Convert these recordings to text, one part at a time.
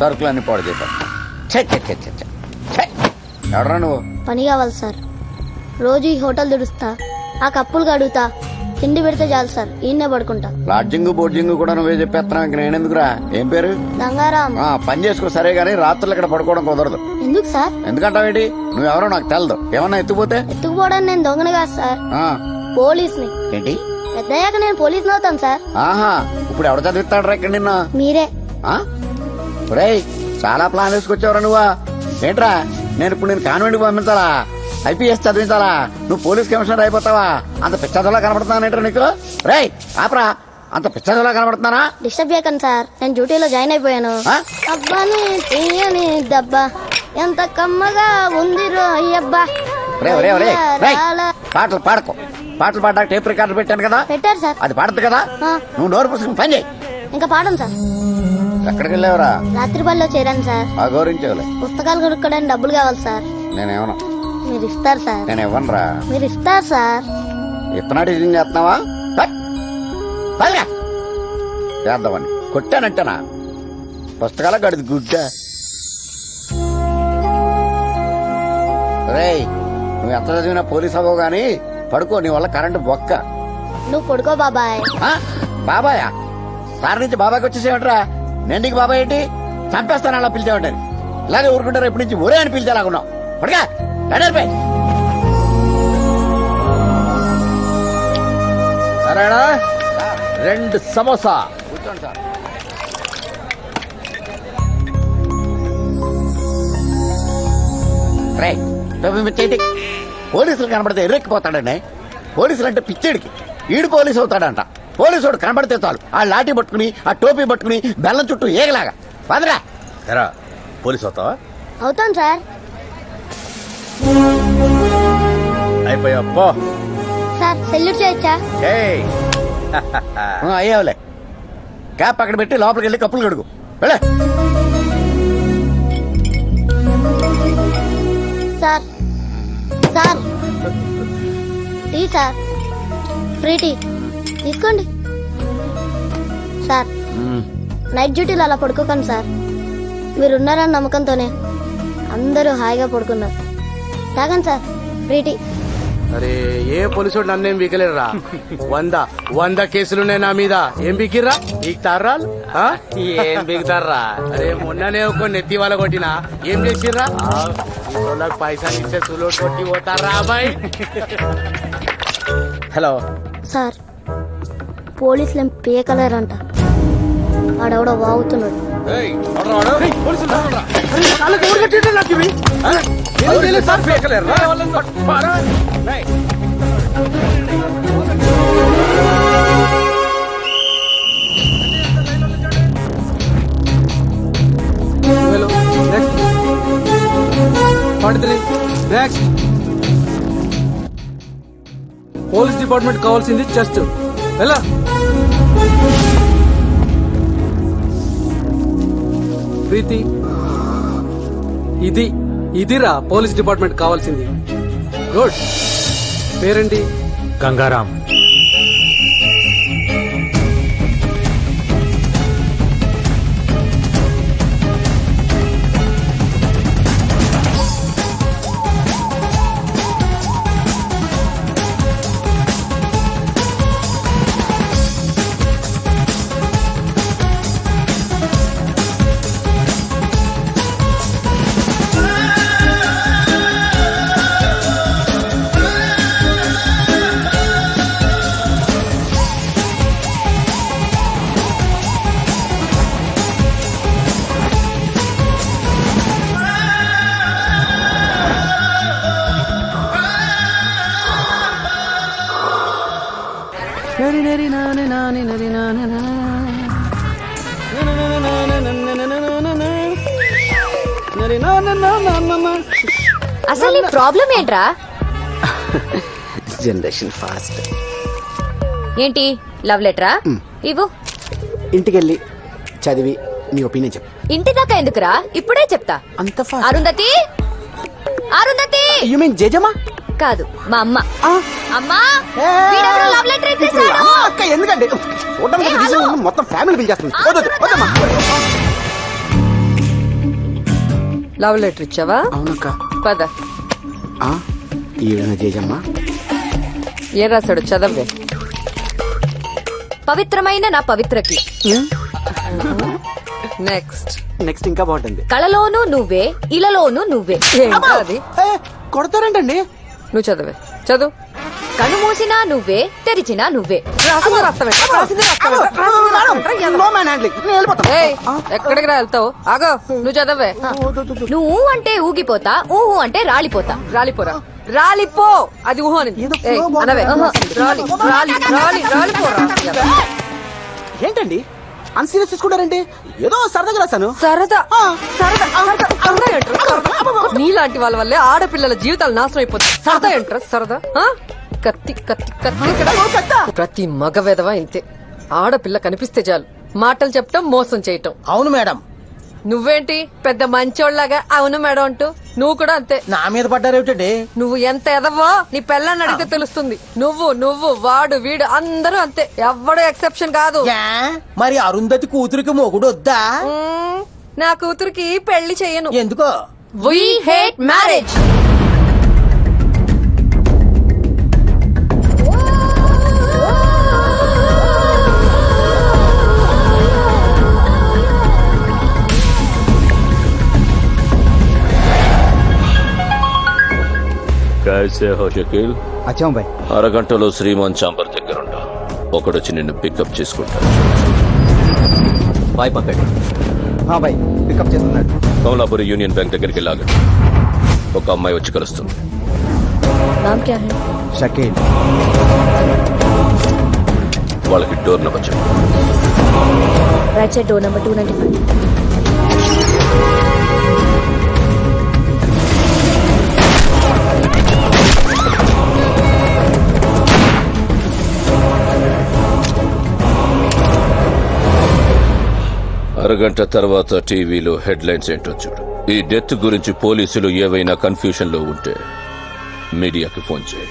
సరుకులు అన్ని పాడు చేశారు. ఎవడరా నువ్వు? పని కావాలి సార్. రోజు ఈ హోటల్ దుడుస్తా, ఆ కప్పులు కడుగుతా, తిండి పెడితే చాలు సార్. ఈయన్నే పడుకుంటా. లాడ్జింగ్ బోర్జింగ్ కూడా నువ్వే చెప్పేస్తున్నావు. ఇంక నేనెందుకురా? ఏం పేరు? గంగారాం. పని చేసుకో సరే గానీ రాత్రులు ఇక్కడ పడుకోవడం కుదరదు. ఎందుకు సార్? ఎందుకంటావేంటి? నువ్వెవరో నాకు తెలదు. ఏమన్నా ఎత్తుపోతే? ఎత్తుకుపోవడానికి నేను దొంగను కాదు సార్, పోలీస్ని. ఏంటి? పెద్దయ్యాక నేను పోలీసుని అవుతాను సార్. ఆహా, ఇప్పుడు ఎవడ చదివిస్తాడు రా ఇక్కడ నిన్న? మీరే. చాలా ప్లాన్ వేసుకొచ్చావురా నువ్వా? ఏంట్రా నేను ఇప్పుడు నేను కాన్వెంట్ కి పంపించాలా? ఐపీఎస్ చదివించాలా? నువ్వు పోలీస్ కమిషనర్ అయిపోతావా? అంత పిచ్చదలా కనబడుతున్నానేంట్రా నీకు? రేయ్ ఆపరా, అంత పిచ్చదలా కనబడుతున్నానా? డిస్టర్బ్ చేయకండి సార్, నేను డ్యూటీలో జాయిన్ అయిపోయాను. అబ్బాని తీయని దబ్బా ఎంత కమ్మగా ఉంది రోయ్యబ్బా. పాటలు పాడకు. పాటలు పాడడానికి టేప్ రికార్డులు పెట్టాను కదా. పెట్టారు సార్. అది పాడదు కదా. నువ్వు నోరు పుస్తకం పని చేయి. ఇంకా పాడను సార్. ఎక్కడికి వెళ్ళావురా? రాత్రి బడిలో చేరాను సార్. గౌరవించలే. పుస్తకాలు కొనుక్కోడానికి డబ్బులు కావాలి సార్. నేనేమన్నా? మీరు ఇస్తారు సార్. నేను ఇవ్వనురా. మీరు ఇస్తారు సార్. ఇత్తనాడు ఇది చేస్తున్నావా? చేద్దామని కొట్టానంటేనా? పుస్తకాల గడిది గుడ్డ. రేయ్ నువ్వు ఎంత చదివినా పోలీస్ అవ్వవు గానీ పడుకో. నీ వల్ల కరెంటు బొక్క. నువ్వు పడుకో బాబాయ్. బాబాయా? సార్ నుంచి బాబాయ్కి వచ్చేసేమంటరా? నేను నీకు బాబాయ్ ఏంటి? చంపేస్తాను అలా పిలిచేవాడిని. ఇలాగే ఊరుకుంటారు ఎప్పటి నుంచి ఒరే అని పిలిచేలాగున్నావు. పడగా గడపై. సరేనా? 2 సమోసా. కూర్చోండి సార్. పోలీసులు కనబడితే ఎర్రెక్కిపోతాడండి. పోలీసులు అంటే పిచ్చేడికి. ఈడు పోలీసు అవుతాడంట. పోలీసుడు కనబడితే చాలు ఆ లాఠీ పట్టుకుని ఆ టోపీ పట్టుకుని బెల్లం చుట్టూ ఏగలాగా పదరా. ఎరా పోలీసు అవుతావా? అవుతాను సార్. అయిపోయా పో. సార్ సెల్యూట్ చేయొచ్చా? అయ్యావులే. క్యాప్ అక్కడ పెట్టి లోపలికి వెళ్ళి కప్పులు కడుగు. వెళ్ళే. Sir sir tea sir, free tea తీసుకోండి. సార్ నైట్ డ్యూటీలో అలా పడుకోకండి సార్. మీరున్నారన్న నమ్మకంతోనే అందరూ హాయిగా పడుకున్నారు. తాగండి సార్, ఫ్రీ టీ. అరే ఏ పోలీసు నన్నేం బీకలేరురా. 100 కేసులున్నాయి నా మీద. ఏం బీకిర్రా? బీక్తారా? ఏం బీకుతారా? అరే మొన్ననే ఒక నెత్తి వాళ్ళ కొట్టినా ఏం చేసిర్రా? పైసలు ఇచ్చే సులో కొట్టి పోతారా అబ్బాయి? హలో సార్, పోలీసులు పీకలేరంట. ఆడెవడో వాగుతున్నాడు. పోలీస్ డిపార్ట్మెంట్ కావాల్సింది చెస్ట్. ఎలా ప్రీతి? ఇదిరా పోలీస్ డిపార్ట్మెంట్ కావాల్సింది. గుడ్. పేరేంటి? గంగారాం. అసలు ప్రాబ్లం ఏంట్రా? Generation fast. ఏంటి లవ్ లెటరా? ఇవ్వు. ఇంటికెళ్ళి చదివి నీ ఒపీనియన్ చెప్పు. ఇంటి దాకా ఎందుకురా? ఇప్పుడే చెప్తా. అంత fast? Arundhati, Arundhati. You mean Jejamma? కాదు, మా అమ్మ. అమ్మా, లవ్ లెటర్ అక్క ఎందుకంటే మొత్తం ఫ్యామిలీ పిలిచేస్తుంది. లవ్ లెటర్ ఇచ్చావా? అవునక్క. పద. ఈవిడ జేజమ్మా. ఏం రాశాడు చదవే. పవిత్రమైన నా పవిత్రకి. నెక్స్ట్ ఇంకా బాగుంటుంది. కళలోనూ నువ్వే, ఇలలోనూ నువ్వే. ఏంటో అది? కొడతారేంటండి? నువ్వు చదవే. చదువు. కళ్ళు మూసినా నువ్వే, తెరిచినా నువ్వే. రాసింది రాస్తావే. ఏయ్, ఎక్కడికి రా వెళ్తావు? ఆగో, నువ్వు చదవే. నువ్వు అంటే ఊగిపోతా, ఊహు అంటే రాలిపోతా. రాలిపోరా. రాలిపో. అది ఊహ అని అనవే. రాలి రాలి రాలి రాలిపోరా. ఏంటండి అంత సీరియస్ తీసుకుంటారండి? ఏదో సరదాగా రాశాను. సరదా సరదా సరదా సరదా ఏంట్రా? నీలాంటి వాళ్ళ వల్లే ఆడపిల్లల జీవితాలు నాశనం అయిపోతాయి. సరదా ఏంట్రా సరదా? కత్తి కత్తి కత్తి ఇక్కడ. ప్రతి మగ వెధవ ఇంతే. ఆడపిల్ల కనిపిస్తే చాలు మాటలు చెప్పటం, మోసం చేయటం. అవును మేడం. నువ్వేంటి పెద్ద మంచోళ్ళగా అవును మేడం అంటూ? నువ్వు కూడా అంతే. నా మీద పడ్డారేమిటండి? నువ్వు ఎంత ఎదవో నీ పెళ్ళని అడిగితే తెలుస్తుంది. నువ్వు వాడు వీడు అందరూ అంతే. ఎవ్వడూ ఎక్సెప్షన్ కాదు. మరి అరుంధతి కూతురికి మొగుడు వద్దా? నా కూతురికి పెళ్లి చెయ్యను. ఎందుకో? We hate marriage. कैसे हो शकील? అచ్చా బాయ్. అరగంటలో శ్రీమాన్ చాంబర్ దగ్గర ఉంటా. ఒకడొచ్చి నిన్ను పికప్ చేసుకుంటాడు. బాయ్ పంపండి. బాయ్ పికప్ చేస్తున్నాడు. కమలాపురి యూనియన్ బ్యాంక్ దగ్గరికి లాగండి. ఒక అమ్మాయి వచ్చి కలుస్తుంది. नाम क्या है? షకీల్. వాళ్ళకి డోర్ నెంబర్ చెప్పు. Right side door number 295. అరగంట తర్వాత టీవీలో హెడ్లైన్స్ ఏంటో చూడు. ఈ డెత్ గురించి పోలీసులు ఏవైనా కన్ఫ్యూషన్ లో ఉంటే మీడియాకి ఫోన్ చేయి.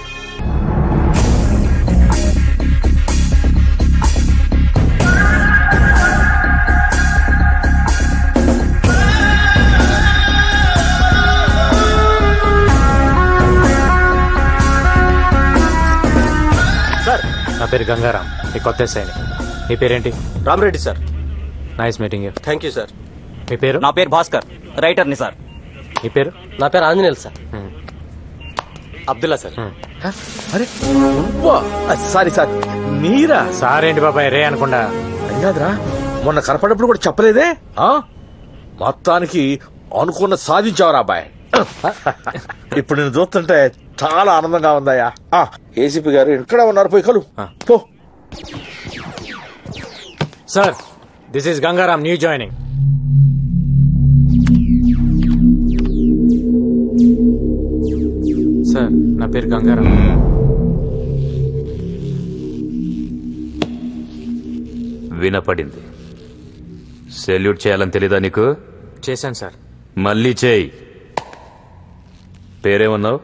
సార్, నా పేరు గంగారాం. ఈ కొత్త ఎస్ఐని. మీ పేరేంటి? Ramareddy sir. Nice meeting you. Thank you sir. మీ పేరు? నా పేరు భాస్కర్, రైటర్ని సార్. మీ పేరు? నా పేరు ఆంజనేయులు సార్. అబ్దుల్లా సార్. అరే సారీ సార్, మీరా? సార్ ఏంటి బాబాయ్ రే అనకుండా? అయ్యాదరా, మొన్న కనపడినప్పుడు కూడా చెప్పలేదే. మొత్తానికి అనుకున్న సాధించావరా అబ్బాయి. ఇప్పుడు నేను చూస్తుంటే చాలా ఆనందంగా ఉందయ్యా. ఏసీపీ గారు ఎక్కడ ఉన్నారు? పోయి కలు పో. Sir, this is Gangaram, new joining. Sir, నా పేరు గంగారాం. వినపడింది. సెల్యూట్ చేయాలని తెలీదా నీకు? చేశాను సార్. మళ్ళీ చేయి. పేరేమన్నావు?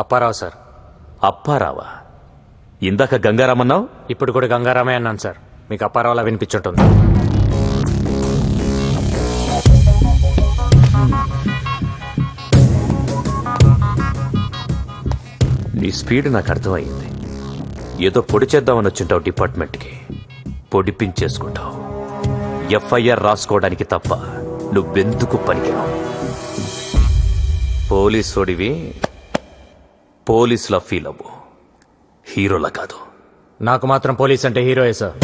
అప్పారావు సార్. అప్పారావా? ఇందాక గంగారామన్నావు. ఇప్పుడు కూడా గంగారామే అన్నాను సార్. మీకు అప్పారావులా వినిపించుంటుంది. నీ స్పీడ్ నాకు అర్థమైంది. ఏదో పొడి చేద్దామని వచ్చింటావు డిపార్ట్మెంట్కి. పొడిపించేసుకుంటావు. ఎఫ్ఐఆర్ రాసుకోవడానికి తప్ప నువ్వెందుకు పనికిరావు? పోలీసోడివి పోలీసులా ఫీల్ అవ్వు, హీరోలా కాదు. నాకు మాత్రం పోలీస్ అంటే హీరోయే సార్.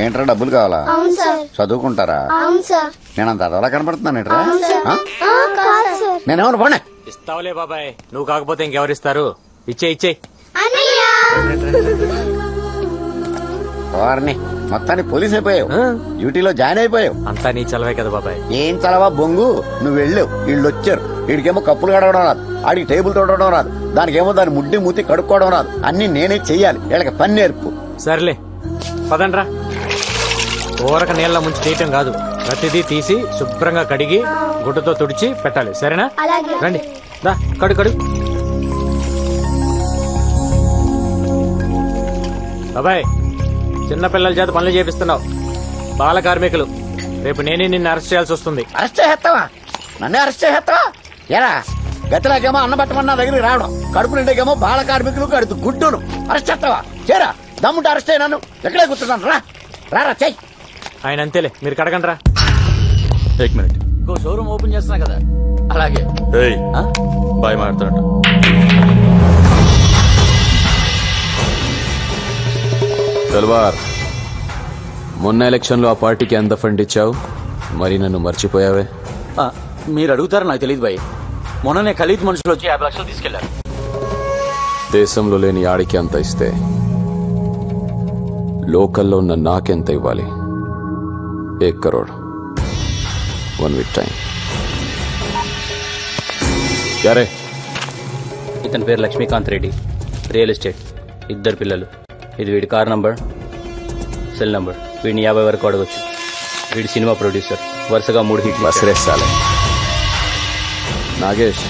ఏంట్రా డబ్బులు కావాలా? అవును సార్. చదువుకుంటారా? అవును సార్. నేను అంత అదోలా కనపడుతున్నాను ఏంట్రా? కాదు సార్. నేనేమన్నా పోనీ. ఇస్తావులే బాబాయ్, నువ్వు కాకపోతే ఇంకెవరిస్తారు? ఇచ్చే వారిని మొత్తాన్ని పోలీస్ అయిపోయావు. డ్యూటీలో జాయిన్ అయిపోయావు. అంతా నీ చలవే కదా బాబాయ్. ఏం చలవా బొంగు, నువ్వు వెళ్ళావు, వీళ్ళు వచ్చారు. వీడికేమో కప్పులు కడగడం రాదు, ఆడికి టేబుల్ తోడడం రాదు, దానికేమో దాని ముడ్డి మూతి కడుక్కోవడం రాదు. అన్ని నేనే చెయ్యాలి. వీళ్ళకి పని నేర్పు. సర్లే పదండ్రా. ఊరక నీళ్ళ ముంచి తీయటం కాదు, ప్రతిదీ తీసి శుభ్రంగా కడిగి గుడ్డతో తుడిచి పెట్టాలి. సరేనా? రండి, దా కడు. బాబాయ్ చిన్నపిల్లల చేత పనులు చేపిస్తున్నావు, బాల కార్మికులు. రేపు నేనే నిన్ను అరెస్ట్ చేయాల్సి వస్తుంది. అరెస్ట్ చేస్తావా? నన్నే అరెస్ట్ చేస్తావా? ఎరా గతిలాగేమో అన్న పట్టమన్న దగ్గరికి రావడం, కడుపు నిండేకేమో బాల కార్మికులు కడుతూ గుడ్డును అరెస్ట్ చేస్తావా? చేరా దమ్ముంటే అరెస్ట్ అయ్యాను, ఎక్కడే కూర్చున్నాను. రారా చెయ్యి. ఆయన అంతేలే, మీరు కడగండి రా. ఇంకో షోరూమ్ ఓపెన్ చేస్తున్నా కదా. అలాగే బాయ్ మాట్లాడుతున్నట్టు. తల్వార్, మొన్న ఎలక్షన్ లో ఆ పార్టీకి ఎంత ఫండ్ ఇచ్చావు? మరి నన్ను మర్చిపోయావే? మీరు అడుగుతారో నాకు తెలియదు భయ్. మొన్ననే ఖలీద్ మనుషులు వచ్చి 50 లక్షలు తీసుకెళ్లారు. దేశంలో లేని ఆడికి అంత ఇస్తే లోకల్లో ఉన్న నాకెంత ఇవ్వాలి? 1 కరోడ్. 1 week time. యారే, ఇతని పేరు లక్ష్మీకాంత్ రెడ్డి, రియల్ ఎస్టేట్, 2 పిల్లలు. ఇది వీడి కార్ నంబర్, సెల్ నంబర్. వీడిని 50 వరకు అడగొచ్చు. వీడి సినిమా ప్రొడ్యూసర్, వరుసగా 3 హిట్లు. బసరేసాలే. నాగేష్,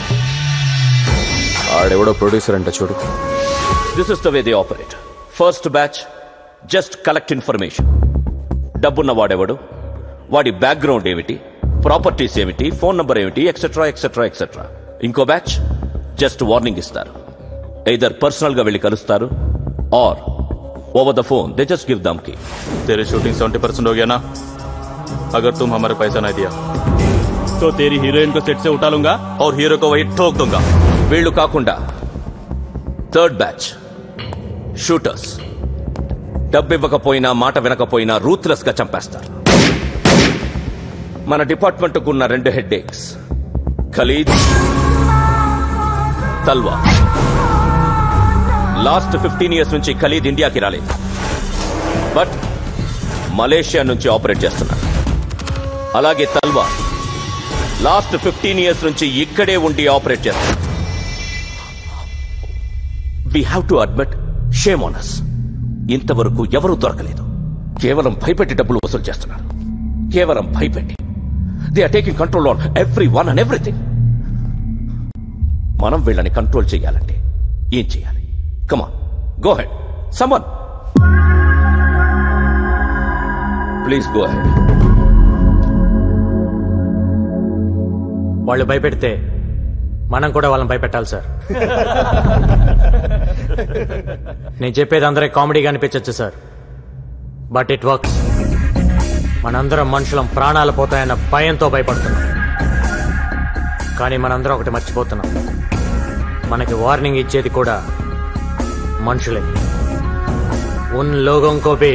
ఆడెవడో ప్రొడ్యూసర్ అంట చూడు. This is the way they operate. First batch just collect information. డబ్బున్న వాడెవడు, వాడి బ్యాక్గ్రౌండ్ ఏమిటి, ప్రాపర్టీస్ ఏమిటి, ఫోన్ నంబర్ ఏమిటి, ఎక్సెట్రా ఎక్సెట్రా ఎక్సెట్రా. ఇంకో బ్యాచ్ జస్ట్ వార్నింగ్ ఇస్తారు. ఎయిదర్ పర్సనల్ గా వెళ్ళి కలుస్తారు, और over the phone they just give धमकी. तेरी शूटिंग 70% हो गया ना? अगर तुम हमारा पैसा नहीं दिया तो तेरी हीरोइन को सेट से उठा लूंगा और हीरो को वही ठोक दूंगा. వీళ్ళు కాకుండా థర్డ్ బ్యాచ్ షూటర్స్. డబ్బు ఇవ్వకపోయినా మాట వినకపోయినా రూత్లెస్ గా చంపేస్తారు. మన డిపార్ట్మెంట్ కున్న 2 హెడ్ఏక్స్, ఖలీద్, తల్వార్. లాస్ట్ 15 years నుంచి ఖలీద్ ఇండియాకి రాలేదు, బట్ మలేషియా నుంచి ఆపరేట్ చేస్తున్నారు. అలాగే తల్వార్ లాస్ట్ 15 years నుంచి ఇక్కడే ఉండి ఆపరేట్ చేస్తున్నారు. We have to admit, shame on us. ఇంతవరకు ఎవరూ దొరకలేదు. కేవలం భయపెట్టి డబ్బులు వసూలు చేస్తున్నారు. కేవలం భయపెట్టి. They are taking control on everyone and everything. మనం వీళ్ళని కంట్రోల్ చేయాలంటే ఏం చేయాలి? Come on, go ahead. Someone. Please go ahead. వాళ్ళు భయపెడితే మనం కూడా వాళ్ళని భయపెట్టాలి సార్. నేను చెప్పేది అందరికి కామెడీగా అనిపించచ్చు సార్, బట్ ఇట్ వర్క్స్. మనందరం మనుషులం ప్రాణాలు పోతాయన్న భయంతో భయపడుతున్నాం. కానీ మనందరం ఒకటి మర్చిపోతున్నాం, మనకి వార్నింగ్ ఇచ్చేది కూడా మనుషులే. उन लोगों को भी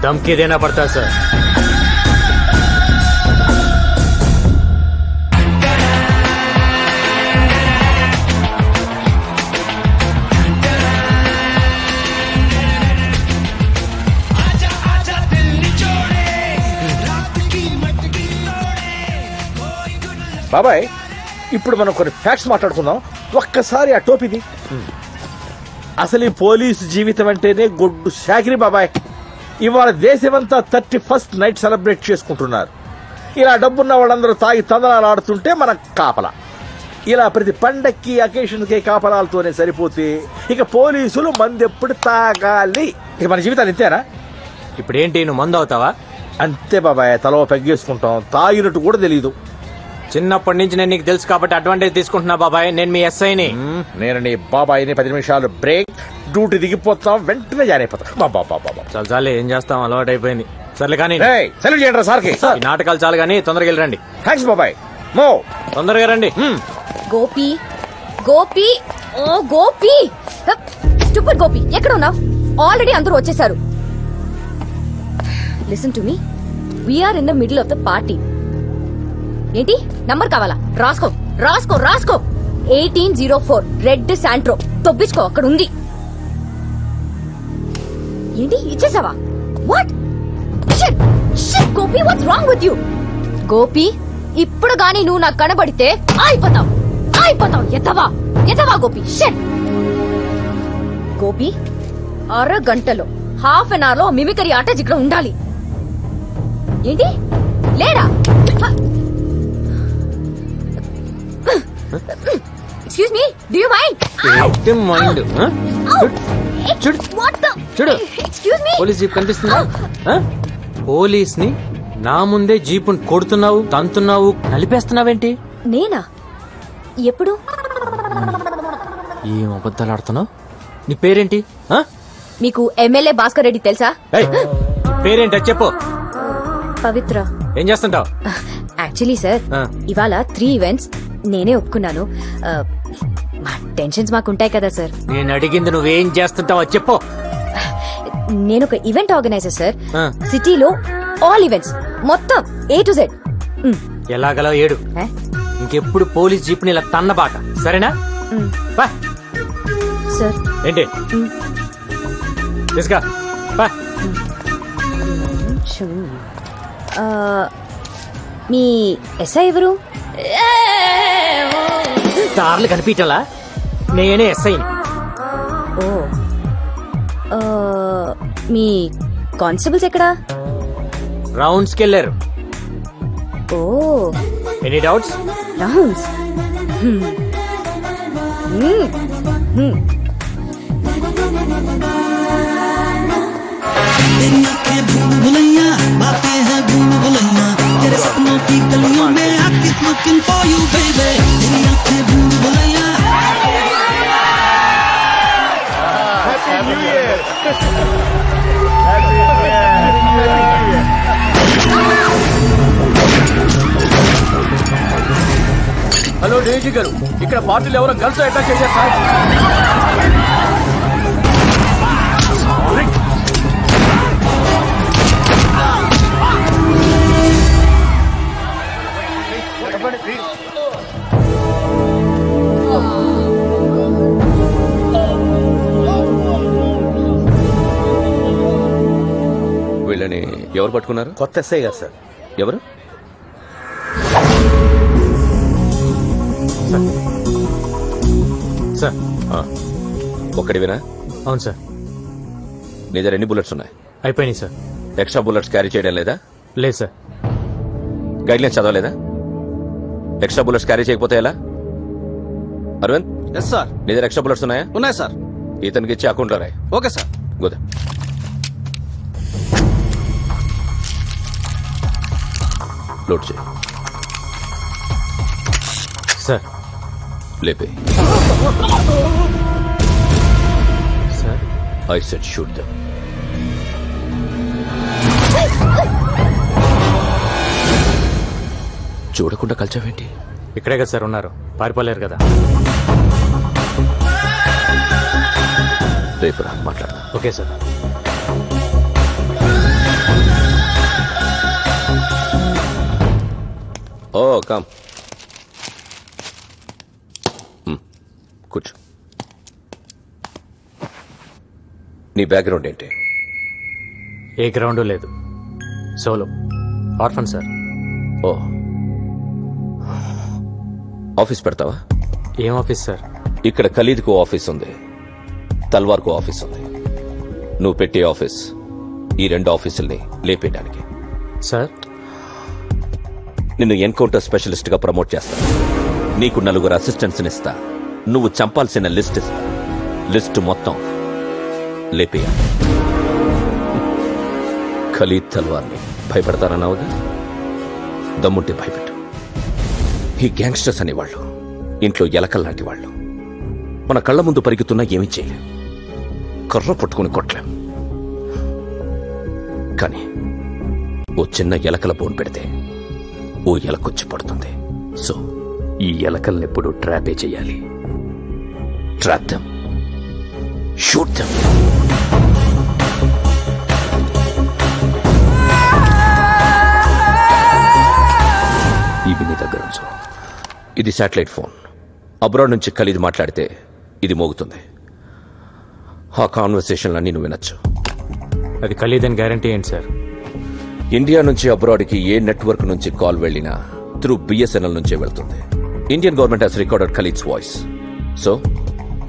धमकी देना पड़ता है सर. బాబాయ్, ఇప్పుడు మనం కొన్ని ఫ్యాక్ట్స్ మాట్లాడుకుందాం. ఒక్కసారి ఆ టోపీది. అసలు ఈ పోలీసు జీవితం అంటేనే గొడ్డు శాకిరి బాబాయ్. ఇవాళ దేశమంతా 31st నైట్ సెలబ్రేట్ చేసుకుంటున్నారు. ఇలా డబ్బున్న వాళ్ళందరూ తాగి తందనాలు ఆడుతుంటే మన కాపలా. ఇలా ప్రతి పండక్కి అకేషన్కి కాపలాలతోనే సరిపోతే ఇక పోలీసులు మందెప్పుడు తాగాలి? ఇక మన జీవితాలు ఇంతేనా? ఇప్పుడేంటి, నువ్వు మందు అవుతావా? అంతే బాబాయ్, తలో పెగ్గేసుకుంటాం. తాగినట్టు కూడా తెలీదు. చిన్నప్పటి నుంచి నేను నీకు తెలుసు కాబట్టి అడ్వాంటేజ్ తీసుకుంటున్నా బాబాయ్. నేను మీ ఎస్ఐని. నేను నీ బాబాయ్ని. 10 నిమిషాలు బ్రేక్, డ్యూటీ దిగిపోతాం, వెంటనే జాయిన్ అయిపోతాం. బాబా చాలు చాలే, ఏం చేస్తాం, అలవాటు అయిపోయింది. సర్లే కానీ సెలవు చేయండి సార్కి. ఈ నాటకాలు చాలు కానీ తొందరగా వెళ్ళరండి. థ్యాంక్స్ బాబాయ్. మో తొందరగా రండి. గోపి, గోపి, ఓ గోపి, స్టూపిడ్ గోపి, ఎక్కడ ఉన్నావు? ఆల్రెడీ అందరూ వచ్చేసారు. Listen to me, we're in the middle of the party. ఏంటి నంబర్ కావాలా? రాసుకో రాసుకో రాసుకో. 1804 రెడ్ శాంట్రో. తొబ్బించుకో, అక్కడ ఉంది. ఏంటి ఇచ్చేసావా? What Gopi, what's wrong with you? Gopi, ఇప్పుడు గానీ నువ్వు నాకు కనబడితే అయిపోతావు, అయిపోతావు. ఎత్తవా ఎత్తవా గోపి. షట్ గోపి, అరగంటలో హాఫ్ అన్ అవర్ లో మిమికరీ ఆర్టిస్ట్ ఇక్కడ ఉండాలి. ఏంటి లేడా? Excuse me, do you mind? Mind చూడు ఎక్స్క్యూజ్ మీ పోలీస్ జీప్ కనిపిస్తుందా పోలీస్ ని నా ముందే జీపుని కొడుతున్నావు తంతున్నావు నలిపేస్తున్నావేంటి నేనా ఎప్పుడు ఏం అబద్ధాలు ఆడుతున్నావు నీ పేరేంటి మీకు ఎమ్మెల్యే భాస్కర్ రెడ్డి తెలుసా పేరేంటి చెప్పు పవిత్ర ఏం చేస్తుంటావు యాక్చువల్లీ సార్ ఇవాళ 3 ఈవెంట్స్ నేనే ఒప్పుకున్నాను మా టెన్షన్స్ మాకుంటాయి కదా సార్ నేను అడిగింది నువ్వేం చేస్తుంటావో చెప్పు నేను ఒక ఈవెంట్ ఆర్గనైజర్ సార్ సిటీలో ఆల్ ఈవెంట్స్ మొత్తం A to Z ఎలాగలో ఏడు ఇంకెప్పుడు పోలీస్ జీప్ ని ఇలా తన్నబాక సరేనా సార్ ఏంటి తీసుకా మీ ఎస్ఐ ఎవరు కార్లు కనిపించలా నేనే ఎస్ఐని ఓ మీ కానిస్టేబుల్స్ ఎక్కడా రౌండ్స్ కి వెళ్ళారు ఓ ఎనీ డౌట్స్ రౌండ్స్ तेरी आंखें भूल भुलैया बातें हैं भूल भुलैया तेरे सपनों की गलियों में I keep looking for you baby तेरी आंखें भूल Bhulaiyaa Happy New Year hello డేజీ గారు ఇక్కడ పార్టీలు ఎవరో గర్ల్స్ అటాక్ చేశారు సార్ వీళ్ళని ఎవరు పట్టుకున్నారు? కొత్త ఎస్ఐ గారు సార్. ఎవరు? సార్ ఒక్కడివేనా? అవును సార్. నీ దగ్గర ఎన్ని బుల్లెట్స్ ఉన్నాయి? అయిపోయినాయి సార్. ఎక్స్ట్రా బుల్లెట్స్ క్యారీ చేయడం లేదా? లేదు సార్. గైడ్లైన్స్ చదవలేదా? ఎక్స్ట్రా బుల్లెట్స్ క్యారీ చేయకపోతే ఎలా? అరవింద్. Yes sir. నీ దగ్గర ఎక్స్ట్రా బుల్లెట్స్ ఉన్నాయా? ఉన్నాయి సార్. ఇతనికి ఇచ్చి అకౌంట్లో రాయి. Okay sir. గోదా లోడ్ చేయి సార్. లేపే sir. I said shoot them. చూడకుండా కలిచావేంటి? ఇక్కడే కదా సార్ ఉన్నారు, పారిపోలేరు కదా. రేపు రా మాట్లాడదాం. Okay sir. ఓ కమ్ కూర్చో. నీ బ్యాక్గ్రౌండ్ ఏంటి? ఏ గ్రౌండ్ లేదు, సోలో ఆర్ఫన్ సార్. ఓ ఆఫీస్ పెడతావా? ఏం ఆఫీస్ సార్? ఇక్కడ ఖలీద్కు ఆఫీస్ ఉంది, తల్వార్కు ఆఫీస్ ఉంది. నువ్వు పెట్టే ఆఫీస్ ఈ 2 ఆఫీసుల్ని లేపేయడానికి. సార్ నిన్ను ఎన్కౌంటర్ స్పెషలిస్ట్ గా ప్రమోట్ చేస్తా. నీకు 4 అసిస్టెంట్స్ ఇస్తా. నువ్వు చంపాల్సిన లిస్ట్ ఇస్తా. లిస్ట్ మొత్తం లేపేయాలి. ఖలీద్ తల్వార్ని భయపడతారన్నావుగా, దమ్ముంటే భయపెట్టు. ఈ గ్యాంగ్స్టర్స్ అనేవాళ్ళు ఇంట్లో ఎలకల్లాంటి వాళ్ళు. మన కళ్ళ ముందు పరిగెత్తున్నా ఏమీ చేయలేం, కర్ర పట్టుకుని కొట్టలేం. కానీ ఓ చిన్న ఎలకల బోన్ పెడితే ఓ ఎలకొచ్చి పడుతుంది. సో ఈ ఎలకల్నెప్పుడు ట్రాపే చేయాలి. Trap them, shoot them. ఇవి నీ దగ్గర ఉంచు. ఇది శాటిలైట్ ఫోన్. అబ్రాడ్ నుంచి ఖలీద్ మాట్లాడితే ఇది మోగుతుంది. ఆ కాన్వర్సేషన్లన్నీ నువ్వు వినొచ్చు. అది ఖలీద్ అని గ్యారంటీ ఏంటి సార్? ఇండియా నుంచి అబ్రాడ్కి ఏ నెట్వర్క్ నుంచి కాల్ వెళ్ళినా త్రూ BSNL నుంచే వెళ్తుంది. Indian government has recorded Khalid's voice. So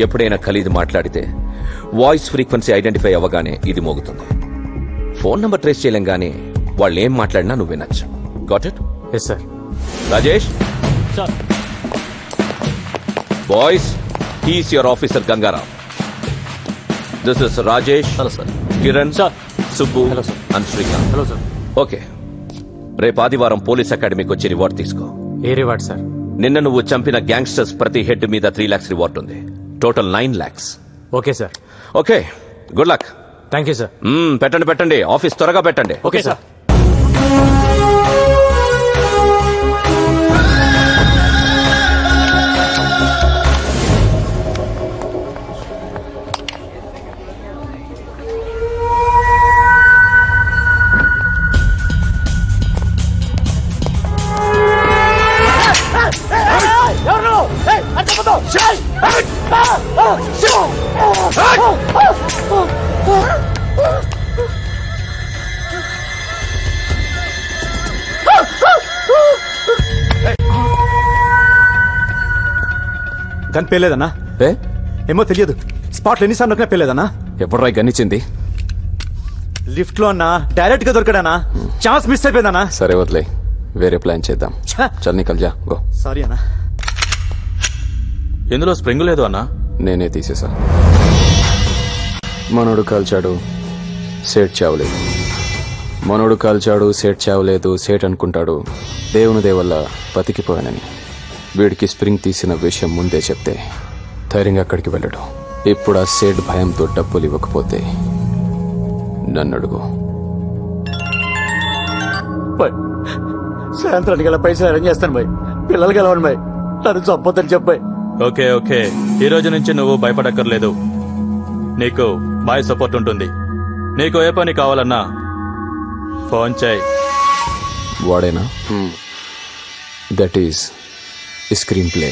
ఎప్పుడైనా ఖలీద్ మాట్లాడితే వాయిస్ ఫ్రీక్వెన్సీ ఐడెంటిఫై అవ్వగానే ఇది మోగుతుంది. ఫోన్ నంబర్ ట్రేస్ చేయలేం గానీ వాళ్ళు ఏం మాట్లాడినా నువ్వు వినొచ్చు. Got it? Yes sir. Rajesh boys, he's your officer Gangaram. This is Rajesh. Hello sir. Kiran sir, Subbu. Hello sir. And Srikanth. Hello sir. Okay, రేపు ఆదివారం పోలీస్ అకాడమీకి వచ్చి రివార్డ్ తీసుకో. ఏ రివార్డ్ సార్? నిన్న నువ్వు చంపిన గ్యాంగ్స్టర్స్ ప్రతి హెడ్ మీద 3 lakhs రివార్డ్ ఉంది. Total 9 lakhs. Okay sir. Okay, good luck. Thank you sir. పెట్టండి, ఆఫీస్ త్వరగా పెట్టండి. Okay sir. గన్ పేలేదన్నా? ఏమో తెలియదు. స్పాట్లో ఎన్నిసార్లు నొక్కినా పేలేదన్నా. ఎప్పుడు గన్ ఇచ్చింది? లిఫ్ట్ లో అన్నా. డైరెక్ట్ గా దొరికాడనా? Chance miss అయిపోయిందన్నా. సరే వదిలే, వేరే ప్లాన్ చేద్దాం. చల్ నికల్ జా. గో. సారీ అన్నా. ఇందులో స్ప్రింగ్ లేదు అన్నా. నేనే తీసేసా. మనోడు కాల్చాడు, సేట్ చావలేదు. మనోడు కాల్చాడు, సేట్ చావలేదు. సేట్ అనుకుంటాడు దేవుని దేవల్ల బతికిపోయానని. వీడికి స్ప్రింగ్ తీసిన విషయం ముందే చెప్తే ధైర్యంగా అక్కడికి వెళ్ళడు. ఇప్పుడు ఆ సేట్ భయంతో డబ్బులు ఇవ్వకపోతే నన్ను అడుగు. సాయంత్రానికి గల పైసలు అరేంజ్ చేస్తాను బాయ్. పిల్లలు గెలవండి బాయ్. నన్ను చంపొద్దని చెప్పాయి. ఓకే, ఈ రోజు నుంచి నువ్వు భయపడక్కర్లేదు. నీకు బాయ్ సపోర్ట్ ఉంటుంది. నీకు ఏ పని కావాలన్నా ఫోన్ చేయి. వాడేనా? That is screen play.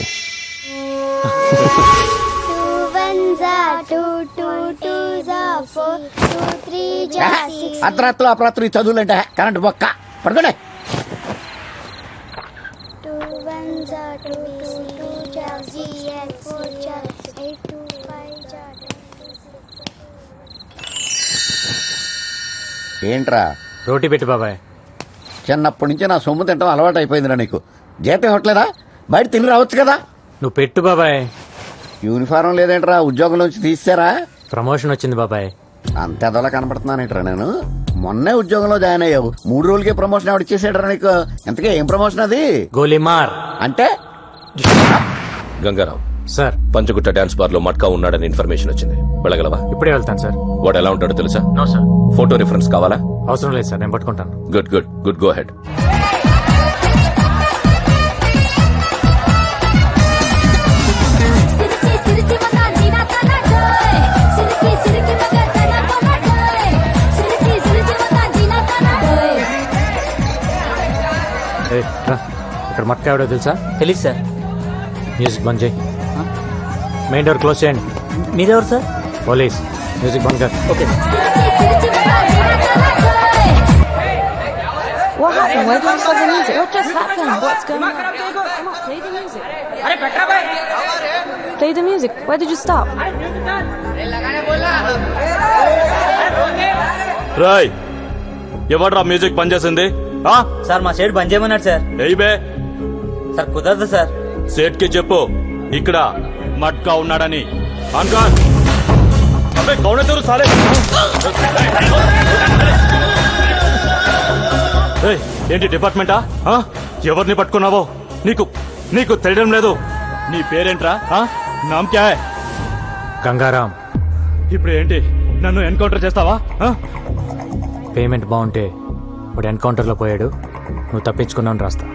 అర్ధరాత్రులు అపరాత్రులు చదువులంటే కరెంట్ బొక్క పడుకోండి. ఏంట్రా? రోటీ పెట్టి బాబాయ్. చిన్నప్పటి నుంచి నా సొమ్ము తింటాం అలవాటు అయిపోయిందిరా నీకు. జీతం ఇవ్వట్లేదా? బయట తిని రావచ్చు కదా. నువ్వు పెట్టు బాబాయ్. యూనిఫారం లేదేంట్రా? ఉద్యోగంలోంచి తీసారా? ప్రమోషన్ వచ్చింది బాబాయ్. అంత ఎదలా కనపడుతున్నానేట్రా నేను? మొన్నే ఉద్యోగంలో జాయిన్ అయ్యావు, 3 రోజులకే ప్రమోషన్ ఎవడు ఇచ్చేసాడరా నీకు? ఎంతకే ఏం ప్రమోషన్ అది? గోలీమార్. అంటే Ganga Rao sir, Panjagutta dance bar లో మట్కా ఉన్నాడని ఇన్ఫర్మేషన్ వచ్చింది. వెళ్ళగలవా? ఇప్పుడే వెళ్తాను సార్. వాడు ఎలా ఉంటాడో తెలుసా? No sir. ఫోటో రిఫరెన్స్ కావాలా? అవసరం లేదు సార్, నేను పట్టుకుంటాను. Good go head. ఇక్కడ మట్కా ఎవడో తెలుసా? తెలీదు సార్. మ్యూజిక్ బంద్ చేయి. మెయిన్ డోర్ క్లోజ్ చేయండి. మీరెవరు సార్? పోలీస్. మ్యూజిక్ బంద్ కర్. Okay. What happened? Why did you stop the music? What just happened? What's going on? Come on, play the music. Play the music. Why did you stop? Roy, ఎవడ్రా music బంద్ చేసింది? Sir మా సేట్ బంద్ చేయమన్నాడు sir. ఏయ్ బే. Sir కుదరదు sir. సేట్ కి చెప్పు ఇక్కడ మట్కా ఉన్నాడని. అన్కాన్ అబ్బే కౌనే తెరు సాలే. ఏంటి డిపార్ట్మెంటా? ఎవరిని పట్టుకున్నావో నీకు తెలియడం లేదు. నీ పేరేంట్రా? నామ్ క్యా హై? గంగారాం. ఇప్పుడు ఏంటి, నన్ను ఎన్కౌంటర్ చేస్తావా? పేమెంట్ బాగుంటే వాడు ఎన్కౌంటర్ లో పోయాడు, నువ్వు తప్పించుకున్నావు రాస్తా.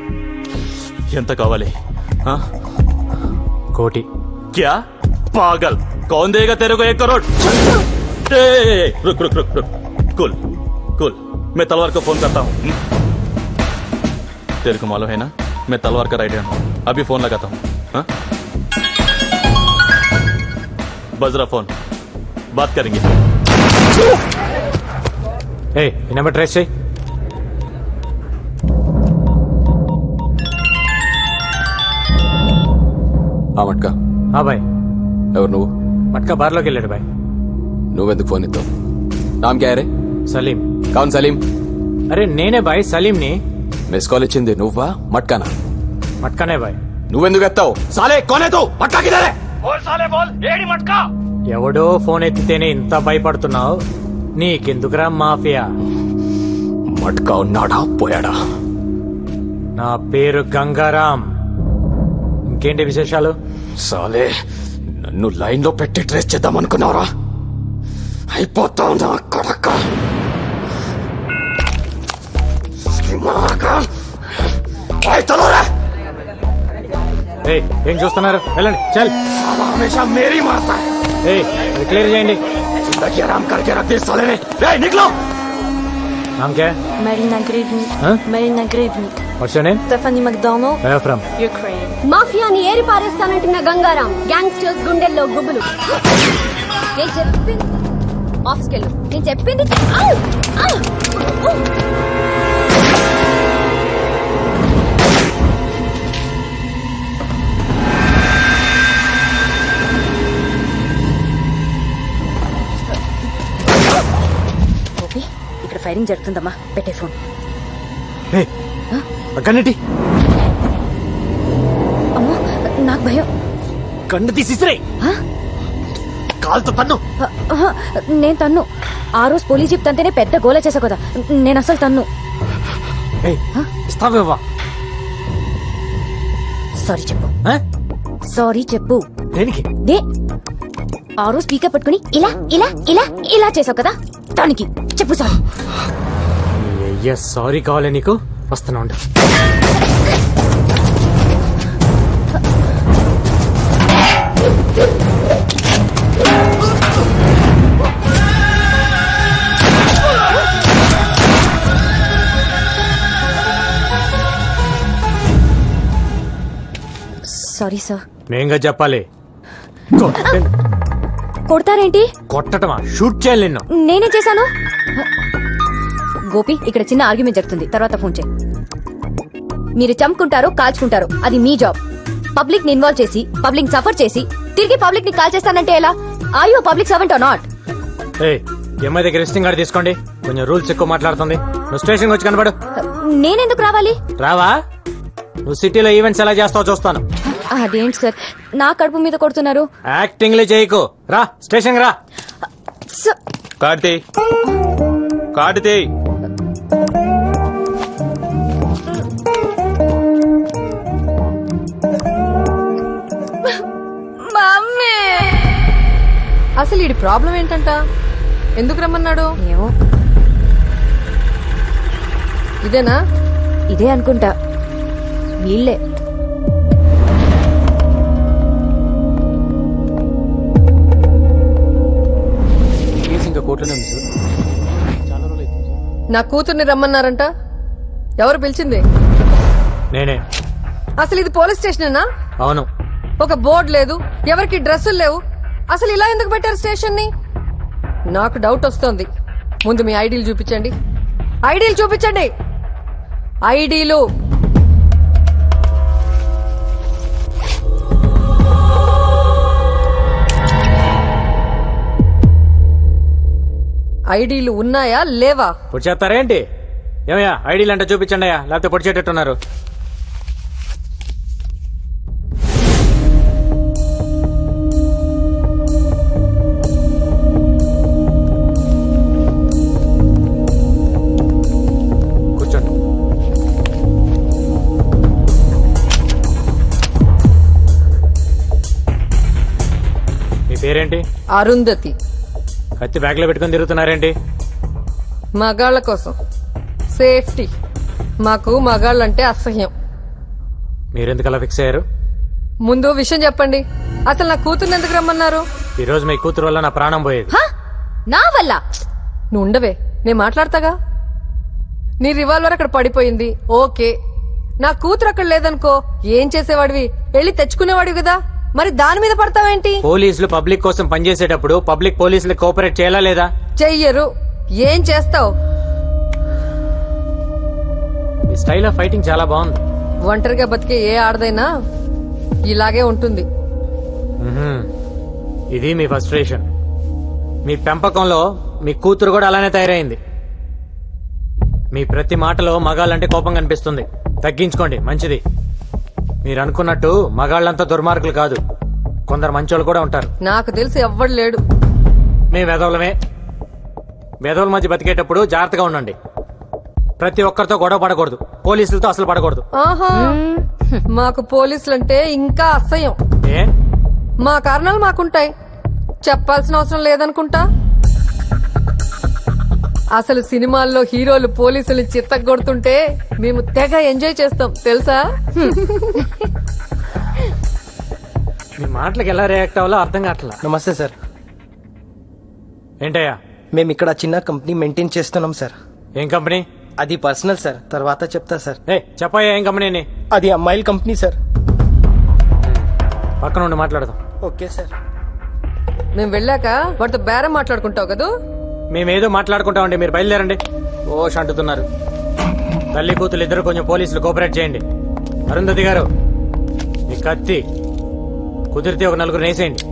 ఎంత కావాలి? కోటి. क्या पागल, कौन देगा तेरे को 1 करोड़? रुक रुक रुक रुक, कूल कूल, मैं तलवार को फोन करता हूँ. तेरे को मालूम है ना, मैं तलवार का राइट हैंड हूँ. अभी फोन लगाता हूँ. बज रहा फोन, बात करेंगे. ए, नंबर ट्रेस చేయి. మట్కా. బాయ్. ఎవరు నువ్వు? మట్కా బార్లోకి వెళ్ళాడు బాయ్. నువ్వెందుకు ఫోన్ ఇస్తావు? నామ్ క్యా రే? సలీం. కౌన్ సలీం? అరే నేనే బాయ్, సలీంని. మిస్ కాల్ ఇచ్చింది నువ్వా మట్కానా? మట్కానే బాయ్. నువ్వెందుకు ఎత్తావు? సాలే కోనే తూ? మట్కా కిధర్ హై? बोल साले बोल, ఏడి మట్కా? ఎవడో ఫోన్ ఎత్తితేనే ఇంత భయపడుతున్నావు, నీకెందుకురా మాఫియా? మట్కా ఉన్నాడా పోయాడా? నా పేరు గంగారాం. ఇంకేంటి విశేషాలు? సాలే, నన్ను లైన్ లో పెట్టి ట్రేస్ చేద్దాం అనుకున్నారా? అయిపోతావు నా కొడక. ఏయ్, ఏం చూస్తున్నారు? వెళ్ళండి, చల్. హమేషా మేరీ మారతా. ఏయ్, అది క్లియర్ చేయండి. जिंदगी आराम करके रख दी साले ने. निकलो. नाम क्या है? Marina Grivnik. Huh? Marina Grivnik. What's your name? Stephanie McDonald. Where from? Ukraine. మాఫియాని eri పారేస్తానంటున్న Gangaram, gangsters గుండెల్లో గుబులు. నేను చెప్పింది ఆఫీస్కి వెళ్ళు. నేను చెప్పింది ఇక్కడ ఫైరింగ్ జరుగుతుందమ్మా, పెట్టే ఫోన్. కన్నటి అమ్మో, నాకు భయం. కన్ను తీసిరే. కాలుతో తన్ను. నేను తన్ను. ఆ రోజు పోలీస్ జీప్ తంతేనే పెద్ద గోల చేసా కదా, నేను అసలు తన్ను. ఇస్తావేవా? సారీ చెప్పు. సారీ చెప్పు. దేనికి? ఆ రోజు స్పీకర్ పట్టుకుని ఇలా ఇలా ఇలా ఇలా చేసావు కదా, దానికి చెప్పు సారీ. సారీ కావాలి నీకు? వస్తున్నా ఉండు. Sorry sir. నేంగా చెప్పాలి. కొడతారేంటి? కొట్టటమా? షూట్ చేయాలి నిన్ను. నేనేం చేశాను? గోపి, ఇక్కడ చిన్న ఆర్గ్యుమెంట్ జరుగుతుంది, తర్వాత ఫోన్ చేయి. మీరు చంపుకుంటారో కాల్చుకుంటారో అది మీ జాబ్. పబ్లిక్ ని ఇన్వాల్వ్ చేసి పబ్లిక్ సఫర్ చేసి తిరిగి పబ్లిక్ ని కాల్ చేస్తానంటే ఎలా? Are you public servant or not? ఎంఐ దగ్గర రిజిస్టింగ్ కార్డు తీసుకోండి. కొంచెం రూల్స్ ఎక్కువ మాట్లాడుతుంది. నువ్వు స్టేషన్ వచ్చి కనబడు. నేనెందుకు రావాలి? రావా? నువ్వు సిటీలో ఈవెంట్స్ ఎలా చేస్తావో చూస్తాను. అదేంటి సార్, నా కడుపు మీద కొడుతున్నారు? యాక్టింగ్ లే చేయకు. రా స్టేషన్ రా. కార్తీ, కార్తీ. అసలు ఈ ప్రాబ్లం ఏంటంట? ఎందుకు రమ్మన్నాడు? ఏమో. ఇదేనా? ఇదే అనుకుంటా. వీళ్ళే. ఇంకా కోర్టులోనే ఉంది సార్. చాలా రోజులు అవుతుంది సార్. నా కూతుర్ని రమ్మన్నారంట. ఎవరు పిలిచింది? నేనే. అసలు ఇది పోలీస్ స్టేషనేనా? అవును. ఒక బోర్డు లేదు, ఎవరికి డ్రెస్సులు లేవు. అసలు ఇలా ఎందుకు పెట్టారు స్టేషన్ ని? నాకు డౌట్ వస్తోంది. ముందు మీ ఐడీలు చూపించండి. ఐడీలు చూపించండి. ఐడీలు. ఐడీలు ఉన్నాయా లేవా? పొడిచేస్తారేంటి? ఏమయ్యా ఐడీలు అంటే చూపించండి అయ్యా, లేకపోతే పొడిచేటట్టున్నారు. కూర్చోండి. మీ పేరేంటి? అరుంధతి. కత్తి బ్యాగ్ లో పెట్టుకుని తిరుగుతున్నారేంటి? మగాళ్ల కోసం సేఫ్టీ. మాకు మగాళ్ళంటే అసహ్యం. మీరెందుకు అలా ఫిక్స్ అయ్యారు? ముందు విషయం చెప్పండి. అసలు నా కూతుర్ని ఎందుకు రమ్మన్నారు? ఈ రోజు మీ కూతురు వల్ల నా ప్రాణం పోయేది. నా వల్ల? నువ్వు ఉండవే, నేను మాట్లాడతాగా. నీ రివాల్వర్ అక్కడ పడిపోయింది, ఓకే. నా కూతురు అక్కడ లేదనుకో, ఏం చేసేవాడివి? వెళ్ళి తెచ్చుకునేవాడివి కదా, మరి దాని మీద పడతావేంటి? పోలీసులు పబ్లిక్ కోసం పనిచేసేటప్పుడు పబ్లిక్ పోలీసులు కోఆపరేట్ చేయాలా లేదా? చెయ్యరు. ఏం చేస్తావు? మీ స్టైల్ ఆఫ్ ఫైటింగ్ చాలా బాగుంది. ఒంటరిగా బతికే ఏ ఆడదైనా ఇలాగే ఉంటుంది. ఇది మీ ఫ్రస్ట్రేషన్. మీ పెంపకంలో మీ కూతురు కూడా అలానే తయారైంది. మీ ప్రతి మాటలో మగాళ్ళంటే కోపం కనిపిస్తుంది. తగ్గించుకోండి, మంచిది. మీరు అనుకున్నట్టు మగాళ్ళంతా దుర్మార్గులు కాదు. కొందరు మంచోళ్ళు కూడా ఉంటారు. నాకు తెలిసి ఎవ్వడు లేడు. మేము వెధవులమే. వెధవుల మధ్య బతికేటప్పుడు జాగ్రత్తగా ఉండండి. ప్రతి ఒక్కరితో గొడవ పడకూడదు, పోలీసులతో అసలు పడకూడదు. ఆహా, మాకు పోలీసులంటే ఇంకా అసహ్యం. ఏ మా కారణాలు మాకుంటాయి, చెప్పాల్సిన అవసరం లేదనుకుంటా. అసలు సినిమాల్లో హీరోలు పోలీసులు చిత్తగొడుతుంటే మేము తెగ ఎంజాయ్ చేస్తాం తెలుసా. మీ మాటలకు ఎలా రియాక్ట్ అవ్వాలో అర్థం కావట్లా. నమస్తే సార్. ఏంటయ్యా? మేము ఇక్కడ చిన్న కంపెనీ మెయింటైన్ చేస్తున్నాం సార్. ఏం కంపెనీ? అది పర్సనల్ సార్, తర్వాత చెప్తా సార్. చెప్పయ్యా, ఏం కంపెనీ? అది అమ్మాయిల కంపెనీ సార్. పక్కన ఉండి మాట్లాడదాం. Okay sir. మేము వెళ్ళాక వాటితో బేరం మాట్లాడుకుంటావు కదా. మేమేదో మాట్లాడుకుంటామండి, మీరు బయలుదేరండి. ఓష్ అంటున్నారు. తల్లి కూతులు ఇద్దరు కొంచెం పోలీసులు కోఆపరేట్ చేయండి. అరుంధతి గారు, మీ కత్తి కుదిరితే ఒక నలుగురు వేసేయండి.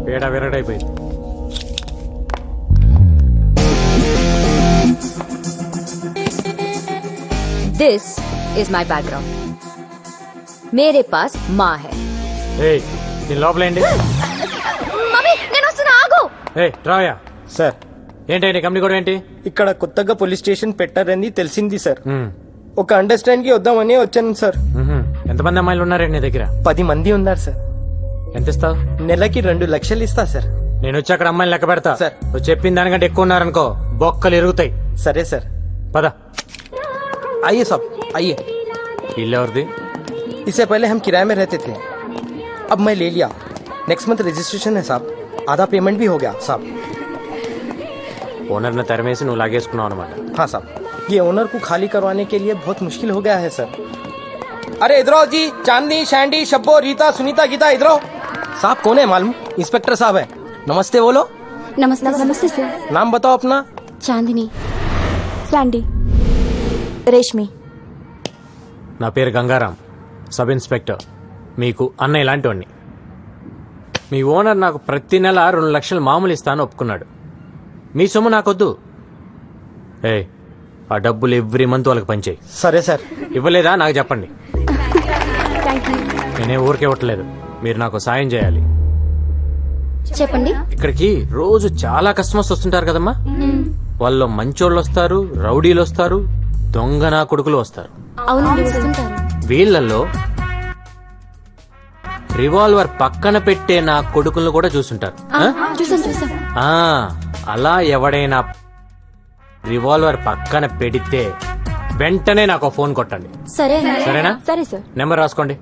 పేడ విరగడైపోయింది. This is my background. मेरे पास माँ है. దీని లోపలేండి. మమ్మీ నేను వస్తున్నా, ఆగు. రాయా సార్. ఏంటి కంపెనీ కూడా ఏంటి? ఇక్కడ కొత్తగా పోలీస్ స్టేషన్ పెట్టారని తెలిసింది సార్. ఒక అండర్స్టాండ్ కి వద్దామని వచ్చాను సార్. ఎంతమంది అమ్మాయిలు ఉన్నారండి నీ దగ్గర? 10 మంది ఉన్నారు సార్. ఎంత ఇస్తావు? నెలకి 2 లక్షలు ఇస్తా సార్. నేను వచ్చి అక్కడ అమ్మాయిలు లెక్క పెడతా సార్. నువ్వు చెప్పిన దానికంటే ఎక్కువ ఉన్నారనుకో బొక్కలు ఇరుగుతాయి. సరే సార్. పద. आइए साहब, आइए. इल्ले और दी? इससे पहले हम किराए में रहते थे, अब मैं ले लिया. नेक्स्ट मंथ रजिस्ट्रेशन है साहब. आधा पेमेंट भी हो गया साहब. ओनर ने तरमेसी నువ్వు లాగేసుకున్నావు అన్నమాట. हाँ साहब, ये ओनर को खाली करवाने के लिए बहुत मुश्किल हो गया है सर. अरे इधर आओ जी. चांदनी, शैंडी, शब्बो, रीता, सुनीता, गीता, इधर आओ. साहब कौन है मालूम? इंस्पेक्टर साहब है. नमस्ते बोलो. नमस्ते. नमस्ते सर. नाम बताओ अपना. चांदनी, सैंडी, రేష్మి. నా పేరు గంగారాం, సబ్ ఇన్స్పెక్టర్. మీకు అన్నయ్య లాంటివాడిని. మీ ఓనర్ నాకు ప్రతి నెల 2 లక్షలు మామూలు ఇస్తాను ఒప్పుకున్నాడు. మీ సొమ్ము నాకొద్దు. ఆ డబ్బులు ఎవ్రీ మంత్ వాళ్ళకి పంచేయి. సరే సార్. ఇవ్వలేదా నాకు చెప్పండి. నేనే ఊరికే ఇవ్వట్లేదు, మీరు నాకు సాయం చేయాలి. చెప్పండి. ఇక్కడికి రోజు చాలా కస్టమర్స్ వస్తుంటారు కదమ్మా. వాళ్ళు మంచోళ్ళు వస్తారు, రౌడీలు వస్తారు, దొంగ నా కొడుకులు వస్తారు. వీళ్ళల్లో రివాల్వర్ పక్కన పెట్టే నా కొడుకులను కూడా చూసుంటారు. అలా ఎవడైనా రివాల్వర్ పక్కన పెడితే వెంటనే నాకు ఫోన్ కొట్టండి. సరేనా? సరే సార్. నెంబర్ రాసుకోండి.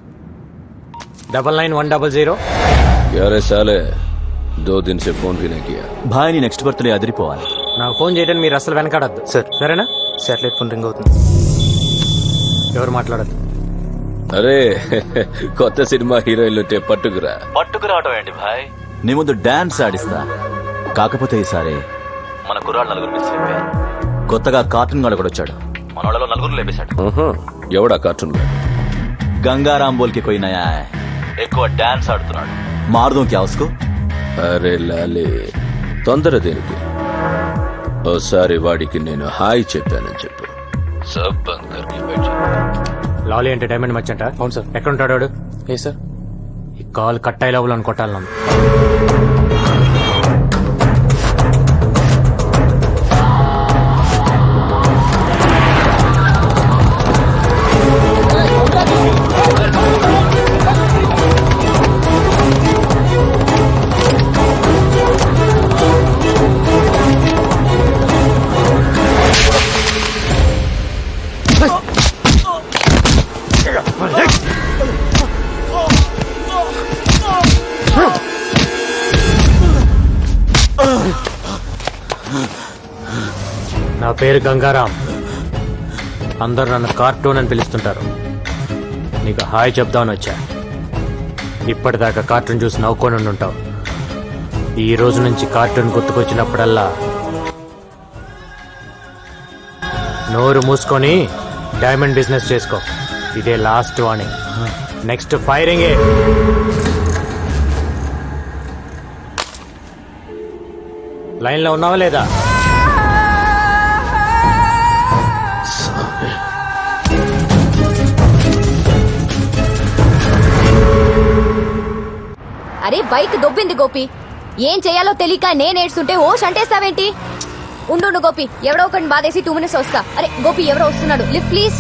991000. यार साले 2 दिन से फोन भी नहीं किया. भाई नी नेक्स्ट बर्थडे అదిరిపోవాలి. నాకు ఫోన్ చేయడానికి మీరు అసలు వెనకాడద్దు సార్. సరేనా? శాటిలైట్ ఫోన్ రింగ్ అవుతుంది. ఎవరు మాట్లాడద్దు. అరే కొత్త సినిమా హీరోయిన్లు పట్టుకురావటం ఏంటి భాయ్? నీ ముందు డాన్స్ ఆడిస్తా. కాకపోతే ఈసారి మన కుర్రాళ్ళు 9 మిస్ అయిపోయారు. కొత్తగా కార్టూన్ గాడు కూడా వచ్చాడు. మన వాళ్ళలో 9 లేపేశాడు. ఎవడా కార్టూన్? గంగారాం బోల్కి కోయి నయా హై. ఎక్కువ డాన్స్ ఆడుతున్నాడు. మారుదాం క్యా ఉస్కో? అరే లాలే, తొందర దేనికి? ఓసారి వాడికి నేను హాయ్ చెప్పానని చెప్పు. సబ్ బంద్ కర్కే బైఠ. లాలీ ఎంటర్టైన్మెంట్ మర్చెంట్. అవును సార్. ఎక్కడ ఉంటాడు వాడు? ఏ సార్, ఈ కాల్ కట్ అయ్యే లోపల కొట్టాలి నన్ను. నా పేరు గంగారాం. అందరు నన్ను కార్టూన్ అని పిలుస్తుంటారు. నీకు హాయ్ చెప్దామని వచ్చా. ఇప్పటిదాకా కార్టూన్ చూసి నవ్వుకొని ఉంటావు. ఈ రోజు నుంచి కార్టూన్ గుర్తుకొచ్చినప్పుడల్లా నోరు మూసుకొని డైమండ్ బిజినెస్ చేసుకో. ఇదే లాస్ట్ వార్నింగ్. నెక్స్ట్ ఫైరింగే. లైన్లో ఉన్నావా లేదా? అరే బైక్ దొబ్బింది గోపి. ఏం చేయాలో తెలియక నేను ఏడ్చుంటే ఓష్ అంటేస్తావేంటి? ఉండు గోపి, ఎవడో ఒకటి బాధేసి 2 minutes వస్తా. అరే గోపి ఎవరో వస్తున్నాడు. Lift please,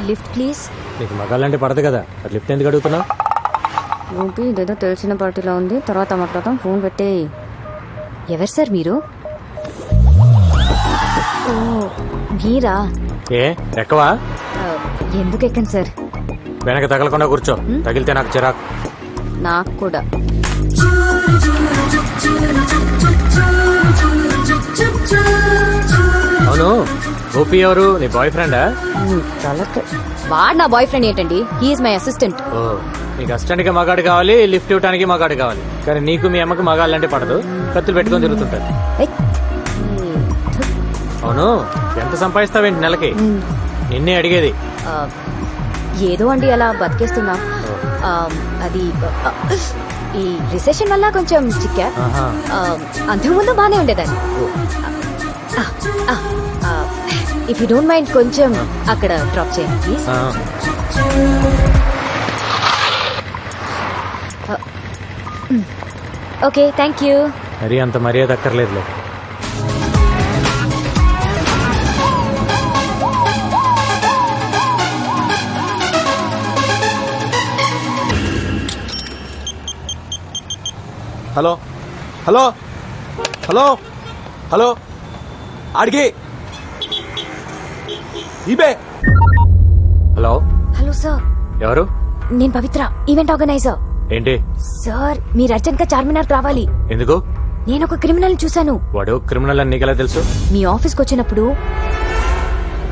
lift please. నీకు మగాళ్ళంటే పడదు కదా, లిఫ్ట్ ఎందుకు అడుగుతున్నావు? గోపి ఇదేదో తెలిసిన పార్టీలో ఉంది, తర్వాత మాట్లాడతాం. ఫోన్ పెట్టే. ఎవరు సార్ మీరు? ఓ మీరా? ఏ ఎక్కవా? ఎందుకు ఎక్కండి సార్? వెనక తగలకుండా కూర్చో, తగిలితే నాకు చిరాకు. నాకు కూడా. అవును, గోపి ఎవరు? నీ బాయ్ ఫ్రెండా? వాడు నా బాయ్ ఫ్రెండ్ ఏంటండి? He is my assistant. ఓ, నీకు అసిస్టెంట్ కి మగాడు కావాలి, లిఫ్ట్ ఇవ్వడానికి మగాడు కావాలి. కానీ నీకు మీ అమ్మకి మగాళ్ళంటే పడదు, కత్తులు పెట్టుకొని తిరుగుతుంటారు. అవును, ఎంత సంపాదిస్తావేంటి నెలకి? నిన్నే అడిగేది. ఏదో అండి అలా బతికేస్తున్నా. అది ఈ రిసెషన్ వల్ల కొంచెం చిక్కా. అంతకుముందు బానే ఉండేదాన్ని. ఇఫ్ యూ డోంట్ మైండ్ కొంచెం అక్కడ డ్రాప్ చేయండి ప్లీజ్. Okay, thank you. మరి అంత మర్యాద అక్కర్లేదులే. హలో హలో హలో హలో ఆడికి ఇబే. హలో హలో సార్, ఎవరు? నేను పవిత్ర, ఈవెంట్ ఆర్గనైజర్. ఏంటి సార్ మీరు అర్జెంట్ గా చార్మినార్ రావాలి. ఎందుకు? నేను ఒక క్రిమినల్ చూశాను. వాడు క్రిమినల్ అని నీకెలా తెలుసు? మీ ఆఫీస్కి వచ్చినప్పుడు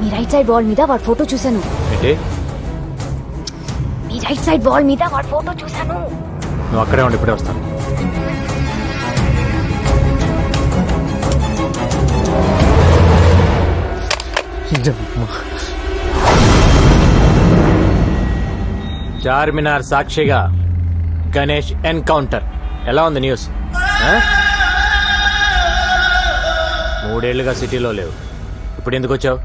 మీ రైట్ సైడ్ వాల్ మీద వాడి ఫోటో చూశాను. ఏంటి? మీ రైట్ సైడ్ వాల్ మీద వాడి ఫోటో చూశాను. నువ్వు అక్కడే ఉండి ఇప్పుడే వస్తాను. చార్మినార్ సాక్షిగా గణేష్ ఎన్కౌంటర్. ఎలా ఉంది న్యూస్? 3 ఏళ్లుగా సిటీలో లేవు, ఇప్పుడు ఎందుకు వచ్చావు?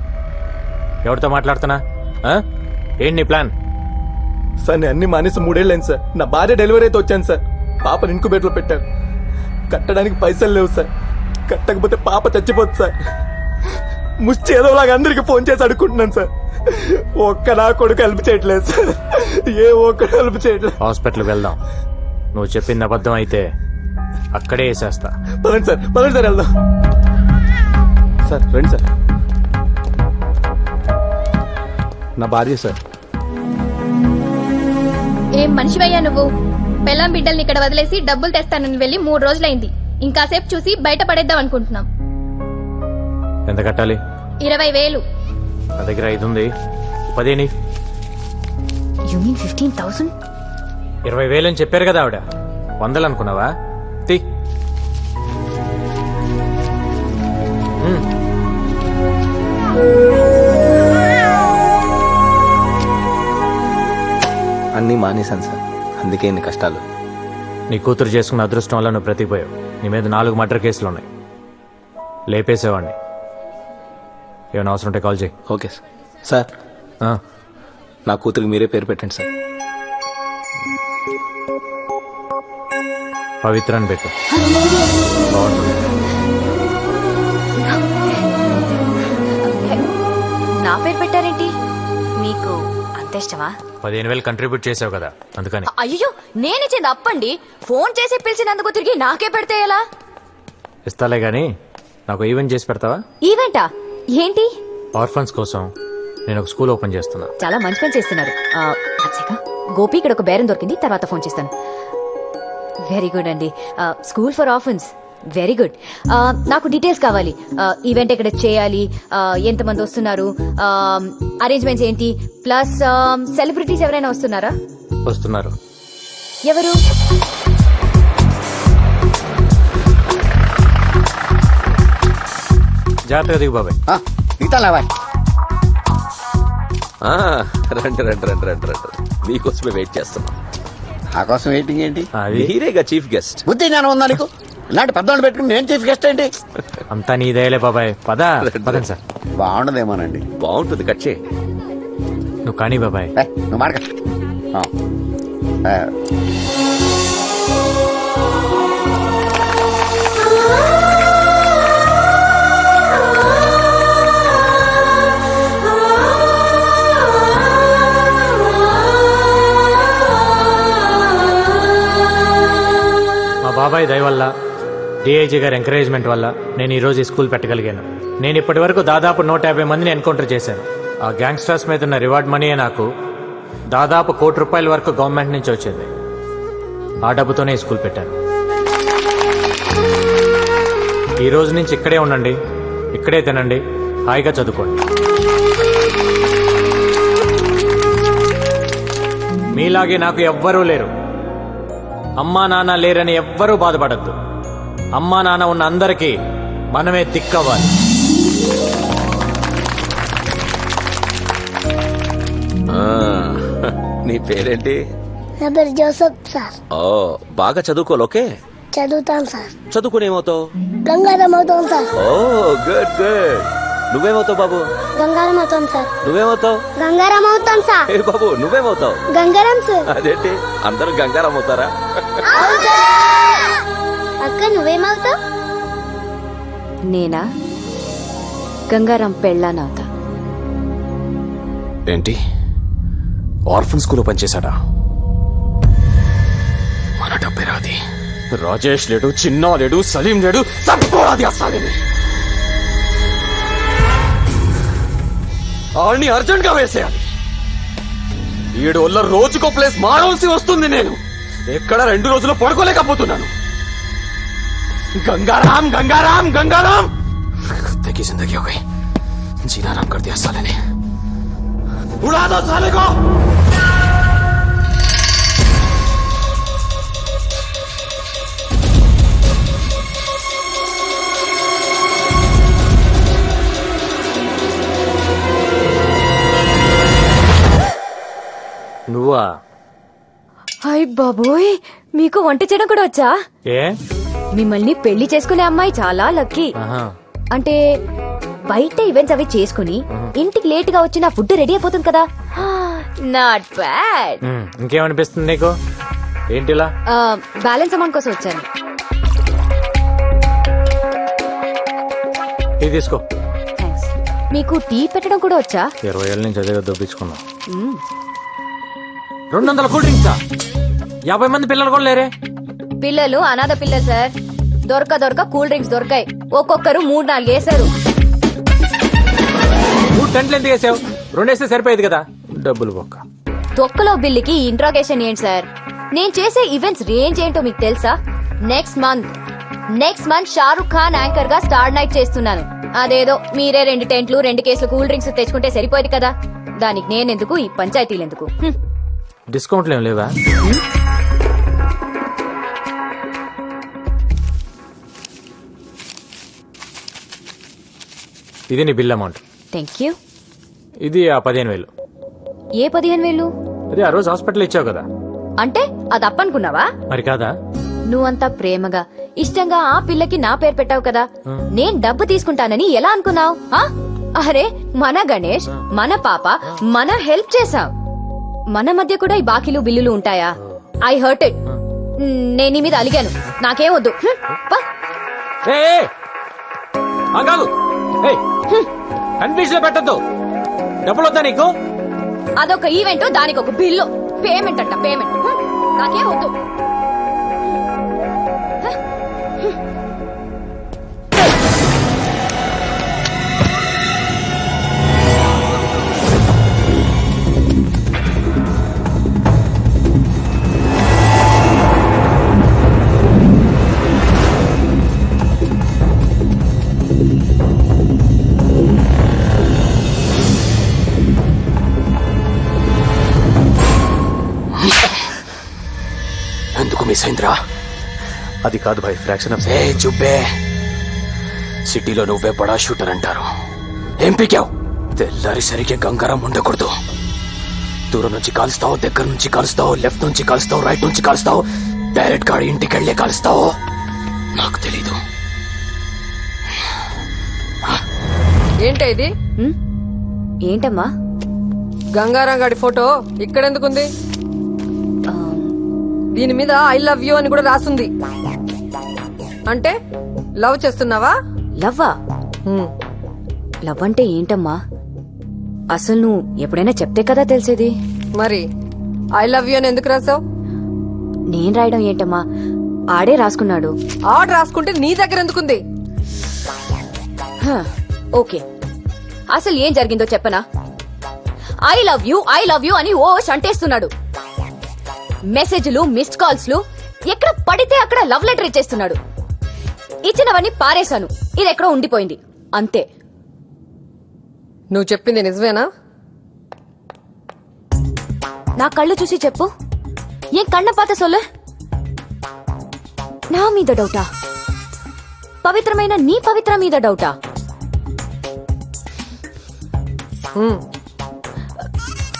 ఎవరితో మాట్లాడుతున్నా? ఏంటి నీ ప్లాన్? సార్ నేను అన్ని మానేసి 3 ఏళ్ళైంది సార్. నా భార్య డెలివరీ అయితే వచ్చాను సార్. పాపను ఇంకుబేట్లో పెట్టారు. కట్టడానికి పైసలు లేవు సార్. కట్టకపోతే పాప చచ్చిపోతుంది సార్. ముష్టి ఏదోలాగా అందరికి ఫోన్ చేసి అడుక్కుంటున్నాను సార్. ఒక్క నా కొడుకు హెల్ప్ చేయట్లేదు సార్. ఏ ఒక్కడు హెల్ప్ చేయట్లేదు. హాస్పిటల్కి వెళ్దాం. నువ్వు చెప్పింది అబద్ధం అయితే అక్కడే వేసేస్తా. పదండి సార్, పదండి సార్, వెళ్దాం సార్. రండి సార్. నా భార్య సార్. ఏం మనిషివయ్యా నువ్వు? పెళ్ళాం బిడ్డల్ని ఇక్కడ వదిలేసి డబ్బులు తెస్తానని వెళ్ళి 3 రోజులైంది. ఇంకాసేపు చూసి బయట పడేద్దాం అనుకుంటున్నాం. ఎంత కట్టాలి? 20,000. నా దగ్గర 5 ఉంది. 10 You mean 15,000? 20,000 అని చెప్పారు కదా ఆవిడ. 100 అనుకున్నావా? తీ. అన్నీ మానేశాను సార్, అందుకే ఇన్ని కష్టాలు. నీ కూతురు చేసుకున్న అదృష్టం వల్ల నువ్వు బ్రతికిపోయావు. నీ మీద 4 మర్డర్ కేసులు ఉన్నాయి. లేపేసేవాడిని. ఏమైనా అవసరం ఉంటే కాల్ చేయి. Okay sir. సార్ నా కూతురికి మీరే పేరు పెట్టండి సార్. పవిత్ర అని పెట్టు. బాగుంటుంది. నా పేరు పెట్టారేంటి? మీకు అంత ఇష్టమా? 15,000 కంట్రిబ్యూట్ చేసావు కదా, అందుకని. అయ్యో నేనిచ్చింది అప్పండి. ఫోన్ చేసి పిలిచినందుకు తిరిగి నాకే పెడితే ఎలా? ఇస్తాలే గానీ నాకు ఈవెంట్ చేసి పెడతావా? ఈవెంటా? ఏంటి? ఆర్ఫన్స్ కోసం నేను ఒక స్కూల్ ఓపెన్ చేస్తున్నా. చాలా మంచి పని చేస్తున్నారు. గోపి ఇక్కడ ఒక బేరం దొరికింది, తర్వాత ఫోన్ చేస్తాను. వెరీ గుడ్ అండి. School for orphans, very good. నాకు డీటెయిల్స్ కావాలి. ఈవెంట్ ఎక్కడ చేయాలి, ఎంతమంది వస్తున్నారు, అరేంజ్మెంట్స్ ఏంటి, ప్లస్ సెలబ్రిటీస్ ఎవరైనా వస్తున్నారా? వస్తున్నారు. ఎవరు? జాగ్రత్తగా దిగు బాబాయ్. రండి రండి రండి రండి రండి. మీకోసమే వెయిట్ చేస్తున్నాం. నా కోసం వెయిటింగ్ ఏంటి? మీరేగా చీఫ్ గెస్ట్. బుద్ధి జ్ఞానం ఉందా నీకు? ఇలాంటి పెద్దవాళ్ళు పెట్టుకుని నేను చీఫ్ గెస్ట్ ఏంటి? అంతా నీదేలే బాబాయ్. పదండి సార్. బాగుండదేమోనండి. బాగుంటుంది, కట్ చేయి. నువ్వు కానీ బాబాయ్. నువ్వు మాట డిఐజీ గారి ఎంకరేజ్మెంట్ వల్ల నేను ఈ రోజు ఈ స్కూల్ పెట్టగలిగాను. నేను ఇప్పటి వరకు దాదాపు 150 మందిని ఎన్కౌంటర్ చేశాను. ఆ గ్యాంగ్స్టర్స్ మీద ఉన్న రివార్డ్ మనీయే నాకు దాదాపు ₹1 కోటి వరకు గవర్నమెంట్ నుంచి వచ్చేది. ఆ డబ్బుతోనే ఈ స్కూల్ పెట్టాను. ఈ రోజు నుంచి ఇక్కడే ఉండండి, ఇక్కడే తినండి, హాయిగా చదువుకోండి. మీలాగే నాకు ఎవ్వరూ లేరు. అమ్మా నాన్న లేరని ఎవ్వరూ బాధపడద్దు. అమ్మా నాన్న ఉన్న అందరికీ మనమే దిక్కవ్వాలి. నీ పేరేంటి? నా పేరు జోసఫ్ సార్. ఓ, బాగా చదువుకోవాలి. ఓకే, చదువుతాను సార్. చదువుకుని ఏమవుతావు? గంగారం అవుతాం సార్. ఓ గుడ్ గుడ్. నువ్వేమవుతావు బాబు? గంగారం అవుతాం సార్. నువ్వేమవుతావు? గంగారం అవుతాం సార్. ఏ బాబు, నువ్వేమవుతావు? గంగారం సార్. అదేంటి అందరూ గంగారం అవుతారా? అక్క నువ్వేమవుతావు? నేనా గంగారం పెళ్ళానవుతా. ఏంటి ఆర్ఫన్ స్కూల్లో పనిచేశాడా? మన డబ్బే రాది. రాజేష్ లేడు, చిన్నా లేడు, సలీం లేడు, తట్టుకోరాది అసలేని. ఆడిని అర్జెంట్ గా వేసేయాలి. 7 వల్ల రోజుకో ప్లేస్ మారవలసి వస్తుంది. నేను ఎక్కడ 2 రోజులు పడుకోలేకపోతున్నాను. गंगाराम गंगाराम गंगाराम कुत्ते की जिंदगी हो गई. जीना आराम कर दिया साले ने. उड़ा दो साले को. నువ్వా? హాయ్ బాబోయ్, మీకు వంట చేయడం కూడా వచ్చా? ఏ, మిమ్మల్ని పెళ్లి చేసుకునే అమ్మాయి చాలా లక్కీ. అంటే బయట ఈవెంట్స్ అవి చేసుకుని ఇంటికి లేట్ గా వచ్చి నా ఫుడ్ రెడీ అయిపోతుంది కదా. Not bad. ఇంకేమనిపిస్తుంది నీకు? ఏంటిలా? బ్యాలెన్స్ అమౌంట్ కోసం వచ్చాను. ఇది తీసుకో. మీకు టీ పెట్టడం కూడా వచ్చా? 20 ఏళ్ళ నుంచి అదే దొబ్బించుకున్నా. 200 కూల్ డ్రింక్సా? 50 మంది పిల్లలు కూడా లేరే? పిల్లలు అనాథ పిల్లలు సార్. దొరక కూల్ డ్రింక్స్ దొరకాయి. ఒక్కొక్కరు 3-4 వేశారు. 3 టెంట్లు ఎందుకు వేసావు? 2 వేస్తే సరిపోయేది కదా. డబ్బులు బొక్క. తొక్కలో బిల్లుకి ఇంట్రాగేషన్ ఏంటి సార్? నేను చేసే ఈవెంట్స్ రేంజ్ ఏంటో మీకు తెలుసా? Next month Shahrukh Khan anchor గా స్టార్ నైట్ చేస్తున్నాను. అదేదో మీరే 2 టెంట్లు 2 కేసులు కూల్ డ్రింక్స్ తెచ్చుకుంటే సరిపోయేది కదా. దానికి నేనెందుకు, ఈ పంచాయతీలు ఎందుకు? డిస్కౌంట్లు ఏం లేవా? ఇది నీ బిల్ అమౌంట్. Thank you. ఇది ఆ 15,000. ఏ 15,000? అది ఆ రోజు హాస్పిటల్ ఇచ్చావు కదా. అంటే అది అప్పనుకున్నావా? మరి కాదా? నువ్వంతా ప్రేమగా ఇష్టంగా ఆ పిల్లకి నా పేరు పెట్టావు కదా. నేను డబ్బు తీసుకుంటానని ఎలా అనుకున్నావు? అరే మన గణేష్, మన పాప, మన హెల్ప్ చేసావు. మన మధ్య కూడా ఈ బాకీలు బిల్లులు ఉంటాయా? I hurt it. నేను నీ మీద అలిగాను. నాకేం వద్దు. కన్ఫ్యూజ్ లో పెట్టద్దు. డబ్బులు వద్దా నీకు? అదొక ఈవెంట్, దానికి ఒక బిల్లు. పేమెంట్ అంట పేమెంట్. నాకేం వద్దు. ఎందుకు మిస్ అయిందిరా? అది కాదు భాయ్, ఫ్రాక్షన్ ఆఫ్. చుబ్బే. సిటీలో నువ్వే బడా షూటర్ అంటారు. ఏం పీకావు? తెల్లారిసరికి గంగారం ఉండకూడదు. దూరం నుంచి కాలుస్తావు, దగ్గర నుంచి కాలుస్తావు, లెఫ్ట్ నుంచి కాలుస్తావు, రైట్ నుంచి కాలుస్తావు, డైరెక్ట్ గా ఇంటికి వెళ్లే కాలుస్తావు. నాకు తెలీదు. ఏంటా ఇది? ఏంటమ్మా? గంగారాం గాడి ఫోటో ఇక్కడెందుకుంది? దీని మీద ఐ లవ్ యూ అని కూడా రాసుంది. అంటే లవ్ చేస్తున్నావా? లవ్వా? లవ్ అంటే ఏంటమ్మా? అసలు నువ్వు ఎప్పుడైనా చెప్తే కదా తెలిసేది. మరి ఐ లవ్ యూ అని ఎందుకు రాసావు? నేను రాయడం ఏంటమ్మా? ఆడే రాసుకున్నాడు. ఆర్డర్ రాసుకుంటే నీ దగ్గర ఎందుకుంది? ఓకే, అసలు ఏం జరిగిందో చెప్పనా? ఐ లవ్ యూ అని ఓ అంటేస్తున్నాడు. మెసేజ్లు, మిస్డ్ కాల్స్లు, ఎక్కడ పడితే అక్కడ లవ్ లెటర్ ఇచ్చేస్తున్నాడు. ఇచ్చినవన్నీ పారేశాను, ఇది ఎక్కడో ఉండిపోయింది అంతే. నువ్వు చెప్పింది నిజమేనా? నా కళ్ళు చూసి చెప్పు. ఏం కళ్ళ పాత సొల్లు? నా మీద డౌటా? పవిత్రమైన నీ పవిత్ర మీద డౌటా?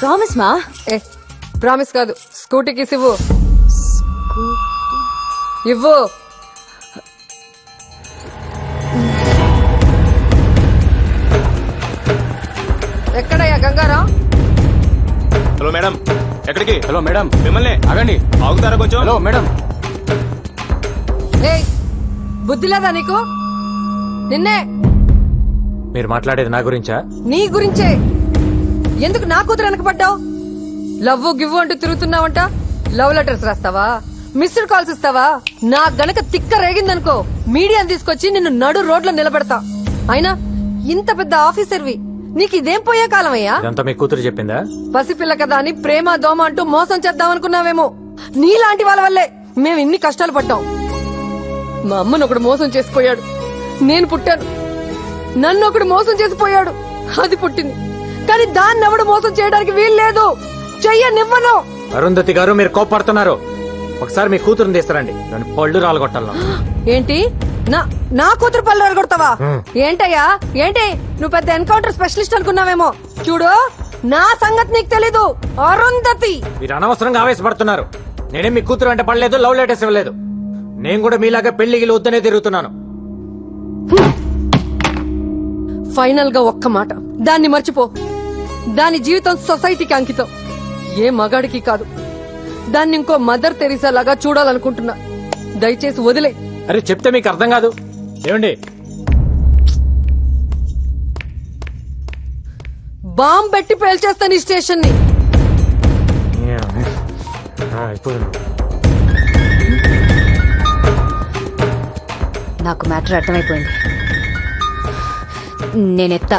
ప్రామిస్ మా? ప్రామిస్ కాదు, స్కూటీకి ఇవ్వు. ఇవ్వు. ఎక్కడయ్యా గంగారాం? హలో మేడం, ఎక్కడికి? హలో మేడం, మిమ్మల్ని ఆగండి, ఆగుతారా కొంచెం? Hello madam. ఏయ్, బుద్ధి లేదా నీకు? నిన్నే. మీరు మాట్లాడేది నా గురించా? నీ గురించే. ఎందుకు నా కూతురు వెనకపడ్డావు? లవ్ గివ్వు అంటూ తిరుగుతున్నావంట. లవ్ లెటర్స్ రాస్తావా? మిస్డ్ కాల్స్ ఇస్తావా? నా గనక తిక్క రేగిందనుకో, మీడియాని తీసుకొచ్చి నిన్ను నడు రోడ్లో నిలబెడతా. అయినా ఇంత పెద్ద ఆఫీసర్వి, నీకు ఇదేం పోయే కాలం అయ్యా? ఇదంతా మీ కూతురు చెప్పిందా? పసిపిల్ల కదా అని ప్రేమ దోమ అంటూ మోసం చేద్దామనుకున్నావేమో. నీలాంటి వాళ్ళ వల్లే మేము ఇన్ని కష్టాలు పడ్డాం. మా అమ్మను ఒకడు మోసం చేసిపోయాడు, నేను పుట్టాను. నన్ను ఒకడు మోసం చేసిపోయాడు, అది పుట్టింది. కానీ దాన్ని ఎవడు మోసం చేయడానికి వీల్లేదు. చెయ్యనివ్వను. అరుంధతి గారు, మీరు కోపడుతున్నారు. ఒకసారి మీ కూతురుని తీస్తారండి, దాని పళ్ళు రాలగొట్టాలను. ఏంటి? నా కూతురు పళ్ళు రాలగొడతావా? ఏంటయ్యా ఏంటి? నువ్వు పెద్ద ఎన్కౌంటర్ స్పెషలిస్ట్ అనుకున్నావేమో. చూడు, నా సంగతి నీకు తెలీదు. అరుంధతి, మీరు అనవసరంగా ఆవేశపడుతున్నారు. నేనేం మీ కూతురు అంటే పడలేదు, లవ్ లెటర్స్ ఇవ్వలేదు. నేను కూడా మీలాగా పెళ్లికి వద్దనే తిరుగుతున్నాను. ఫైనల్ గా ఒక్క మాట, దాన్ని మర్చిపో. దాని జీవితం సొసైటీకి అంకితం, ఏ మగాడికి కాదు. దాన్ని ఇంకో మదర్ తెరీసా లాగా చూడాలనుకుంటున్నా. దయచేసి వదిలే. అరే చెప్తే మీకు అర్థం కాదు. ఏమండి, బాంబ్ పెట్టి పేల్చేస్తాను ఈ స్టేషన్ ని. నాకు మ్యాటర్ అర్థమైపోయింది. నేనెత్తా.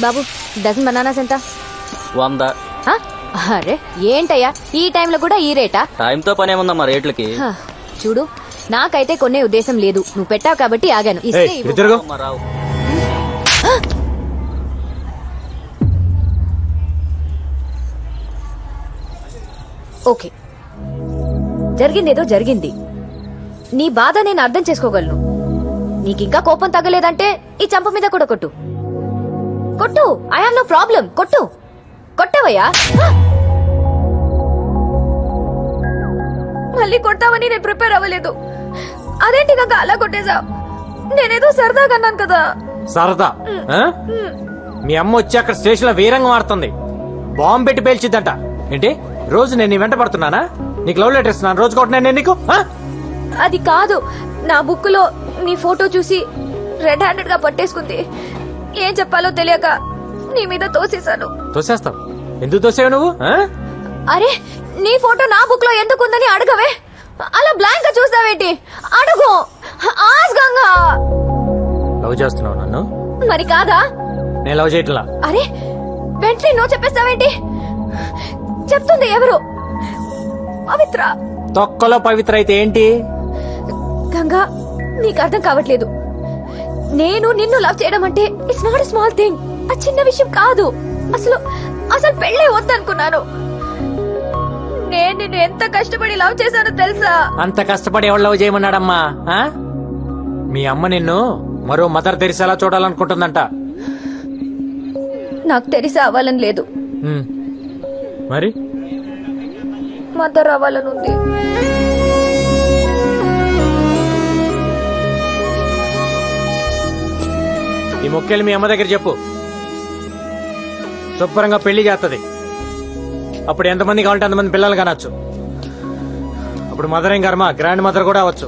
బాబు, డజన్ బనానాస్ ఎంత? 100. అరే ఏంటయ్యా, ఈ టైంలో కూడా ఈ రేటా? టైంతో పని ఏముందమ్మా రేట్లకి? చూడు, నాకైతే కొనే ఉద్దేశం లేదు. నువ్వు పెట్టావు కాబట్టి ఆగాను. ఇస్తే రావు. ఓకే, జరిగిందేదో జరిగింది. నీ బాధ నేను అర్థం చేసుకోగలను. నీకింకా కోపం తగ్గలేదంటే ఈ చంప మీద కూడా కొట్టు. కొట్టు, ఐ హావ్ నో ప్రాబ్లం. కొట్టు. కొట్టవయ్యా. మళ్ళీ కొట్టావని నేను ప్రిపేర్ అవ్వలేదు. అదేంటి గంగ అలా కొట్టేశావు? నేనేదో సరదాగా అన్నాను కదా. సరదా? మీ అమ్మ వచ్చి అక్కడ స్టేషన్ లో వీరంగం ఆడుతుంది, బాంబు పెట్టి పేల్చిద్దంట. ఏంటి, రోజు నేను నీ వెంట పడుతున్నానా? నీకు లవ్ లెటర్ ఇస్తున్నాను, రోజు కొట్టినా నేను నీకు? అది కాదు, నా బుక్ లో నీ ఫోటో చూసి రెడ్ హ్యాండెడ్ గా పట్టేసుకుంది. ఏం చెప్పాలో తెలియక నీ మీద తోసేశాను. తోసేస్తావు? ఎందుకు తోసావు నువ్వు? అరే, నీ ఫోటో నా బుక్ లో ఎందుకుందని అడగవే. అలా బ్లాంక్ గా చూస్తావేంటి? అడుగు. ఆస్గంగా లవ్ చేస్తున్నావు నన్ను? మరి కాదా? నేను లవ్ చేయట్లా. అరే, వెంటనే నో చెప్పేస్తావేంటి? చెప్తుంది ఎవరు? పవిత్ర. తొక్కలో పవిత్ర అయితే ఏంటి? గంగా, నీకు అర్థం కావట్లేదు. నేను నిన్ను లవ్ చేయడం అంటే it's not a small thing. ఆ చిన్న విషయం కాదు. అసలు పెళ్ళే వద్దనుకున్నాను. నేను నిన్ను ఎంత కష్టపడి లవ్ చేశానో తెలుసా? అంత కష్టపడి ఎవరు లవ్ చేయమన్నాడమ్మా? మీ అమ్మ నిన్ను మరో మదర్ తెరిసేలా చూడాలనుకుంటుందంట. నాకు తెరిసే అవ్వాలని లేదు, మరి మదర్ అవ్వాలని ఉంది. ఈ మొక్కేలు మీ అమ్మ దగ్గర చెప్పు, శుభ్రంగా పెళ్లి చేస్తుంది. అప్పుడు ఎంతమంది కావాలంటే అంతమంది పిల్లలు కానొచ్చు. అప్పుడు మదర్ ఏం కర్మ, గ్రాండ్ మదర్ కూడా అవ్వచ్చు.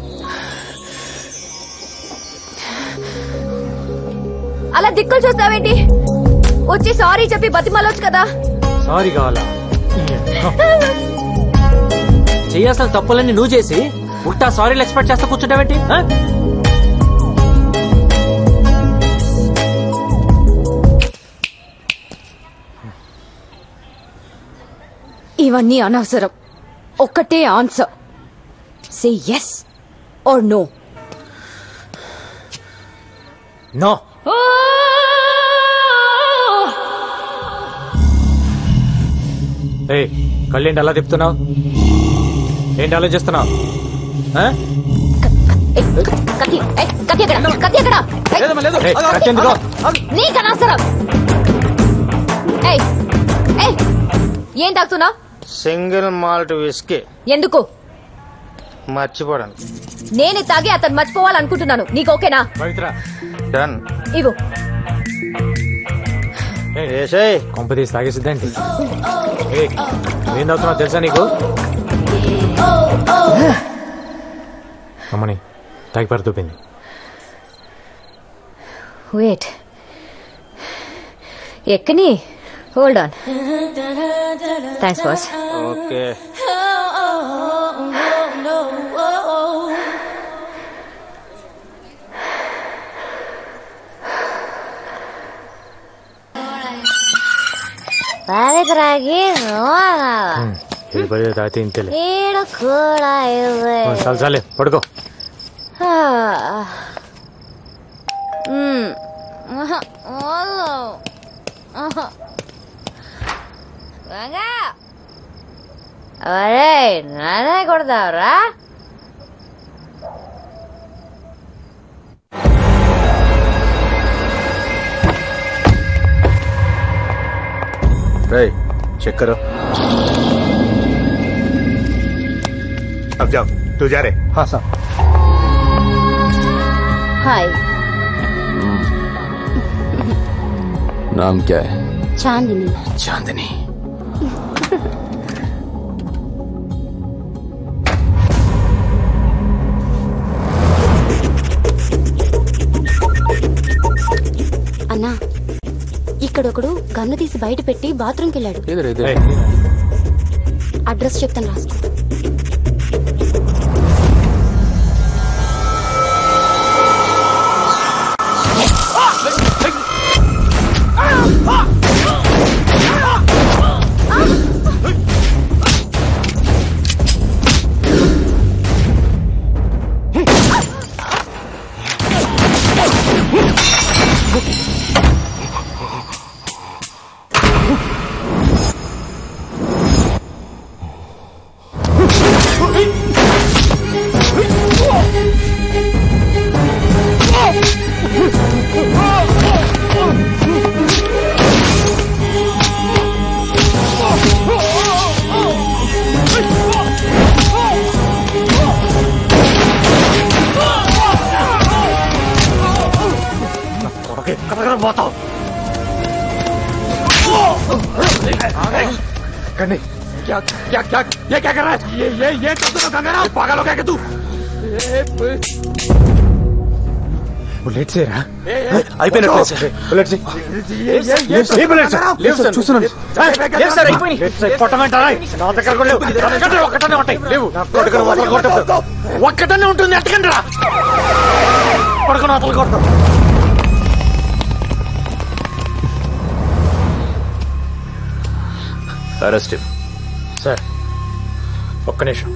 అలా దిక్కులు చూస్తావేంటి? వచ్చి సారీ చెప్పి బతిమాలొచ్చు కదా. సారీ కావాలా? చేయాల్సిన తప్పులన్నీ నువ్వు చేసి ఉట్టా సారీలు ఎక్స్పెక్ట్ చేస్తా కూర్చుంటావేంటి? ఇవన్నీ అనవసరం. ఒక్కటే answer. Say yes or no. No. ఏ కళ్ళేంటి అలా తిప్పుతున్నావు? ఏంటి ఆలోచిస్తున్నావు? నీకనవసరం. ఏం తాగుతున్నా? Single malt whisky. ఎందుకు? మర్చిపోవడానికి. నేనే తాగి అతను మర్చిపోవాలనుకుంటున్నాను. నీకు ఓకేనా? డన్. ఇవ్వు. కొంప తీసి తాగేసిద్దండి. ఏం తాగుతున్నావు తెలుసా నీకు? అమ్మని తాగి పడుతుంది. వెయిట్. ఎక్కని. Hold on. Thanks boss. Okay. తాగి తాగితే ఇంతలే. ఈడు కూడా చాలే పడుకో. అరే నానే కొడతావురా? चेक करो. अब जाओ. तू जा रहे? हाँ साहब. हाय. नाम क्या है? चांदनी. चांदनी. అన్నా ఇక్కడొకడు గన్ను తీసి బయట పెట్టి బాత్రూమ్కి వెళ్ళాడు. అడ్రస్ చెప్తాను రాసుకో. क्या क्या क्या ये क्या कर रहा है? ये कर दो गंगाराम. पागल हो गया क्या तू? बुलेट से रहा. అయిపోయినట్టు बुलेट से. ఏ బుల్లెట్ సార్? లేవు సార్ చూస్తున్నాను. లేదు సార్ అయిపోయినాయి. కొట్టమంటారా? నా దగ్గర కూడా లేవు. ఒక్కటనే ఉంటాయి. లేవు. ఒక్కటనే ఉంటుంది. ఎట్టకండి రా. పడుకుని అతలు కొడతాం. అరెస్ట్. సార్ ఒక్క నిమిషం.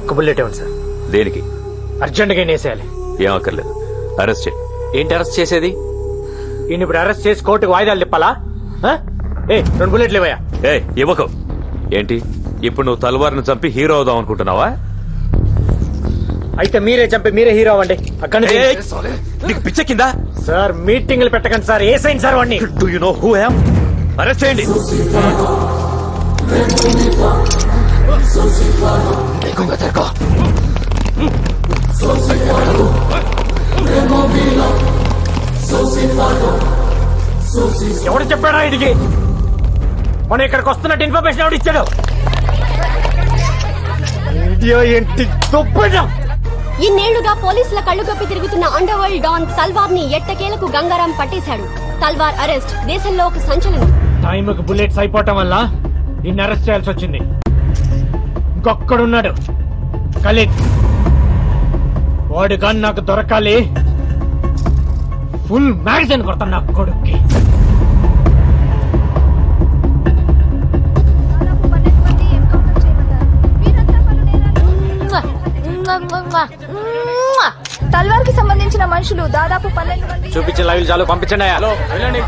ఒక్క బుల్లెట్ ఇవ్వండి సార్. దేనికి? అర్జెంట్గా వేసేయాలి. ఏం అక్కర్లేదు. అరెస్ట్ చేయి. ఏంటి అరెస్ట్ చేసేది? ఈయన ఇప్పుడు అరెస్ట్ చేసి కోర్టుకు వాయిదాలు తిప్పాలా? 2 బుల్లెట్లు ఇవ్వయా. ఇవ్వకు. ఏంటి ఇప్పుడు నువ్వు తల్వార్ను చంపి హీరో అవుదాం అనుకుంటున్నావా? అయితే మీరే చంపి మీరే హీరో అవ్వండి. అక్కడ నీకు పిచ్చెక్కిందా? సార్ మీటింగ్లు పెట్టకండి సార్. ఏ సైన్ సార్ వాడిని. Do you know who I am? Arrest చేయండి. ఎవడు చెప్పాడా ఇదికి? మనం ఇక్కడికి వస్తున్నట్టు ఇన్ఫర్మేషన్ ఎవడు ఇచ్చాడు? ఏంటి ఇన్నేళ్లుగా పోలీసుల కళ్ళు కప్పి తిరుగుతున్న అండర్ వరల్డ్ డాన్ తల్వార్ ని ఎట్టకేలకు గంగారాం పట్టేశాడు. తల్వార్ అరెస్ట్ దేశంలో ఒక సంచలనం. టైంకి బుల్లెట్స్ అయిపోవటం వల్ల ఇన్ని అరెస్ట్ చేయాల్సి వచ్చింది. ఇంకొక్కడున్నాడు ఖలీద్. వాడు కానీ నాకు దొరకాలి. ఫుల్ మ్యాగజైన్ కొడతాను నా కొడుక్కి. తల్వార్ కి సంబంధించిన మనుషులు దాదాపు 12 మంది. చూపించిన లైవ్ చాలు, పంపించండి. హలో వెళ్ళండి.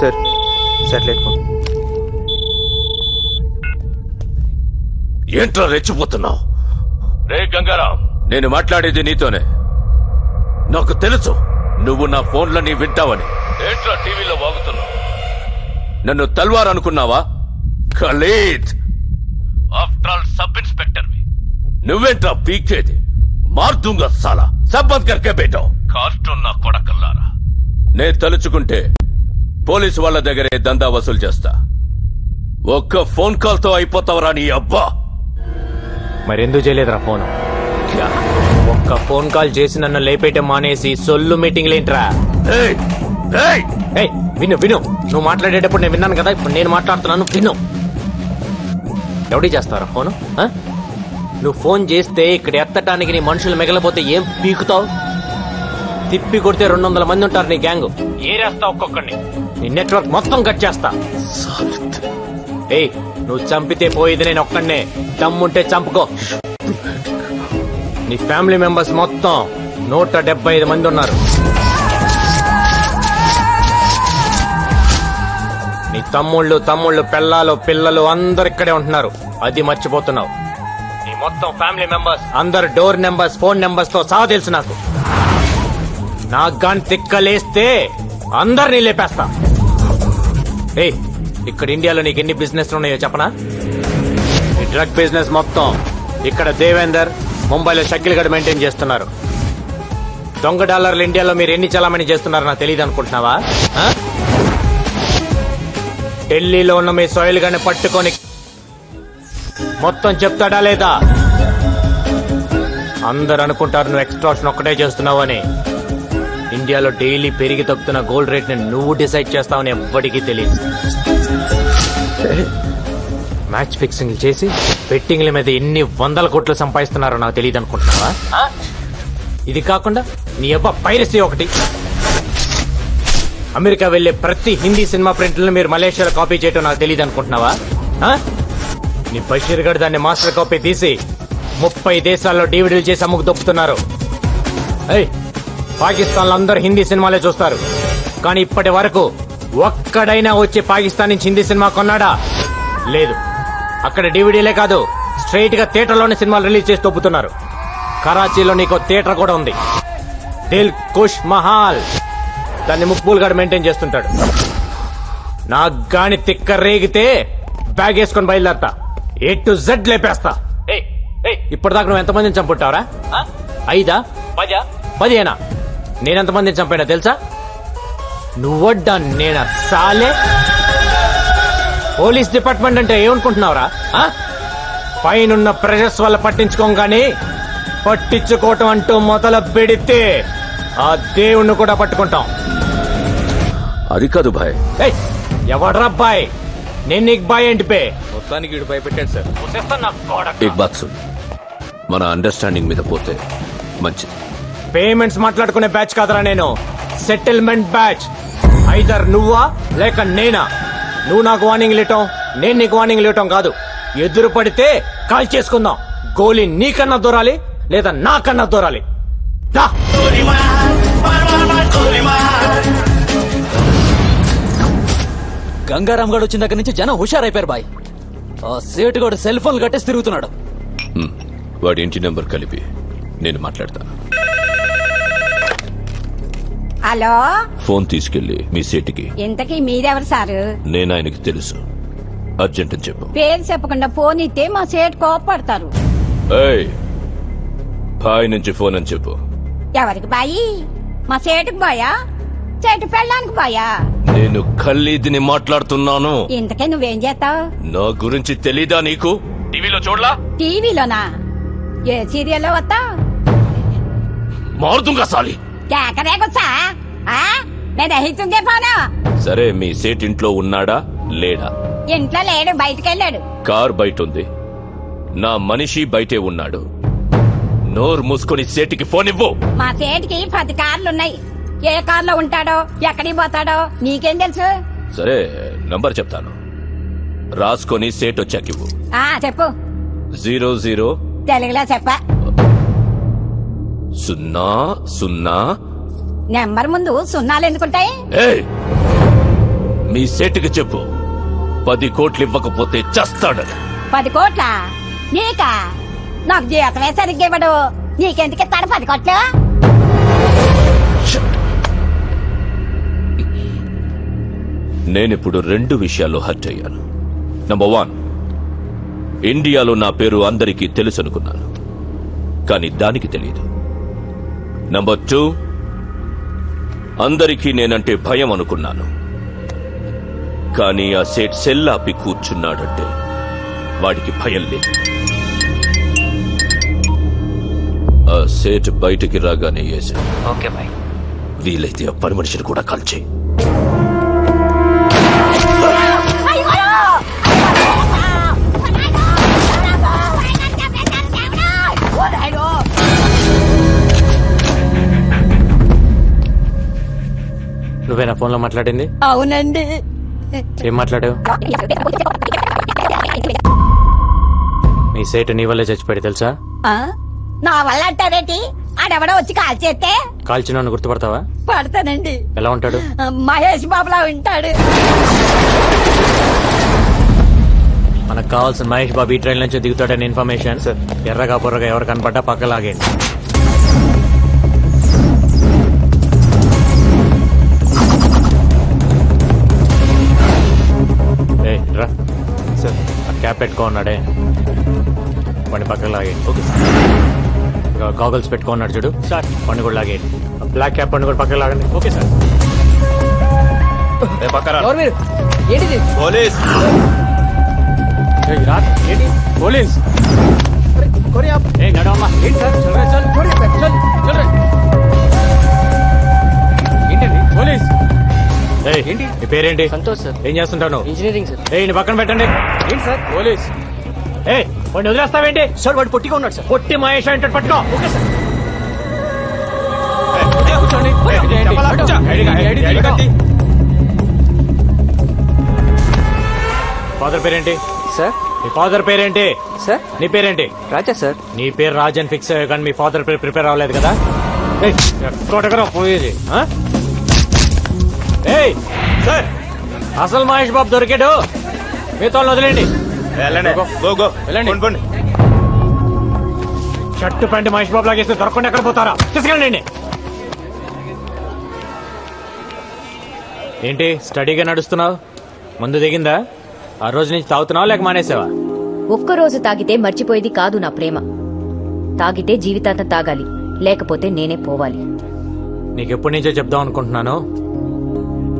Sir satellite phone. ఏంట్రా రెచ్చిపోతున్నావు? రే గంగారాం, నేను మాట్లాడేది నీతోనే. నాకు తెలుసు నువ్వు నా ఫోన్లని వింటావని. ఏంట్రా టీవీలో వాగుతున్నావు? నన్ను తల్వార్ అనుకున్నావా? Khalid, after all sub inspector. నువ్వేంట్రా పీకేది? మార్దుంగా సాలా, సబ్బంద్ కర్కే బేటో. కార్టూన్ నా కొడకల్లారా. నేను తలుచుకుంటే పోలీసు వాళ్ళ దగ్గరే దందా వసూలు చేస్తా. ఒక్క ఫోన్ కాల్ తో అయిపోతావరా నీ అబ్బా. మరెందుకు చేయలేదురా ఫోన్? ఒక్క ఫోన్ కాల్ చేసి నన్ను లేపేయటం మానేసి సొల్లు మీటింగ్ లేంట్రా. విను విను, నువ్వు మాట్లాడేటప్పుడు నేను విన్నాను కదా, ఇప్పుడు నేను మాట్లాడుతున్నాను విను. ఎవడి చేస్తారా ఫోను? నువ్వు ఫోన్ చేస్తే ఇక్కడ ఎత్తటానికి నీ మనుషులు మిగలపోతే ఏం పీకుతావు? తిప్పి కొడితే 200 మంది ఉంటారు నీ గ్యాంగ్. ఏరేస్తా ఒక్కొక్కడిని, నీ నెట్వర్క్ మొత్తం కట్ చేస్తా. నువ్వు చంపితే పోయేది నేను ఒక్కడనే. దమ్ముంటే చంపుకో. నీ ఫ్యామిలీ మెంబర్స్ మొత్తం 175 మంది ఉన్నారు. నీ తమ్ముళ్ళు పెళ్ళాలు పిల్లలు అందరు ఇక్కడే ఉంటున్నారు. అది మర్చిపోతున్నావు. నీ మొత్తం ఫ్యామిలీ మెంబర్స్ అందరు డోర్ నెంబర్స్ ఫోన్ నెంబర్స్ తో సహా తెలుసు నాకు. నాకు గాని తిక్కలేస్తే అందరినీ లేపేస్తా. ఇక్కడ ఇండియాలో నీకు ఎన్ని బిజినెస్ ఉన్నాయో చెప్పనా? ఈ డ్రగ్ బిజినెస్ మొత్తం ఇక్కడ దేవేందర్, ముంబైలో షకిల్ గడ్ మెయింటైన్ చేస్తున్నారు. దొంగ డాలర్లు ఇండియాలో మీరు ఎన్ని చలామణి చేస్తున్నారో నాకు తెలియదు అనుకుంటున్నావా? ఢిల్లీలో ఉన్న మీ సోయిల్ గాని పట్టుకొని మొత్తం చెప్తాడా లేదా? అందరు అనుకుంటారు నువ్వు ఎక్స్ట్రాక్షన్ ఒక్కటే చేస్తున్నావు అని. ఇండియాలో డైలీ పెరిగి తగ్గుతున్న గోల్డ్ రేట్ ని నువ్వు డిసైడ్ చేస్తావని ఎవ్వడికి తెలియదు. మ్యాచ్ ఫిక్సింగ్ చేసి బెట్టింగ్ల మీద ఎన్ని 100 కోట్లు సంపాదిస్తున్నారో నాకు తెలియదు అనుకుంటున్నావా? ఇది కాకుండా నీ అబ్బా పైరసీ ఒకటి. అమెరికా వెళ్లే ప్రతి హిందీ సినిమా ప్రింట్లను మీరు మలేషియాలో కాపీ చేయటం నాకు తెలియదు అనుకుంటున్నావా? నీ బషీర్ గడ్ దాన్ని మాస్టర్ కాపీ తీసి 30 దేశాల్లో డివిడీలు చేసి అమ్ముకు దొప్పుతున్నారు. పాకిస్తాన్ లో అందరూ హిందీ సినిమాలే చూస్తారు, కానీ ఇప్పటి వరకు ఒక్కడైనా వచ్చి పాకిస్తాన్ నుంచి హిందీ సినిమా కొన్నాడా? లేదు. అక్కడ డివిడీలే కాదు, స్ట్రైట్ గా థియేటర్లోనే సినిమాలు రిలీజ్ చేసి తొప్పుతున్నారు. కరాచీలో నీకు థియేటర్ కూడా ఉంది, దిల్ కుష్ మహాల్. దాన్ని ముక్బూల్ గారు మెయింటైన్ చేస్తుంటాడు. నాకు గాని తిక్క రేగితే బ్యాగ్ వేసుకొని బయలుదేరతా, A to Z లేపేస్తా. ఇప్పటిదాకా నువ్వు ఎంతమందిని చంపుంటావరా? 5, 10, 10 నేనెంతమందిని చంపానో తెలుసా? నువ్వడ్డా నేనా సాలే? పోలీస్ డిపార్ట్మెంట్ అంటే ఏమనుకుంటున్నావురా? పైనున్న ప్రెషర్స్ వల్ల పట్టించుకోగానే పట్టించుకోవటం అంటూ మొదలు పెడితే ఆ దేవుణ్ణి కూడా పట్టుకుంటాం. అది కాదు భాయ్. ఎవడ్రా బాయ్? నేను నీకు బాయ్ ఏంటి పే? మొత్తానికి వీడు భయపెట్టాడు సార్. एक बात सुन, మన అండర్స్టాండింగ్ మీద పోతే మంచిది. పేమెంట్స్ మాట్లాడుకునే బ్యాచ్ కాదరా నేను, సెటిల్మెంట్ బ్యాచ్. ఐదర్ నువ్వా లేక నేనా. నువ్వు నాకు వార్నింగ్ ఇవ్వటం, నేను నీకు వార్నింగ్ ఇవ్వటం కాదు. ఎదురు పడితే కాల్ చేసుకుందాం. గోలీ నీకన్నా దూరాలి లేదా నాకన్నా దూరాలి. గంగారాం గడు వచ్చిన దగ్గర నుంచి జనం హుషారైపోయారు బాయ్. ఆ సేటుగాడు సెల్ ఫోన్ కట్టేసి తిరుగుతున్నాడు. వాడి ఇంటి నెంబర్ కలిపి నేను మాట్లాడతాను. హలో, ఫోన్ తీసుకెళ్లి మీ సేటికి. ఇంతకీ మీరెవరు సారు? నేను ఆయనకి తెలుసు, అర్జెంట్ అని చెప్పు. పేరు చెప్పకుండా ఫోన్ ఇస్తే మా సేటు కోపడతారు. బాయ్ నుంచి ఫోన్ అని చెప్పు. ఎవరికి బాయి? మా సేటుకు బాయా? చెట్టు పెళ్ళానికి బాయా? నేను ఖల్లీద్ని మాట్లాడుతున్నాను. ఇంతకే నువ్వేం చేస్తావు? నా గురించి తెలీదా నీకు? టీవీలో చూడలా? టీవీలోనా? ఏ సీరియల్లో వస్తావు? మారుతుంగా సాలి. కేకరేకొచ్చా? నేను దహిస్తుందే ఫోను. సరే మీ సేట్ ఇంట్లో ఉన్నాడా లేడా? ఇంట్లో లేడు, బయటకెళ్ళాడు. కార్ బయట ఉంది, నా మనిషి బయటే ఉన్నాడు. నోరు మూసుకొని సేటికి ఫోన్ ఇవ్వు. మా సేటికి 10 కార్లున్నాయి. ఏ కార్లో ఉంటాడో ఎక్కడికి పోతాడో నీకేం తెలుసు? సరే నంబర్ చెప్తాను, రాసుకొని సేట్ వచ్చాకివ్వు. చెప్పు. 00 తెలుగులో చెప్ప. 00. నెంబర్ ముందు సున్నాలు ఎందుకుంటాయి? ఏయ్, మీ సేటుకి చెప్పు 10 కోట్లు ఇవ్వకపోతే చస్తాడని. 10 కోట్ల నీకా? నాకు జీతమే సరిగ్గా ఇవ్వడు, నీకెందుకు ఇస్తాడు 10 కోట్లు? నేనిప్పుడు 2 విషయాల్లో హర్ట్ అయ్యాను. నంబర్ 1, ఇండియాలో నా పేరు అందరికీ తెలుసు అనుకున్నాను, కానీ దానికి తెలియదు. నంబర్ 2, అందరికీ నేనంటే భయం అనుకున్నాను, కానీ ఆ సేట్ సెల్లాపి కూర్చున్నాడంటే వాడికి భయం లేదు. ఆ సేట్ బయటికి రాగానే వేశాను. Okay bye. వీలైతే ఆ పని మనిషిని కూడా కాల్చేయి. నువ్వేనా ఫోన్లో మాట్లాడింది? అవునండి. ఏం మాట్లాడావు? మీ సేటు నీ వల్లే చచ్చిపోయాడు తెలుసా? నా వల్ల అంటారేంటి? ఆడెవడో వచ్చి కాల్ చేస్తే కాల్చిన గుర్తుపడతావా? పడతానండి. ఎలా ఉంటాడు? మహేష్ బాబులా ఉంటాడు. మనకు కావాల్సిన మహేష్ బాబు ఈ ట్రైన్ నుంచి దిగుతాడని ఇన్ఫర్మేషన్. ఎర్రగా బుర్రగా ఎవరు కనపడ్డా పక్కలాగేయండి. రా సార్, ఆ క్యాప్ పెట్టుకో ఉన్నాడే వాడిని పక్కకు లాగేయండి. Okay sir. గాగల్స్ పెట్టుకో ఉన్నాడు చూడు సార్, వాడిని కూడా లాగేయండి. బ్లాక్ క్యాప్ వాడిని కూడా పక్కకు లాగండి. Okay sir. ఏంటిది? పోలీస్. ఏంటి పోలీస్? నడవమ్మా. ఏంటి సార్? ఏంటండి పోలీస్? ఏంటి నీ పేరేంటి? సంతోష్ సార్. ఏం చేస్తుంటాను? Engineering sir. నీ పక్కన పెట్టండి. ఏంటి సార్ పోలీస్? వాడిని వదిలేస్తావేంటి? సార్ వాడు పొట్టిగా ఉన్నాడు సార్. పొట్టి మహేష్ అంటే పట్టుకో. Okay sir. ఫాదర్ పేరేంటి సార్? మీ ఫాదర్ పేరేంటి సార్? నీ పేరేంటి? రాజా సార్. నీ పేరు రాజ్ అని ఫిక్స్ అయ్యా, కానీ మీ ఫాదర్ పేరు ప్రిపేర్ అవ్వలేదు కదా? ఎక్కడెక్కడ పోయేది? సార్, అసలు మహేష్ బాబు దొరికాడు, మీతో వదిలేండి. వెళ్ళండి. షర్టు ప్యాంట్ మహేష్ బాబు లాగేస్తే దొరకకుండా ఎక్కడ పోతారా? తీసుకెళ్ళండి. ఏంటి స్టడీగా నడుస్తున్నావు? ముందు దిగిందా? ఆ రోజు నుంచి తాగుతున్నావా లేక మానేసావా? ఒక్కరోజు తాగితే మర్చిపోయేది కాదు నా ప్రేమ. తాగితే జీవితాంతం తాగాలి, లేకపోతే నేనే పోవాలి. నీకెప్పటి నుంచో చెప్దాం అనుకుంటున్నాను,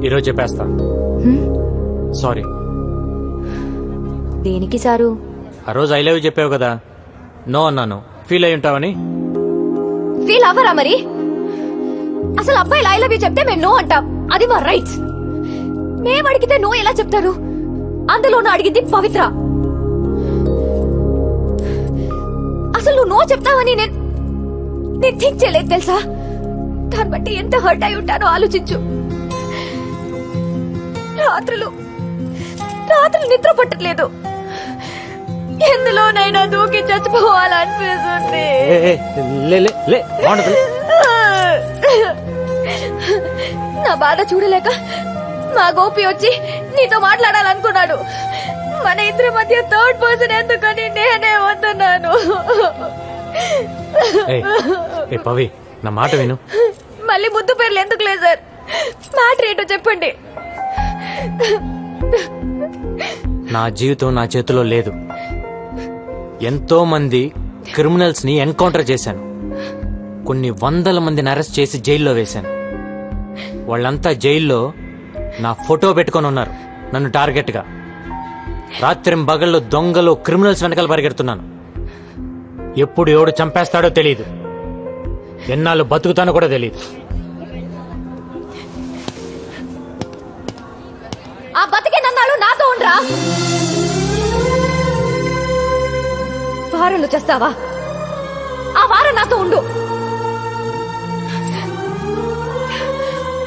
ఈరోజు చెప్పేస్తా. సారీ. దేనికి సారు? ఆ రోజు ఐ లవ్ యూ చెప్పావు కదా, నో అన్నాను. ఫీల్ అయి ఉంటావని. ఫీల్ అవ్వరా మరి? అసలు అబ్బాయి ఐ లవ్ యూ చెప్తే మేము నో అంటాం, అది మా రైట్స్. మేము అడిగితే నో ఎలా చెప్తారు? అందులోనూ అడిగింది పవిత్ర. అసలు నువ్వు నో చెప్తావని నేను థింక్ చేయలేదు తెలుసా? దాన్ని బట్టి ఎంత హర్ట్ అయి ఉంటానో ఆలోచించు. రాత్రులు నిద్ర పట్టట్లేదు, ఎందులోనైనా దూకి చచ్చిపోవాలనిపిస్తుంది. నా బాధ చూడలేక మా గోపి వచ్చి నీతో మాట్లాడాలనుకున్నాడు. మన ఇద్దరి మధ్య థర్డ్ పర్సన్ ఎందుకని నేనే వస్తున్నాను. పవి, నా మాట విను. మళ్ళీ ముద్దు పేర్లు ఎందుకు లేదు సార్? మ్యాటర్ ఏంటో చెప్పండి. నా జీవితం నా చేతిలో లేదు. ఎంతో మంది క్రిమినల్స్ ని ఎన్కౌంటర్ చేశాను, కొన్ని వందల మందిని అరెస్ట్ చేసి జైల్లో వేశాను. వాళ్ళంతా జైల్లో నా ఫోటో పెట్టుకొని ఉన్నారు నన్ను టార్గెట్ గా. రాత్రి బగళ్ళు దొంగలు క్రిమినల్స్ వెనకాల పరిగెడుతున్నాను. ఎప్పుడు ఎవడు చంపేస్తాడో తెలియదు, ఎన్నాళ్ళు బతుకుతానో కూడా తెలియదు. ఉండ్రా. వారంలో చేస్తావా? ఆ వారం నాతో ఉండు.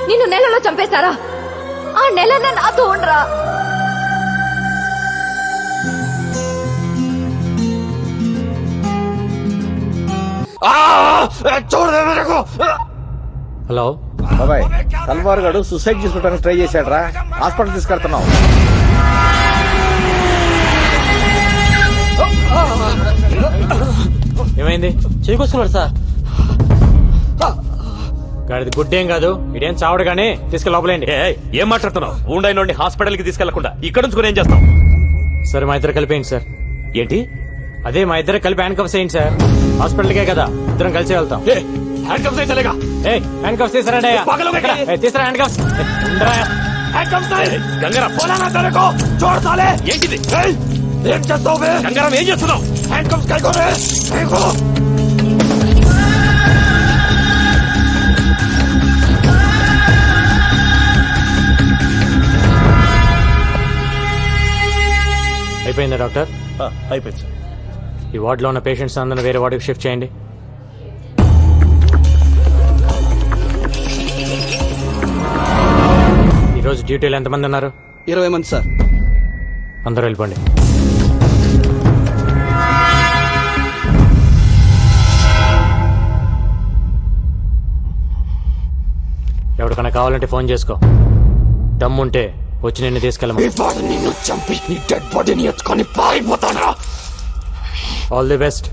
నిన్ను నెలలో చంపేశారా? ఆ నెలన్న నాతో ఉండరా. హలో బాబాయ్, తల్వార్ గారు సూసైడ్ చేసుకోవడానికి ట్రై చేశాడు రా. హాస్పిటల్ తీసుకెళ్తున్నాం. ఏమైంది? చేకొస్తున్నాడు సార్. గాడిది గుడ్డేం కాదు, ఇదేం చావడు గానీ తీసుకెళ్ళి లోపలేండి. ఏం మాట్లాడుతున్నావు? ఉండైన హాస్పిటల్ కి తీసుకెళ్లకుండా ఇక్కడ నుంచి ఏం చేస్తాం? సరే మా ఇద్దరు కలిపేయండి సార్. ఏంటి? అదే మా ఇద్దరు కలిపి హ్యాండ్ కప్స్ వేయండి సార్. హాస్పిటల్కే కదా, ఇద్దరం కలిసి వెళ్తాం. హ్యాండ్ కప్స్ వేసేలేగా. హ్యాండ్ కప్స్ తీసుకురండి. తీసుకురా హ్యాండ్ కప్స్. ఏంటిది? ఏం చేస్తావు? గంగారాం ఏం చేస్తున్నావు? హ్యాండ్ కప్స్ కైకోనే. అయిపోయిందా డాక్టర్? అయిపోయింది సార్. ఈ వార్డులో ఉన్న పేషెంట్స్ అందరిని వేరే వార్డుకి షిఫ్ట్ చేయండి. ఈరోజు డ్యూటీలో ఎంతమంది ఉన్నారు? 20 మంది సార్. అందరూ వెళ్ళిపోండి. ఎవరికైనా కావాలంటే ఫోన్ చేసుకో. దమ్ముంటే వచ్చి నిన్ను తీసుకెళ్ళమని. నిన్ను చంపి నీ డెడ్ బాడీని ఎత్తుకొని పారిపోతానా? All the best.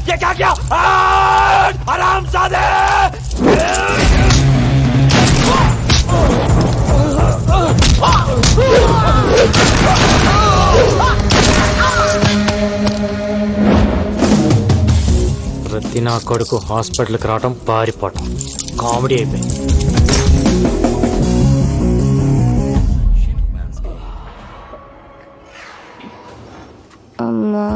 ये क्या किया? हरामजादे! ప్రతి నా కొడుకు హాస్పిటల్కి రావటం, పారిపోవటం కామెడీ అయిపోయింది. అమ్మా,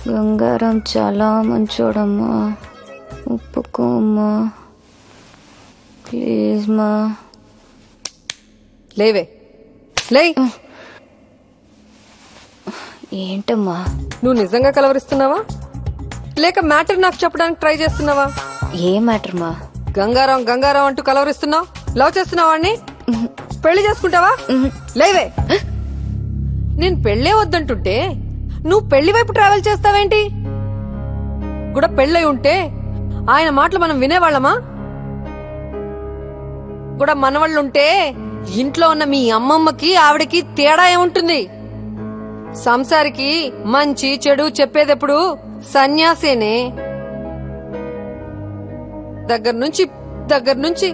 గంగారాం చాలా మంచోడమ్మా, ఒప్పుకోమ్మా ప్లీజ్ మా. లేవే, లే. ఏంటమ్మా? నువ్వు నిజంగా కలవరిస్తున్నావా లేక మ్యాటర్ నాకు చెప్పడానికి ట్రై చేస్తున్నావా? ఏ మ్యాటర్ మా? గంగారాం గంగారాం అంటూ కలవరిస్తున్నావు. లవ్ చేస్తున్నావా వాణ్ణి? పెళ్లి చేసుకుంటావా? లేవే. నేను పెళ్లే వద్దంటుంటే నువ్వు పెళ్లి వైపు ట్రావెల్ చేస్తావేంటి? కూడా పెళ్ళై ఉంటే ఆయన మాటలు మనం వినేవాళ్ళమా? కూడా మనవాళ్ళుంటే ఇంట్లో ఉన్న మీ అమ్మమ్మకి ఆవిడకి తేడా ఏముంటుంది? సంసారికి మంచి చెడు చెప్పేదెప్పుడు సన్యాసేనే. దగ్గర నుంచి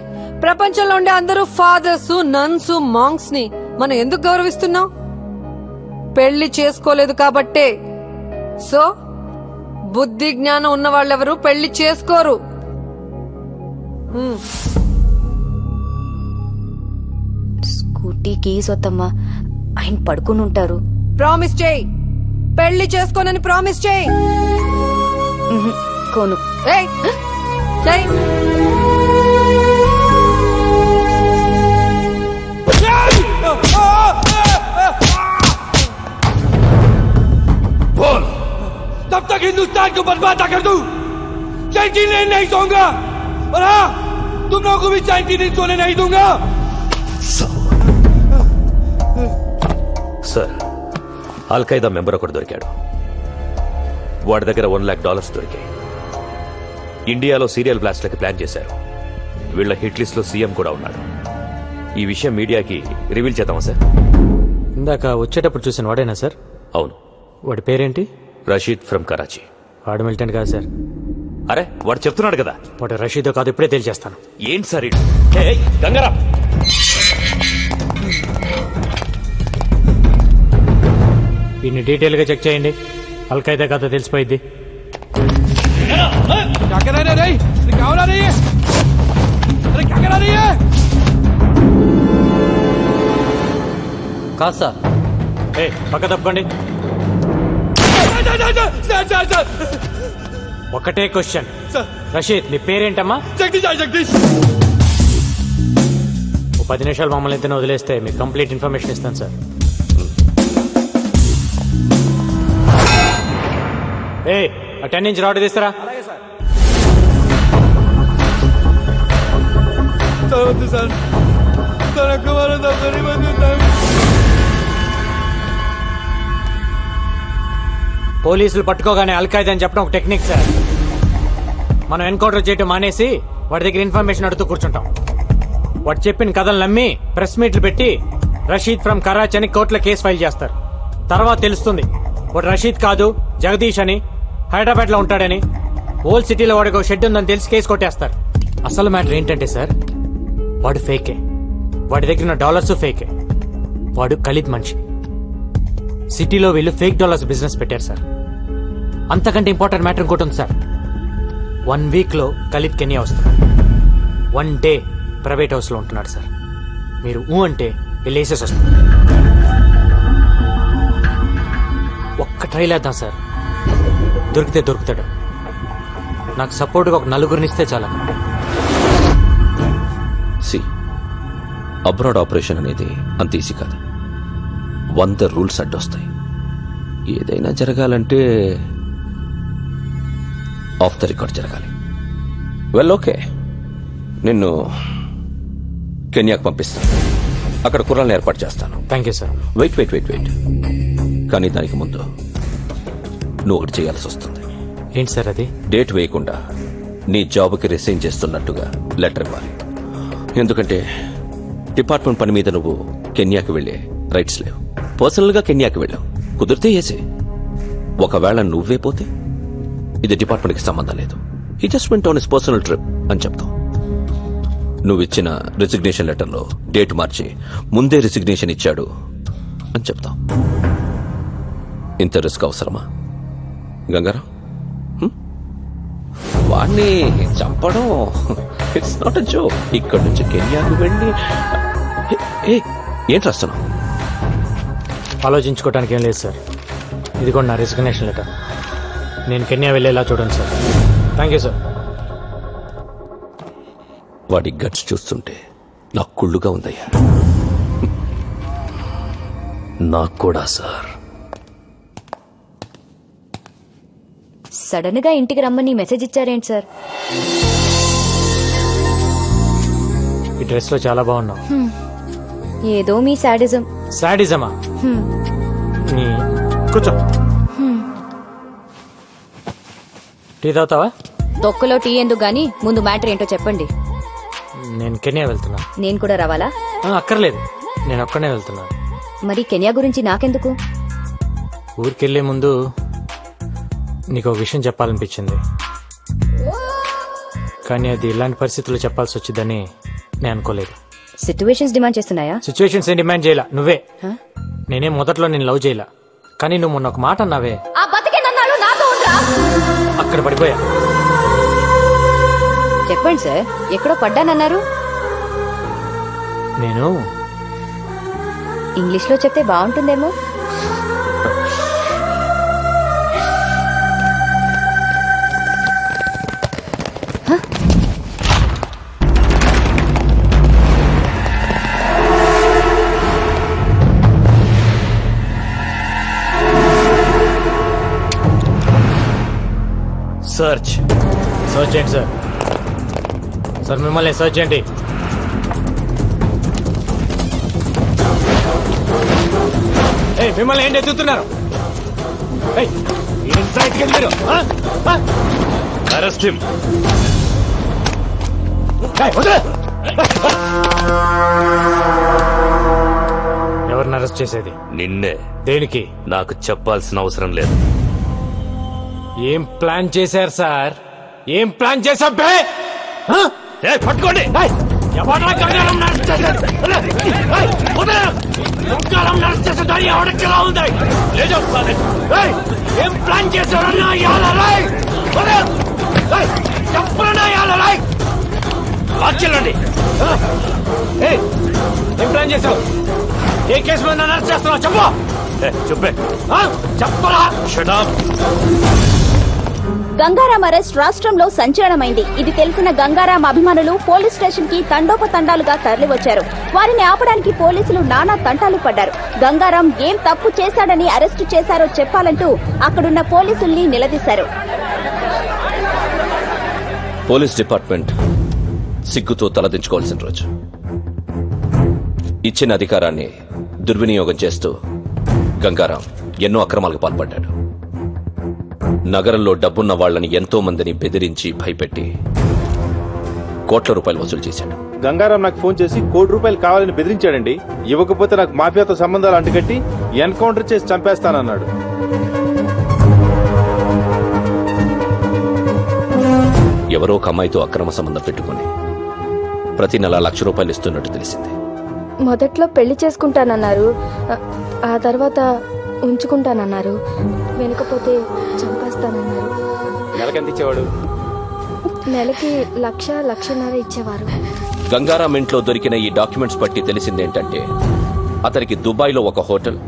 ప్రపంచంలో ఉండే అందరూ ఫాదర్స్, నన్స్, మాంగ్స్ ని మనం ఎందుకు గౌరవిస్తున్నాం? పెళ్లి చేసుకోలేదు కాబట్టే. సో బుద్ధి జ్ఞానం ఉన్న వాళ్ళెవరు పెళ్లి చేసుకోరు. స్కూటీ కీస్ వద్దమ్మా, ఆయన పడుకుని ఉంటారు. ప్రామిస్ చేయి, పెళ్లి చేసుకోనని ప్రామిస్ చేయి. కోను. ఏయ్, చేయి. बोल, तब तक हिंदुस्तान को बर्बाद कर दूं। चैन नहीं सोऊंगा, और हाँ, तुम लोगों को भी चैन सोने नहीं दूंगा. సార్, అల్ఖైదా మెంబర్ ఒకటి దొరికాడు. వాడి దగ్గర $1 lakh దొరికాయి. ఇండియాలో సీరియల్ బ్లాస్ట్లకి ప్లాన్ చేశారు. వీళ్ళ హిట్ లిస్ట్ లో సీఎం కూడా ఉన్నాడు. ఈ విషయం మీడియాకి రివీల్ చేద్దామా సార్? ఇందాక వచ్చేటప్పుడు చూసిన వాడేనా సార్? అవును. వాడి పేరేంటి? రషీద్ ఫ్రమ్ కరాచీ. వాడు మిలిటెంట్ కాదు సార్. అరే, వాడు చెప్తున్నాడు కదా. వాడు రషీదో కాదు, ఇప్పుడే తేల్చేస్తాను. ఏంటి సార్ గంగారా? దీన్ని డీటెయిల్ గా చెక్ చేయండి. అల్ఖైదా కథ తెలిసిపోయింది. क्या कर रहे रे? क्या हो रहा है? अरे क्या करा रही है? కాదు సార్ పక్క తప్పకండి. ఒకటే క్వశ్చన్, రషీద్ నీ పేరేంటమ్మా? జగదీష్. జగదీష్ 10 నిమిషాలు మమ్మల్ని ఇంతనే వదిలేస్తే మీకు కంప్లీట్ ఇన్ఫర్మేషన్ ఇస్తాను సార్. ఆ 10 ఇంచ్ రాడ్ తీస్తారా? సార్ పోలీసులు పట్టుకోగానే అల్ఖైదా అని చెప్పడం ఒక టెక్నిక్ సార్. మనం ఎన్కౌంటర్ చేయడం మానేసి వాడి దగ్గర ఇన్ఫర్మేషన్ అడుగుతూ కూర్చుంటాం. వాడు చెప్పిన కథలు నమ్మి ప్రెస్ మీట్లు పెట్టి రషీద్ ఫ్రమ్ కరాచీ అని కోర్టులో కేసు ఫైల్ చేస్తారు. తర్వాత తెలుస్తుంది వాడు రషీద్ కాదు జగదీష్ అని, హైదరాబాద్ లో ఉంటాడని. ఓల్డ్ సిటీలో వాడికి ఒక షెడ్ ఉందని తెలిసి కేసు కొట్టేస్తారు. అసలు మ్యాటర్ ఏంటంటే సార్, వాడు ఫేకే. వాడి దగ్గర ఉన్న డాలర్స్ ఫేకే. వాడు ఖలీద్ మనిషి. సిటీలో వీళ్ళు ఫేక్ డాలర్స్ బిజినెస్ పెట్టారు సార్. అంతకంటే ఇంపార్టెంట్ మ్యాటర్ ఇంకోటి ఉంది సార్. 1 వీక్ లో ఖలీద్ కెన్యా వస్తుంది. 1 డే ప్రైవేట్ హౌస్ లో ఉంటున్నాడు సార్. మీరు అంటే వెళ్ళేసేసి వస్తుంది. ఒక్క ట్రైల్ వేద్దాం సార్, దొరికితే దొరుకుతాడు. నాకు సపోర్ట్గా ఒక 4 ఇస్తే చాలా. సి అబ్రాడ్ ఆపరేషన్ అనేది అంత ఈజీ కాదు. 100 రూల్స్ అడ్డొస్తాయి. ఏదైనా జరగాలంటే ఆఫ్ ద రికార్డ్ జరగాలి. వెల్ ఓకే, నిన్ను కెన్యాకు పంపిస్తాను. అక్కడ కుర్రాలను ఏర్పాటు చేస్తాను. Thank you sir. వెయిట్. కానీ దానికి ముందు నువ్వు ఒకటి చేయాల్సి వస్తుంది. ఏంటి సార్ అది? డేట్ వేయకుండా నీ జాబ్కి రిసైన్ చేస్తున్నట్టుగా లెటర్ ఇవ్వాలి. ఎందుకంటే డిపార్ట్మెంట్ పని మీద నువ్వు కెన్యాకి వెళ్లే రైట్స్ లేవు. పర్సనల్ గా కెన్యాకి వెళ్ళావు, కుదిరితే ఏసే. ఒకవేళ నువ్వే పోతే ఇది డిపార్ట్మెంట్ కి సంబంధం లేదు. He just went on his personal trip అని చెప్తావు. నువ్వు ఇచ్చిన రిజిగ్నేషన్ లెటర్ లో డేట్ మార్చి ముందే రిజిగ్నేషన్ ఇచ్చాడు అని చెప్తావు. ఇంత రిస్క్ అవసరమా గంగారాం? వాణ్ణి చంపడం ఇట్స్ నాట్ అ జోక్. ఇక్కడ నుంచి కెన్యాకు వెళ్ళి ఏంటి రాస్తున్నావు? ఆలోచించుకోవడానికి ఏం లేదు సార్. ఇది కూడా నా రిజిగ్నేషన్ లెటర్. నేను కెన్యా వెళ్ళేలా చూడండి సార్. Thank you sir. వాడి గట్స్ చూస్తుంటే నాకు కుళ్ళుగా ఉందయ్యా. నాకు కూడా సార్. సడన్ గా ఇంటికి రమ్మని మెసేజ్ ఇచ్చారేంటి సార్? ఈ డ్రెస్ లో చాలా బాగున్నావు. ఏదో మీ సాడిజం. సాడిజమా? కూర్చో. టీ తాగుతావా? తొక్కలో టీ ఎందుకు గానీ ముందు మ్యాటర్ ఏంటో చెప్పండి. నేను కెన్యా వెళ్తున్నా. నేను కూడా రావాలా? అక్కర్లేదు, నేను ఒక్కనే వెళ్తున్నాను. మరి కెన్యా గురించి నాకెందుకు? ఊరికెళ్లే ముందు నీకు ఒక విషయం చెప్పాలనిపించింది. కానీ అది ఇలాంటి పరిస్థితుల్లో చెప్పాల్సి వచ్చిందని నేను అనుకోలేదు. సిచ్యువేషన్స్ డిమాండ్ చేస్తున్నాయా? సిచ్యువేషన్స్ ఏం డిమాండ్ చేయలా, నువ్వే. నేనే మొదట్లో నేను లవ్ చేయలా, కానీ నువ్వు మొన్న ఒక మాట అన్నావే, అక్కడ పడిపోయా. చెప్పండి సార్, ఎక్కడో పడ్డానన్నారు. నేను ఇంగ్లీష్ లో చెప్తే బాగుంటుందేమో. సర్చ్ చేయండి సార్. సార్ మిమ్మల్ని సర్చ్ చేయండి. మిమ్మల్ని ఏంటి ఎత్తుతున్నారు? Arrest him. ఎవరిని అరెస్ట్ చేసేది? నిన్నే. దేనికి? నాకు చెప్పాల్సిన అవసరం లేదు. ఏం ప్లాన్ చేశారు సార్? ఏం ప్లాన్ చేశా? పట్టుకోండి. ఏం ప్లాన్ చేశారన్నా? చేశావు? ఏ కేసు మీద నన్ను అరెస్ట్ చేస్తున్నావు చెప్పు. చెప్పే చెప్పరా. గంగారాం అరెస్ట్ రాష్ట్రంలో సంచలనమైంది. ఇది తెలిసిన గంగారాం అభిమానులు పోలీస్ స్టేషన్ కి తండోపతండాలుగా తరలివచ్చారు. వారిని ఆపడానికి పోలీసులు నానా తంటాలు పడ్డారు. గంగారాం ఏం తప్పు చేశాడని అరెస్టు చేశారో చెప్పాలంటూ అక్కడున్న పోలీసుల్ని నిలదీశారు. పోలీస్ డిపార్ట్మెంట్ సిగ్గుతో తలదించుకోవాల్సిన రోజు. ఇచ్చిన అధికారాన్ని దుర్వినియోగం చేస్తూ గంగారాం ఎన్నో అక్రమాలకు పాల్పడ్డాడు. నగరంలో డబ్బున్న వాళ్లని ఎంతో మందిని బెదిరించి భయపెట్టి కోట్ల రూపాయలు వసూలు చేశాడు. గంగారాం నాకు ఫోన్ చేసి ₹1,00,00,000 కావాలని బెదిరించాడండి. ఇవ్వకపోతే నాకు మాఫియాతో సంబంధాలు అంటుకట్టి ఎన్కౌంటర్ చేసి చంపేస్తానన్నాడు. ఎవరో ఒక అమ్మాయితో అక్రమ సంబంధం పెట్టుకుని ప్రతి నెల ₹1,00,000 ఇస్తున్నట్టు తెలిసింది. మొదట్లో పెళ్లి చేసుకుంటానన్నారు, ఆ తర్వాత ఉంచుకుంటానన్నారు, వెనుకపోతే చంపేస్తానన్నారు. నెలకెంత ఇచ్చేవాడు? నెలకి 1,00,000-1,50,000 ఇచ్చేవారు. గంగారాం ఇంట్లో దొరికిన ఈ డాక్యుమెంట్స్ బట్టి తెలిసిందేంటంటే అతనికి దుబాయ్లో ఒక హోటల్,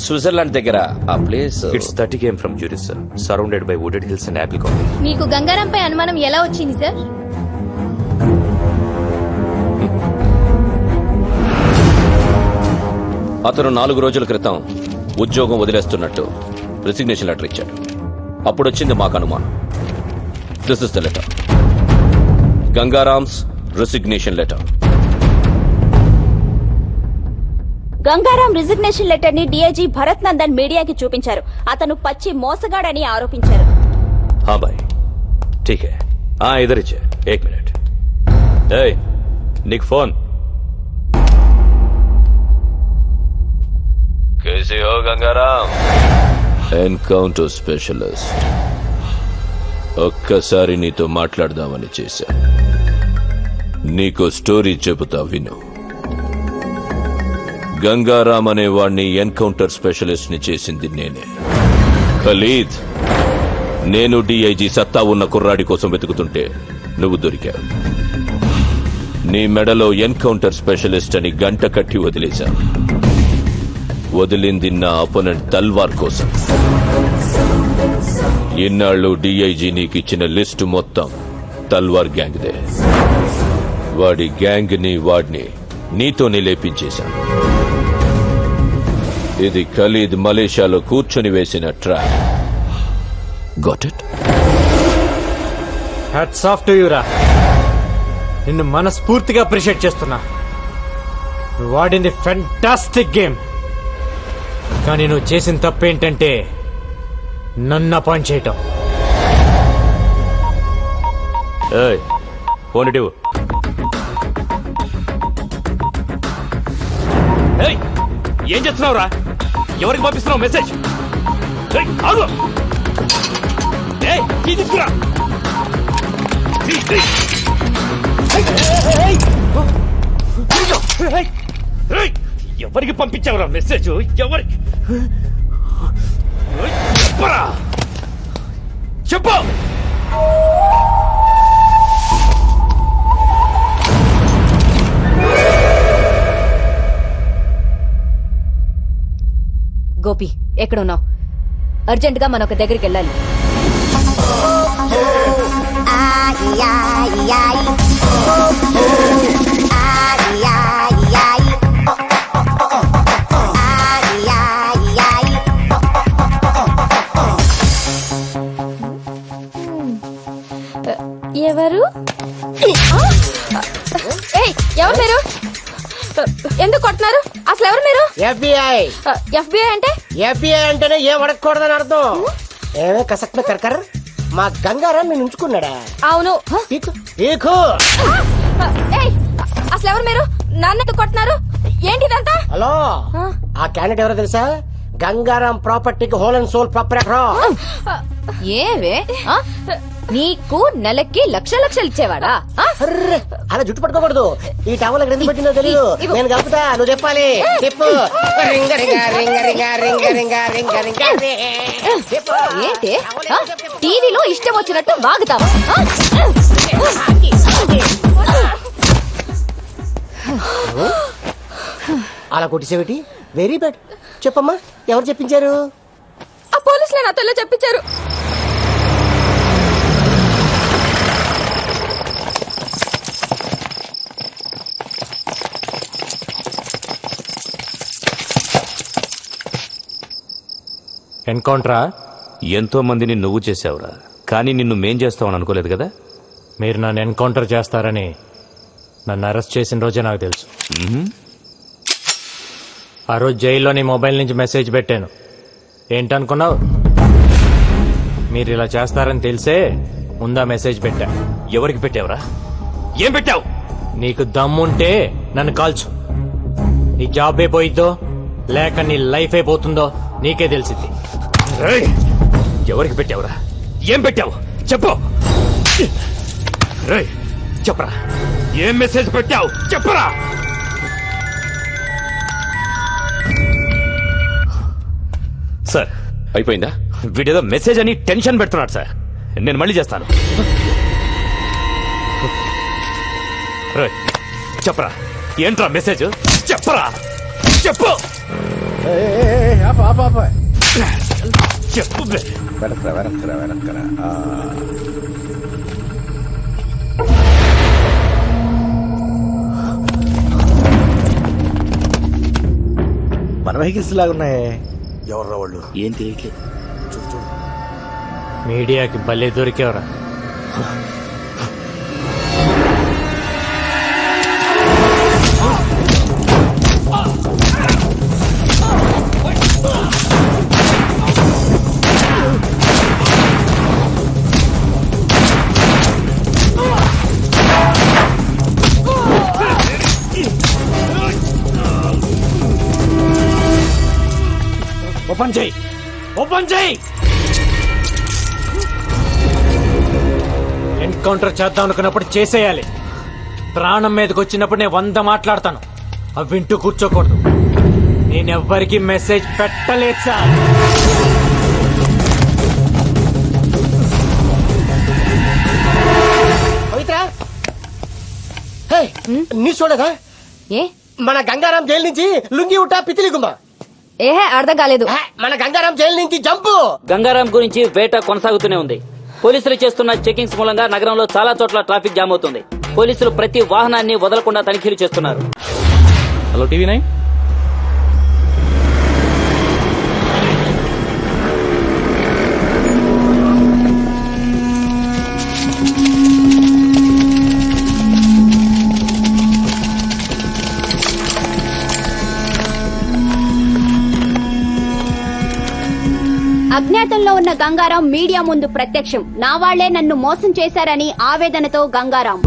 స్విట్జర్లాండ్ దగ్గర ఆ place. It's 30 km from Zurich, sir. Surrounded by wooded hills and apple colony. మీకు గంగారాంపై అనుమానం ఎలా వచ్చింది సార్? అతను 4 రోజుల క్రితం ఉద్యోగం వదిలేస్తున్నట్టు రిసిగ్నేషన్ లెటర్ ఇచ్చాడు. అప్పుడొచ్చింది మాకు అనుమానం. This is the letter, Gangaram's resignation letter. Gangaram resignation letter ని డీఐజీ భరత్ నందన్ మీడియాకి చూపించారు. అతను పచ్చి మోసగాడని ఆరోపించారు. हाँ भाई ठीक है, हाँ इधर ही 1 मिनट. నీకు ఫోన్. कैसे हो गंगाराम? Encounter specialist. ఒక్కసారి నీతో మాట్లాడదామని చేశా. నీకో స్టోరీ చెబుతా విను. గంగారాం అనే వాణ్ణి ఎన్కౌంటర్ స్పెషలిస్ట్ ని చేసింది నేనే. ఖలీద్, నేను డిఐజీ సత్తా ఉన్న కుర్రాడి కోసం వెతుకుతుంటే నువ్వు దొరికావు. నీ మెడలో ఎన్కౌంటర్ స్పెషలిస్ట్ అని గంట కట్టి వదిలేశా. వదిలింది నా అపోనెంట్ తల్వార్ కోసం. ఇన్నాళ్ళు డిఐజీ నీకిచ్చిన లిస్టు మొత్తం తల్వార్ గ్యాంగ్దే. వాడి గ్యాంగ్ ని వాడిని నీతోనే లేపించేశాను. ఇది ఖలీద్ మలేషియాలో కూర్చొని వేసిన trap. Got it? Hats off to you రా. నిన్ను మనస్ఫూర్తిగా అప్రిషియేట్ చేస్తున్నా. నువ్వు వాడింది ఫెంటాస్టిక్ గేమ్. కానీ నువ్వు చేసిన తప్పేంటంటే నన్ను అపాయింట్ చేయటం. ఫోన్ ఇటు. ఏం చేస్తున్నావురా? ఎవరికి పంపిస్తున్నావు మెసేజ్? తీసుకురా. ఎవరికి పంపించావురా మెసేజ్? ఎవరికి చెప్పు. గోపి ఎక్కడున్నావు? అర్జెంట్ గా మనం ఒక దగ్గరికి వెళ్ళాలి. ఎవరు? ఎవరు మీరు? ఎందుకు కొడుతున్నారు? అసలు ఎవరు మీరు? FBI. FBI అంటే? FBI అంటేనే ఏం అడగకూడదని అర్థం. ఏమే కసక్ మే కర్కర్. మా గంగారాం నేను ఉంచుకున్నాడా? అవును. అసలు ఎవరు మీరు? నన్ను కొడుతున్నారు ఏంటిదంతా? హలో, ఆ క్యాండిడేట్ ఎవరో తెలుసా? గంగారాం ప్రాపర్టీకి హోల్ అండ్ సోల్ ప్రాపరేటర్. ఏవే నీకు నెలకి లక్షలు ఇచ్చేవాడా? అలా జుట్టు పట్టుకోకూడదు. ఈ టవల్ ఎక్కడ పెట్టిందో తెలియదు. నేను కలుపుతా, నువ్వు చెప్పాలి. చెప్పు. ఏంటి టీవీలో ఇష్టం వచ్చినట్టు వాగుతావా? అలా కొట్టిసేవిటి? Very bad. చెప్పమ్మా, ఎవరు చెప్పించారు? ఆ పోలీసులే నాతో ఇలా చెప్పించారు. ఎన్కౌంటరా? ఎంతో మందిని నువ్వు చేసావురా, కానీ నిన్ను మేం చేస్తావని అనుకోలేదు కదా. మీరు నన్ను ఎన్కౌంటర్ చేస్తారని నన్ను అరెస్ట్ చేసిన రోజే నాకు తెలుసు. ఆ రోజు జైల్లో నీ మొబైల్ నుంచి మెసేజ్ పెట్టాను. ఏంటనుకున్నావు? మీరు ఇలా చేస్తారని తెలిసే ముందా మెసేజ్ పెట్టా. ఎవరికి పెట్టావురా? ఏం పెట్టావు? నీకు దమ్ముంటే నన్ను కాల్చు. నీ జాబ్ అయిపోయిద్దో లేక నీ లైఫ్ అయిపోతుందో నీకే తెలిసింది. ఎవరికి పెట్టావురా? ఏం పెట్టావు చెప్పు. రేయ్ చెప్పరా, ఏం మెసేజ్ పెట్టావు చెప్పరా. సార్ అయిపోయిందా? వీడేదో మెసేజ్ అని టెన్షన్ పెడుతున్నాడు సార్. నేను మళ్ళీ చేస్తాను. రేయ్ చెప్పరా, ఏంట్రా మెసేజ్ చెప్పరా, చెప్పు చెప్పు. వెనక్కరా. మన వెహికల్స్ లాగున్నాయే. ఎవర్రా వాళ్ళు? ఏం తెలియట్లేదు. చూడు. మీడియాకి భలే దొరికేవరా. ఓపెన్ చేయి, ఓపెన్ చేయి. ఎన్కౌంటర్ చేద్దాం అనుకున్నప్పుడు చేసేయాలి. ప్రాణం మీదకి వచ్చినప్పుడు నేను 100 మాట్లాడతాను. అవి వింటూ కూర్చోకూడదు. నేనెవ్వరికి మెసేజ్ పెట్టలేదు సార్. న్యూస్ చూడగా? ఏ మన గంగారాం జైలు నుంచి లుంగి ఉట్టా పితిలి గుమ్మ. ఏహే అర్థం కాలేదు. మన గంగారాం జైలు నుంచి జంపు. గంగారాం గురించి వేట కొనసాగుతూనే ఉంది. పోలీసులు చేస్తున్న చెకింగ్స్ మూలంగా నగరంలో చాలా చోట్ల ట్రాఫిక్ జామ్ అవుతుంది. పోలీసులు ప్రతి వాహనాన్ని వదలకుండా తనిఖీలు చేస్తున్నారు. Hello TV 9. అజ్ఞాతంలో ఉన్న గంగారాం మీడియా ముందు ప్రత్యక్షం. నా వాళ్లే నన్ను మోసం చేశారని ఆవేదనతో గంగారాం.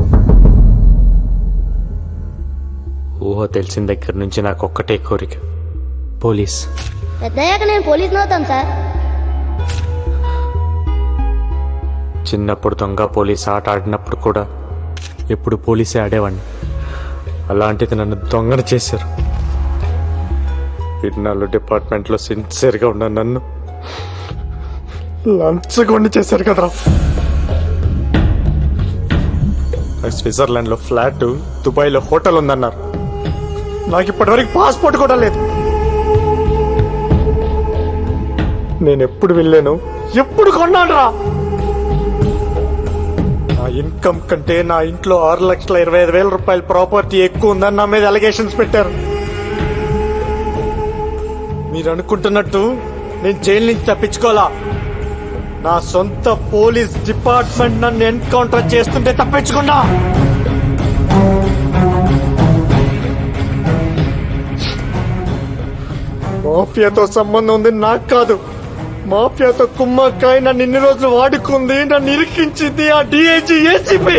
ఊహ తెలిసిన దగ్గర నుంచి నాకు ఒక్కటే కోరిక, పోలీస్. పెద్దయ్యాక నేను పోలీసుని అవుతాను సార్. చిన్నప్పుడు దొంగ పోలీస్ ఆట ఆడినప్పుడు కూడా ఎప్పుడు పోలీసే ఆడేవాడిని. అలాంటిది నన్ను దొంగను చేశారు. ఇన్నాళ్ళు డిపార్ట్మెంట్లో సిన్సియర్గా ఉన్న నన్ను లంచగొండి చేశారు కదరా. స్విట్జర్లాండ్ లో ఫ్లాట్, దుబాయ్ లో హోటల్ ఉందన్నారు. నాకు ఇప్పటివరకు పాస్పోర్ట్ కూడా లేదు. నేను ఎప్పుడు వెళ్ళాను, ఎప్పుడు కొన్నాను రా. నా ఇన్కమ్ కంటే నా ఇంట్లో 6,25,000 రూపాయల ప్రాపర్టీ ఎక్కువ ఉందని నా మీద అలిగేషన్స్ పెట్టారు. మీరు అనుకుంటున్నట్టు నేను జైలు నుంచి తప్పించుకోవాలా? నా సొంత పోలీస్ డిపార్ట్మెంట్ నన్ను ఎన్కౌంటర్ చేస్తుంటే తప్పించుకున్నా. మాఫియాతో సంబంధం ఉంది నాకు కాదు. మాఫియాతో కుమ్మక్కాయ నన్ను ఇన్ని రోజులు వాడుకుంది, నన్ను ఇరికించింది ఆ డిఐజీ ఏసీపీ.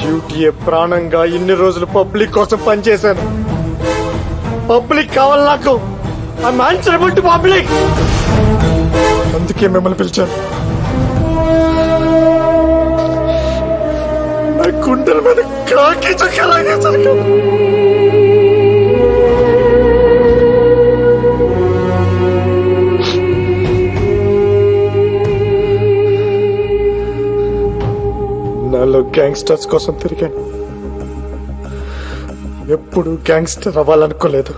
డ్యూటీయే ప్రాణంగా ఇన్ని రోజులు పబ్లిక్ కోసం పనిచేశాను. పబ్లిక్ కావాలి నాకు. I'm answerable to public. అందుకే మిమ్మల్ని పిలిచాను. నా గుండెల మీద కాకి చక్కలాగేసరికి నాలో గ్యాంగ్స్టర్స్ కోసం తిరిగాను. ఎప్పుడు గ్యాంగ్స్టర్ అవ్వాలనుకోలేదు,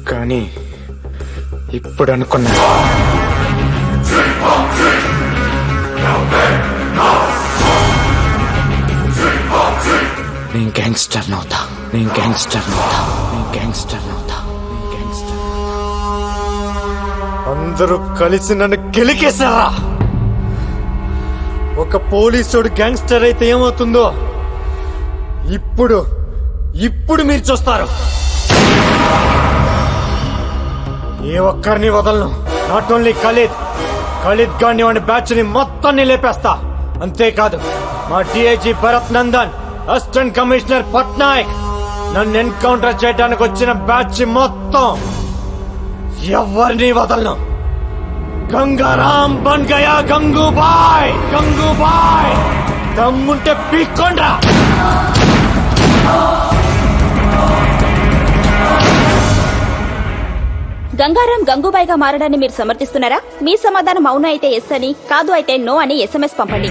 కానీ ఇప్పుడు అనుకున్నా. నేను గ్యాంగ్స్టర్ నవుతా, నేను గ్యాంగ్స్టర్ నవుతా, నేను గ్యాంగ్స్టర్ నవుతా, నేను గ్యాంగ్స్టర్. అందరూ కలిసి నన్ను గెలికేశారా? ఒక పోలీసుడు గ్యాంగ్స్టర్ అయితే ఏమవుతుందో ఇప్పుడు ఇప్పుడు మీరు చూస్తారు. ఏ ఒక్కరిని వదలను. నాట్ ఓన్లీ ఖలీద్ గాని వాడి బ్యాచ్ ని మొత్తాన్ని లేపేస్తా. అంతేకాదు మా DIG Bharat Nandan, assistant commissioner Patnaik, నన్ను ఎన్కౌంటర్ చేయడానికి వచ్చిన బ్యాచ్ మొత్తం ఎవరిని వదలను. గంగారాం బన్ గయా గంగూబాయ్, గంగూబాయ్ దమ్ముంటే పీక్కొండ్రా. గంగారాం గంగూబాయిగా మారడాన్ని మీరు సమర్థిస్తున్నారా? మీ సమాధానం అవును అయితే ఎస్ అని, కాదు అయితే నో అని SMS పంపండి.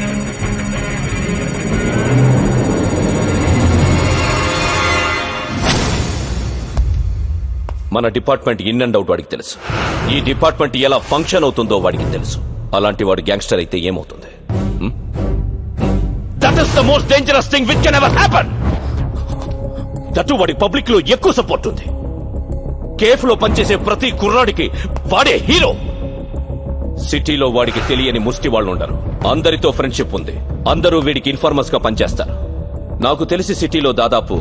మన డిపార్ట్మెంట్ ఇన్ అండ్ అవుట్ వాడికి తెలుసు. ఈ డిపార్ట్మెంట్ ఎలా ఫంక్షన్ అవుతుందో వాడికి తెలుసు. అలాంటి వాడు గ్యాంగ్స్టర్ అయితే ఏమవుతుంది? That is the most dangerous thing which can ever happen. That వాడికి పబ్లిక్ లో ఎక్కువ సపోర్ట్ ఉంది. కేఫ్ లో పనిచేసే ప్రతి కుర్రాడికి వాడే హీరో. సిటీలో వాడికి తెలియని ముష్టి వాళ్ళు ఉండరు. అందరితో ఫ్రెండ్షిప్ ఉంది. అందరూ వీడికి ఇన్ఫార్మర్స్ గా పనిచేస్తారు. నాకు తెలిసి సిటీలో దాదాపు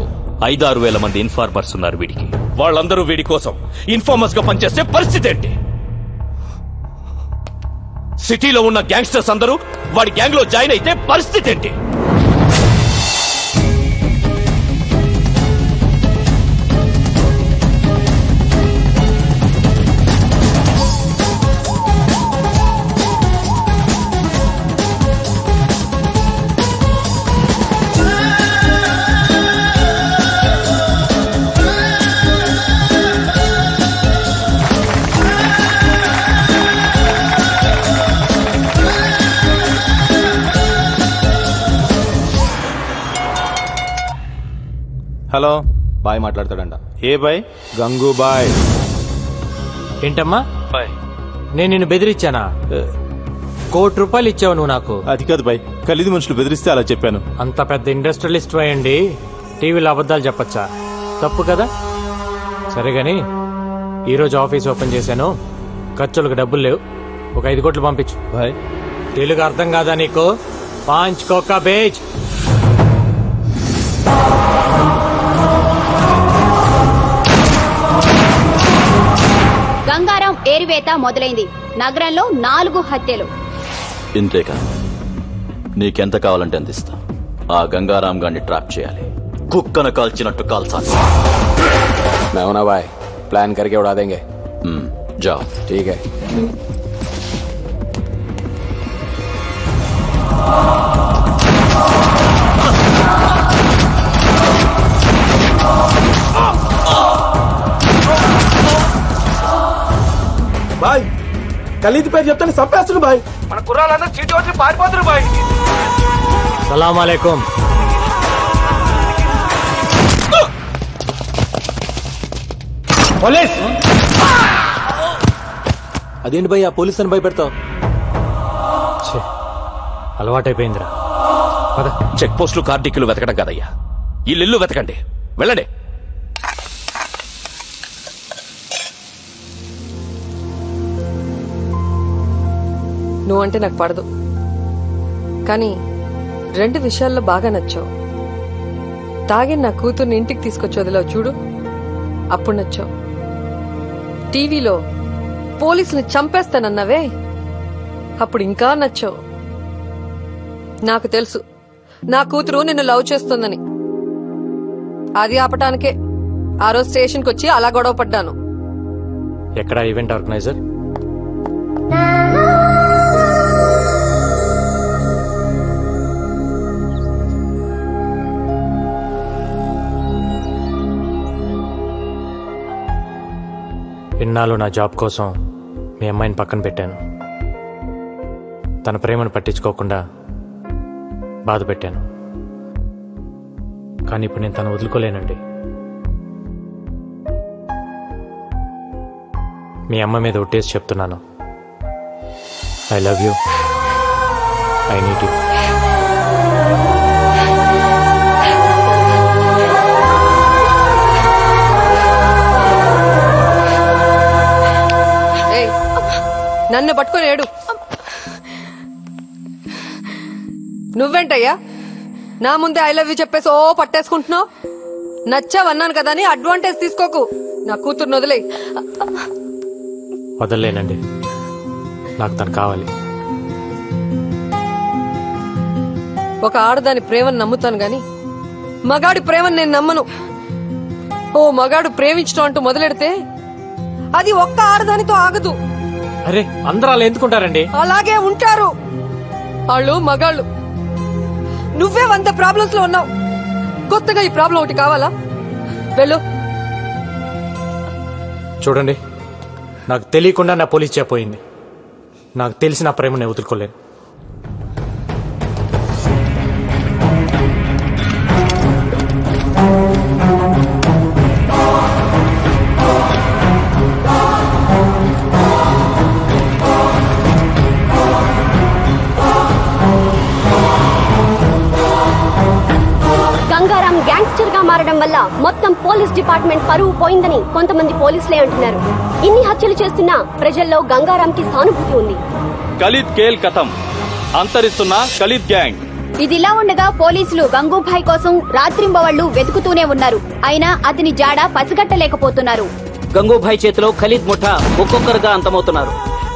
5-6 వేల మంది ఇన్ఫార్మర్స్ ఉన్నారు వీడికి. వాళ్ళందరూ వీడి కోసం ఇన్ఫార్మర్స్ గా పనిచేస్తే పరిస్థితి ఏంటి? సిటీలో ఉన్న గ్యాంగ్స్టర్స్ అందరూ వాడి గ్యాంగ్ లో జాయిన్ అయితే పరిస్థితి ఏంటి? హలో, బాయ్ మాట్లాడతాడంట. ఏ బాయ్? గంగూబాయ్. ఏంటమ్మా బాయ్, నేను నిన్ను బెదిరించానా? ₹1,00,00,000 ఇచ్చావు నువ్వు నాకు. అది కాదు బాయ్, ఖలీదు మనుషులు బెదిరిస్తే అలా చెప్పాను. అంత పెద్ద ఇండస్ట్రియలిస్ట్ అయ్యండి టీవీలో అబద్ధాలు చెప్పచ్చా? తప్పు కదా. సరే గాని ఈరోజు ఆఫీస్ ఓపెన్ చేశాను, ఖర్చులకు డబ్బులు లేవు. ఒక 5 కోట్లు పంపించు. బాయ్ తెలుగు అర్థం కాదా నీకు? 5 కోకా బేజ్. గంగారాం ఏరివేత మొదలైంది. నగరంలో 4 హత్యలు. ఇంతేకా? నీకెంత కావాలంటే అంత ఇస్తా. ఆ గంగారాం గారిని ట్రాప్ చేయాలి. కుక్కను కాల్చినట్టు కాల్చాలి. मैं हूं ना भाई, प्लान करके उड़ा देंगे. जाओ. ठीक है. బాయ్ ఖలీద్ పేరు చెప్తాను చంపేస్తున్నారు బాయ్. మన కుర్రాళ్ళందరూ చీటి వచ్చి పారిపోతున్నారు బాయ్. సలాం అలైకుం. పోలీస్. అదేంటి భయ్ ఆ పోలీస్ అని భయపెడతావు? అలవాటైపోయిందిరా. చెక్ పోస్టులు కార్డిక్యులు వెతకడం కాదయ్యా, ఇల్లు వెతకండి. వెళ్ళండి. నువ్వంటే నాకు పడదు, కానీ 2 విషయాల్లో బాగా నచ్చావు. తాగి నా కూతుర్ని ఇంటికి తీసుకొచ్చి వదిలావు చూడు, అప్పుడు నచ్చావు. టీవీలో పోలీసుని చంపేస్తానన్నావే, అప్పుడు ఇంకా నచ్చావు. నాకు తెలుసు నా కూతురు నిన్ను లవ్ చేస్తుందని. అది ఆపటానికే ఆ రోజు స్టేషన్కి వచ్చి అలా గొడవ పడ్డాను. ఎక్కడ ఈవెంట్ ఆర్గనైజర్? ఇన్నాళ్ళు నా జాబ్ కోసం మీ అమ్మాయిని పక్కన పెట్టాను. తన ప్రేమను పట్టించుకోకుండా బాధ పెట్టాను. కానీ ఇప్పుడు నేను తను వదులుకోలేనండి. మీ అమ్మ మీద ఒట్టేసి చెప్తున్నాను, I love you, I need you. నన్ను పట్టుకొని ఏడు. నువ్వేంటయ్యా నా ముందే ఐ లవ్ యూ చెప్పేసి ఓ పట్టేసుకుంటున్నావు? నచ్చావన్నాను కదా అని అడ్వాంటేజ్ తీసుకోకు. నా కూతుర్ని వదిలే. వదలలేనండి, నాకు తను కావాలి. ఒక ఆడదాని ప్రేమను నమ్ముతాను గాని మగాడి ప్రేమను నేను నమ్మను. ఓ మగాడు ప్రేమించడం అంటూ మొదలెడితే అది ఒక్క ఆడదానితో ఆగదు. అరే అందరూ అలా ఎందుకుంటారండి? అలాగే ఉంటారు వాళ్ళు మగాళ్ళు. నువ్వే 100 ప్రాబ్లమ్స్ లో ఉన్నావు. కొత్తగా ఈ ప్రాబ్లం ఒకటి కావాలా? వెళ్ళు. చూడండి, నాకు తెలియకుండా నా పోలీస్ చెప్పోయింది. నాకు తెలిసిన ప్రేమ నేను వదులుకోలేను. గంగారాం గ్యాంగ్స్టర్ గా మారడం వల్ల మొత్తం పోలీస్ డిపార్ట్మెంట్ పరువు పోయిందని కొంతమంది పోలీసులే అంటున్నారు. ఇన్ని హత్యలు చేస్తున్నా ప్రజల్లో గంగారాంకి సానుభూతి ఉంది. ఖలీద్ కేల్ కథం, అంతరిస్తున్న ఖలీద్ గ్యాంగ్. ఇదిలా ఉండగా పోలీసులు గంగూభాయ్ కోసం రాత్రింబవళ్లు వెతుకుతూనే ఉన్నారు. అయినా అతని జాడ పసిగట్టలేకపోతున్నారు. గంగూభాయ్ చేతిలో ఖలీద్ ముఠా ఒక్కొక్కరుగా అంతమవుతున్నారు.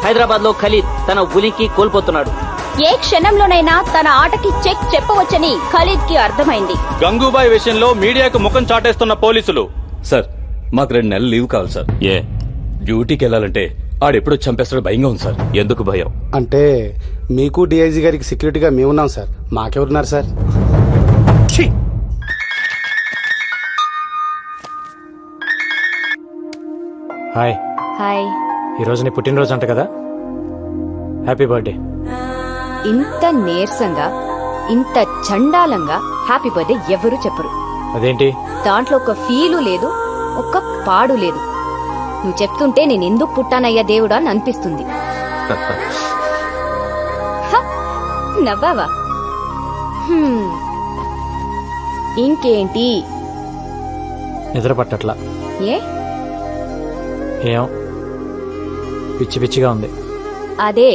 హైదరాబాద్ లో ఖలీద్ తన ఉనికి కోల్పోతున్నాడు. ఏ క్షణంలోనైనా తన ఆటకి చెక్ చెప్పవచ్చని ఖలీద్ కి అర్థమైంది. గంగూబాయ్ విషయంలో మీడియాకు ముఖం చాటేస్తున్న పోలీసులు. సార్, మాకు 2 నెలలు లీవ్ కావాలి సార్. ఏ డ్యూటీకి వెళ్ళాలంటే ఆడెప్పుడు చంపేస్తాడు భయంగా ఉంది సార్. ఎందుకు భయం అంటే మీకు డిఐజీ గారికి సెక్యూరిటీగా మేమున్నాం సార్, మాకెవరున్నారు సార్? హాయ్. హాయ్. ఈరోజు నీ పుట్టినరోజు అంట కదా, హ్యాపీ బర్త్డే. ఇంత నీరసంగా ఇంత చండాలంగా హ్యాపీ బర్త్డే ఎవరు చెప్పరు. అదేంటి? దాంట్లో ఒక ఫీలు లేదు, ఒక్క పాడు లేదు. నువ్వు చెప్తుంటే నేను ఎందుకు పుట్టానయ్యా దేవుడా అని అనిపిస్తుంది. నవ్వావా? ఇంకేంటి? నిద్ర పట్టట్లా. ఏ? ఏం పిచ్చి పిచ్చిగా ఉంది. అదే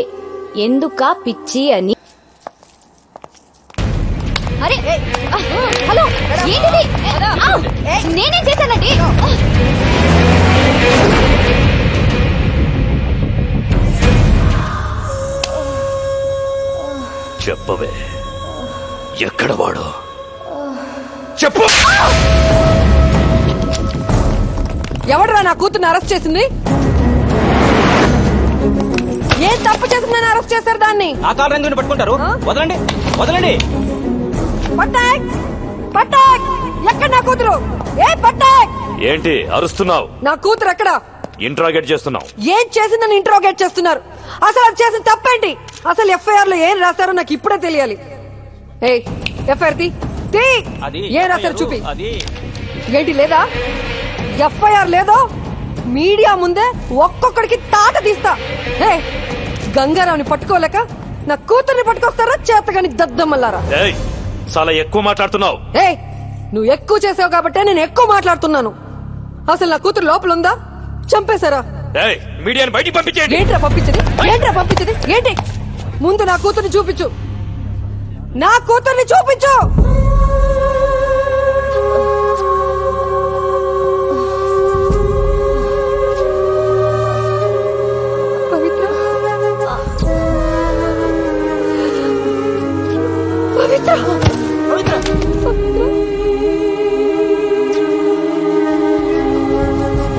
ఎందుకా పిచ్చి అని. అరే హలో, ఏంటిది? నేనేం చేశానండి? చెప్పవే, ఎక్కడ వాడు? చెప్పు. ఎవడరా నా కూతుర్ని అరెస్ట్ చేసింది? ఏం తప్పు చేసిందని అరెస్ట్ చేశారు దాన్ని? ఆ కాలు రంగుని పట్టుకుంటారు. వదలండి, వదలండి. పట్టాక్, పట్టాక్, ఎక్కడ నా కూతురు? ఏ పట్టాక్, ఏంటి అరుస్తున్నావు? నా కూతురు ఎక్కడ? ఇంట్రాగేట్ చేస్తున్నావు. ఏం చేసిందని ఇంట్రోగేట్ చేస్తున్నారు? అసలు అది చేసిన తప్పేంటి? అసలు ఎఫ్ఐఆర్ లో ఏం రాశారో నాకు ఇప్పుడే తెలియాలి. ఏ ఎఫ్ఐఆర్ తీ. ఏం రాశారు చూపి. ఏంటి లేదా? ఎఫ్ఐఆర్ లేదో మీడియా ముందే ఒక్కొక్కడికి తాట తీస్తా. హే, గంగారావుని పట్టుకోలేక నా కూతుర్ని పట్టుకొస్తారా చేతగాని దద్దమ్మల్లారా? చాలా ఎక్కువ మాట్లాడుతున్నావు. ఏ నువ్వు ఎక్కువ చేసావు కాబట్టే నేను ఎక్కువ మాట్లాడుతున్నాను. అసలు నా కూతురు లోపల ఉందా? చంపేశారా? మీడియాని బయటికి పంపించేయండి. ఏంట్రా పంపించది? ఏంట్రా పంపించది? ఏంటి? ముందు నా కూతుర్ని చూపించు. నా కూతుర్ని చూపించు.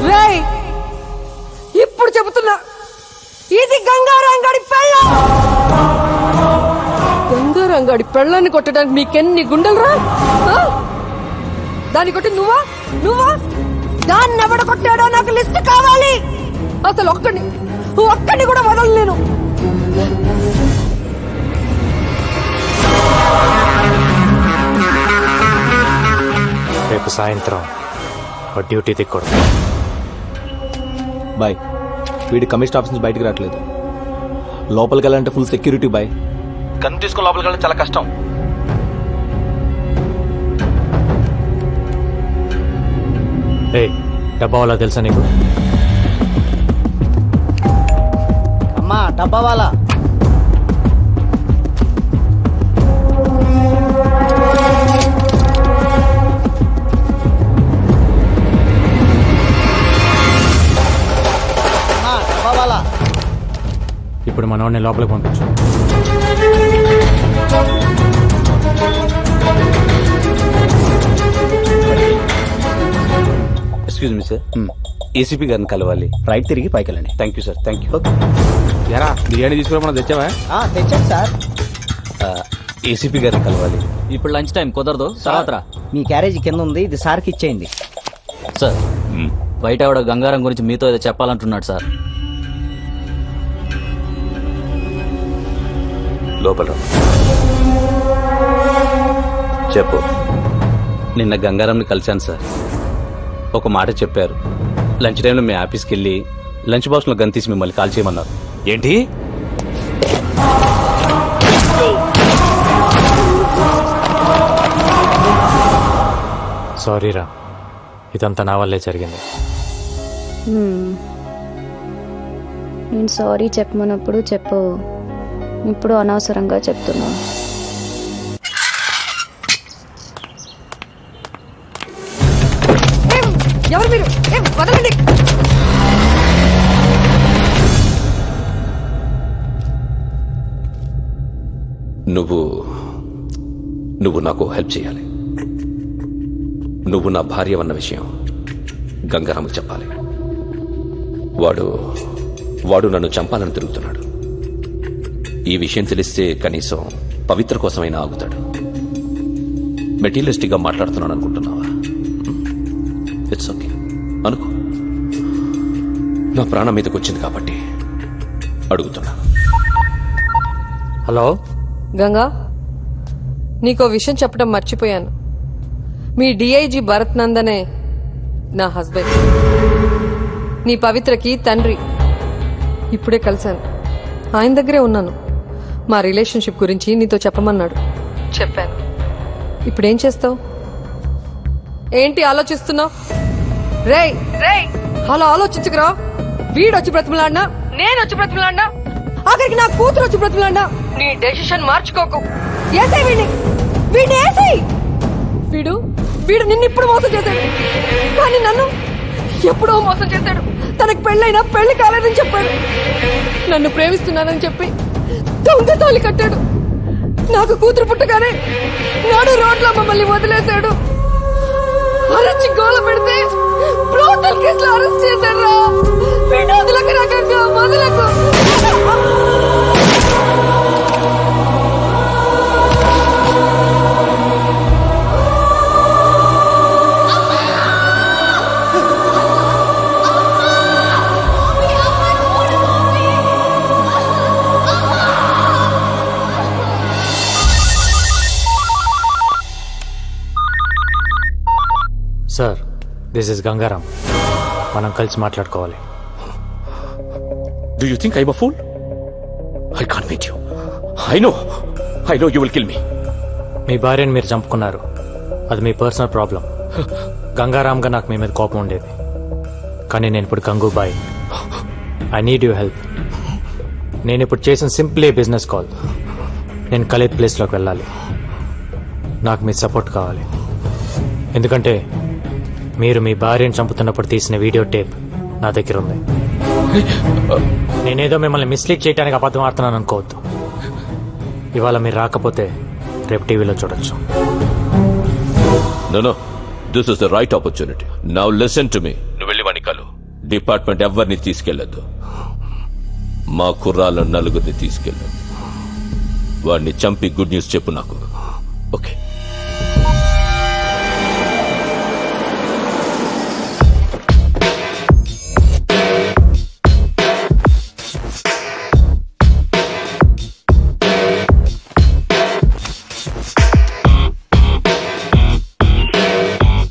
రేయ్, ఇప్పుడు చెబుతున్నా, ఇది గంగారాంగాడి పెళ్ళం. గంగారాంగాడి పెళ్ళాన్ని కొట్టడానికి మీకెన్ని గుండెలరా? దాన్ని కొట్టి నువ్వా? దాన్ని ఎవడ కొట్టాడో నాకు లిస్ట్ కావాలి. అసలు ఒక్కడిని కూడా వదలలేను. సాయంత్రం డ్యూటీ దిక్కూడదు. బాయ్, వీడి కమిషన్ ఆఫీస్ నుంచి బయటకు రావట్లేదు. లోపలికి వెళ్ళాలంటే ఫుల్ సెక్యూరిటీ బాయ్. కన్ను తీసుకుని లోపలికి వెళ్ళడం చాలా కష్టం. డబ్బా వాళ్ళ తెలుసా నీకు? అమ్మా డబ్బా వాళ్ళ ఇప్పుడు మనోడిని లోపలికి పంపించు. ఎక్స్క్యూజ్ మీ సార్, ఏసీపీ గారిని కలవాలి. రైట్ తిరిగి పైకి వెళ్ళండి. Thank you sir. Thank you. ఎరా బిర్యానీ తీసుకురా తెచ్చావా? తెచ్చాను సార్. ఏసీపీ గారిని కలవాలి. ఇప్పుడు లంచ్ టైం కుదరదు, తర్వాత మీ క్యారేజ్ కింద ఉంది, ఇది సార్కి ఇచ్చేయండి. సార్ బయట ఆవిడ గంగారం గురించి మీతో ఏదో చెప్పాలంటున్నాడు సార్. లోపల చెప్పు. నిన్న గంగారంని కలిశాను సార్. ఒక మాట చెప్పారు. లంచ్ టైంలో మీ ఆఫీస్కి వెళ్ళి లంచ్ బాక్స్లో గన్ తీసి మిమ్మల్ని కాల్ చేయమన్నారు. ఏంటి? సారీరా, ఇదంతా నా వల్లే జరిగింది. నేను సారీ చెప్పమన్నప్పుడు చెప్పు, ఇప్పుడు అనవసరంగా చెప్తున్నా. ఎవరు మీరు? వదలండి. నువ్వు నాకు హెల్ప్ చేయాలి. నువ్వు నా భార్య అన్న విషయం గంగారాముకు చెప్పాలి. వాడు నన్ను చంపాలని తిరుగుతున్నాడు. ఈ విషయం తెలిస్తే కనీసం పవిత్ర కోసమైనా ఆగుతాడు. మెటీరియలిస్టిక్ గా మాట్లాడుతున్నాను అనుకుంటున్నావా? ఇట్స్ ఓకే అనుకో. నా ప్రాణం మీదకి వచ్చింది కాబట్టి అడుగుతున్నా. హలో గంగా, నీకో విషయం చెప్పడం మర్చిపోయాను. మీ డిఐజీ భరత్ నందనే నా హస్బెండ్, నీ పవిత్రకి తండ్రి. ఇప్పుడే కలిశాను, ఆయన దగ్గరే ఉన్నాను. మా రిలేషన్షిప్ గురించి నీతో చెప్పమన్నాడు. చెప్పాను. ఇప్పుడేం చేస్తావు? ఏంటి ఆలోచిస్తున్నావు? రేయ్ అలా ఆలోచించుకురా. వీడొచ్చి బ్రతిమలాడినా, నేను వచ్చి బ్రతిమలాడినా, ఆఖరికి నా కూతురు వచ్చి బ్రతిమలాడినా నీ డెసిషన్ మార్చుకోకు. ఏసై వీడిని ఏసై. వీడు నిన్ను ఇప్పుడు మోసం చేశాడు, కానీ నన్ను ఎప్పుడో మోసం చేశాడు. తనకు పెళ్ళైనా పెళ్లి కాలేదని చెప్పాడు. నన్ను ప్రేమిస్తున్నానని చెప్పి దొంగ తాళి కట్టాడు. నాకు కూతురు పుట్టగానే నాడు రోడ్లో మమ్మల్ని వదిలేశాడు. అరచి గోల పెడితే బ్రోటల్ కేసులో అరెస్ట్ చేశాడు. రా వదలకు, రకంగా వదలకు. Sir, this is Gangaram. మనం కలిసి మాట్లాడుకోవాలి. Do you think I'm a fool? I can't meet you. I know you will kill me. మీ భార్యను మీరు చంపుకున్నారు, అది మీ పర్సనల్ ప్రాబ్లం. గంగారాంగా నాకు మీ మీద కోపం ఉండేది, కానీ నేను ఇప్పుడు Gangubai. I need you help. నేను ఇప్పుడు చేసిన సింప్లీ బిజినెస్ కాల్. నేను కలేద్ ప్లేస్లోకి వెళ్ళాలి. నాకు మీ సపోర్ట్ కావాలి. ఎందుకంటే మీరు మీ భార్యను చంపుతున్నప్పుడు తీసిన వీడియో టేప్ నా దగ్గర ఉంది. నేనేదో మిమ్మల్ని మిస్లీడ్ చేయడానికి అబద్ధం ఆడుతున్నాను అనుకోవద్దు. ఇవాళ మీరు రాకపోతే రేపు టీవీలో చూడొచ్చు. No, this is the right opportunity. Now listen to me. నువ్వు వెళ్ళి వాడిని కలు. డిపార్ట్మెంట్ ఎవరిని తీసుకెళ్లొద్దు. మా కుర్రాళ్ళ నలుగురిని తీసుకెళ్ళు. వాడిని చంపి గుడ్ న్యూస్ చెప్పు నాకు. ఓకే.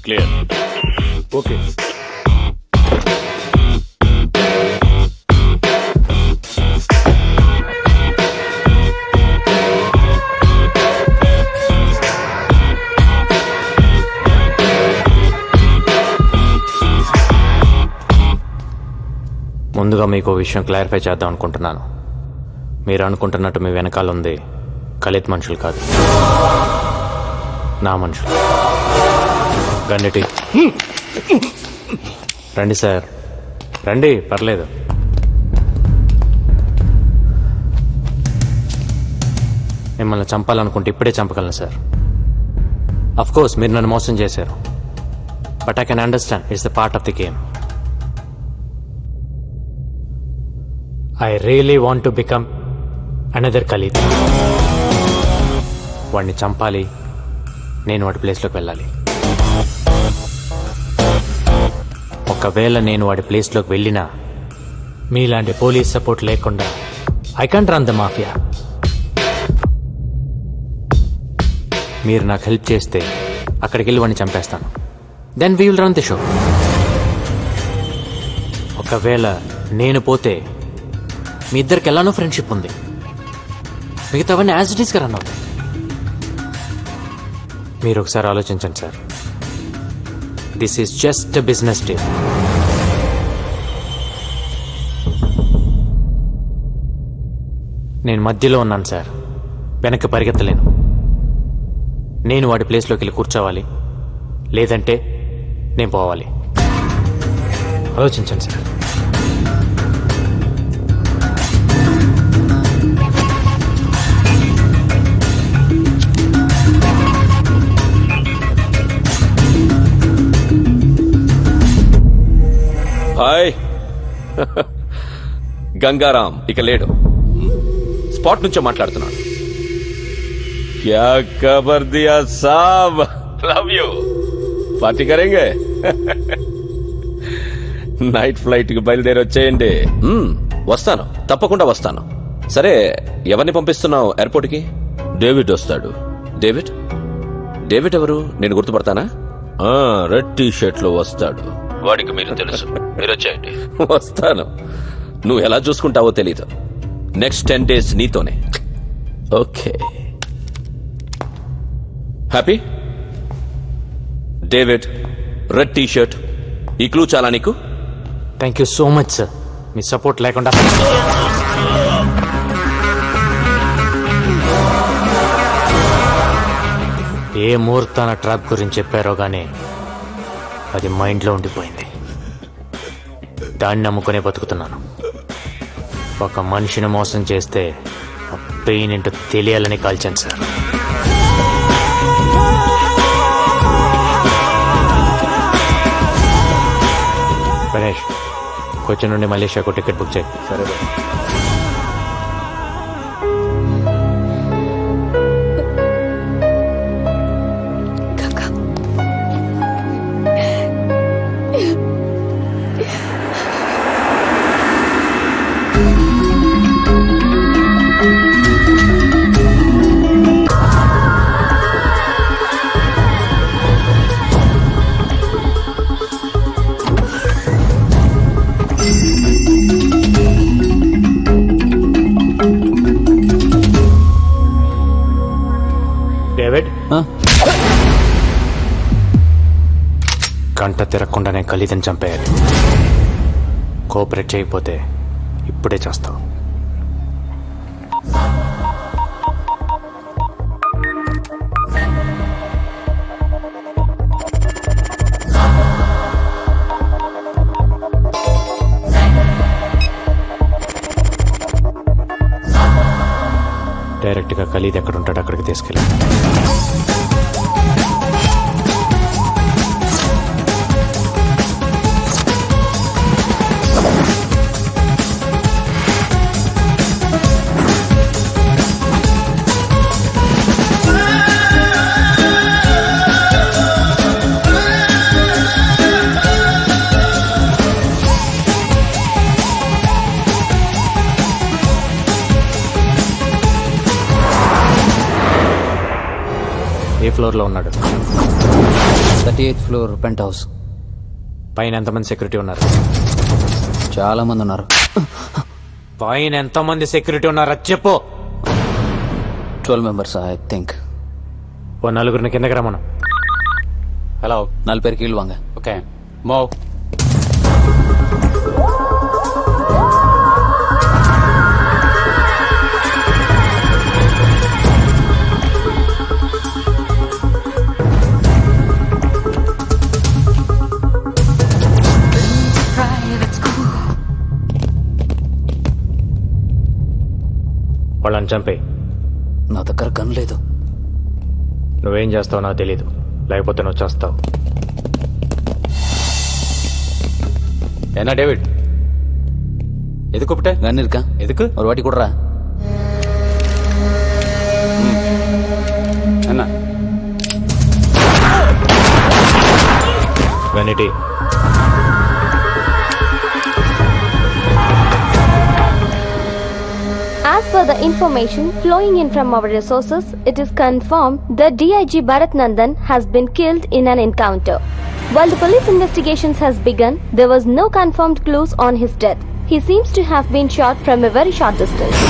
క్లియర్. ముందుగా మీకు విషయం క్లారిఫై చేద్దాం అనుకుంటున్నాను. మీరు అనుకుంటున్నట్టు మీ వెనకాల ఉంది ఖలీద్ మనుషులు కాదు, నా మనుషులు. గండిటి రండి సార్, రండి, పర్లేదు. మిమ్మల్ని చంపాలనుకుంటే ఇప్పుడే చంపగలను సార్. అఫ్ కోర్స్ మీరు నన్ను మోసం చేశారు, but I can understand it's the part of the game. I really want to become another Khalid. వాడిని చంపాలి, నేను వాడి ప్లేస్లోకి వెళ్ళాలి. ఒకవేళ నేను వాడి ప్లేస్లోకి వెళ్ళినా మీలాంటి పోలీస్ సపోర్ట్ లేకుండా I can't run the mafia. మీరు నాకు హెల్ప్ చేస్తే అక్కడికి వెళ్ళి వాడిని చంపేస్తాను. Then we will run the show. ఒకవేళ నేను పోతే మీ ఇద్దరికి ఎలానో ఫ్రెండ్షిప్ ఉంది, మిగతావన్నీ యాజ్ ఇట్ ఈస్గా రన్ అవుతాయి. మీరు ఒకసారి ఆలోచించండి sir. This is just a business deal. నేను మధ్యలో ఉన్నాను సార్, వెనక్కి పరిగెత్తలేను. నేను వాడి ప్లేస్లోకి వెళ్ళి కూర్చోవాలి, లేదంటే నేను పోవాలి. ఆలోచించండి సార్. హాయ్. గంగారాం ఇక లేడు, స్పాట్ నుంచే మాట్లాడుతున్నాడు. क्या खबर दिया साहब, लव यू, पार्टी करेंगे. నైట్ ఫ్లైట్ కి బయలుదేరి వచ్చేయండి. వస్తాను, తప్పకుండా వస్తాను. సరే, ఎవరిని పంపిస్తున్నావు ఎయిర్పోర్ట్ కి? డేవిడ్ వస్తాడు. డేవిడ్? డేవిడ్ ఎవరు? నేను గుర్తుపడతానా? రెడ్ టీ షర్ట్ లో వస్తాడు. వాడికి మీరు తెలుసు, మీరు వచ్చేయండి. వస్తాను, నువ్వు ఎలా చూసుకుంటావో తెలీదు. నెక్స్ట్ 10 days నీతోనే. Okay, happy? David, red T shirt, ఈ క్లూ చాలా నీకు? Thank you so much sir. Me support లేకుండా ఏ ముహూర్తాన ట్రాప్ గురించి చెప్పారో గానీ అది మైండ్లో ఉండిపోయింది. దాన్ని నమ్ముకునే బతుకుతున్నాను. ఒక మనిషిని మోసం చేస్తే పెయిన్ ఏంటో తెలియాలని కాల్చాను సార్. గణేష్, కొచ్చి నుండి మలేషియాకు టికెట్ బుక్ చేయి. సరే బాయ్. గంట తిరగకుండానే ఖలీదని చంపేయాలి. కోఆపరేట్ చేయకపోతే ఇప్పుడే చేస్తావు. డైరెక్ట్గా ఖలీద్ ఎక్కడ ఉంటాడో అక్కడికి తీసుకెళ్ళి. ఏ ఫ్లోర్ లో ఉన్నాడు? 38th floor pent house. పైన ఎంతమంది సెక్యూరిటీ ఉన్నారు? చాలా మంది ఉన్నారు. పైన ఎంతమంది సెక్యూరిటీ ఉన్నారు చెప్పు. 12 members ఐ థింక్. ఓ నలుగురిని కిందకి రమ్మను. హలో, 4 பேர் கீழ் வாங்க. Okay, move. వాళ్ళని చంపే. నా దగ్గర గన్ లేదు. నువ్వేం చేస్తావో నాకు తెలీదు, లేకపోతే నువ్వు చేస్తావు. என்ன டேவிட், எது கூப்பிட்ட? கன் இருக்கா? எதுக்கு? ஒரு வாட்டி கொடுறா. என்ன vanity As per the information flowing in from our resources, it is confirmed that DIG Bharat Nandan has been killed in an encounter. While the police investigations has begun, there was no confirmed clues on his death. He seems to have been shot from a very short distance.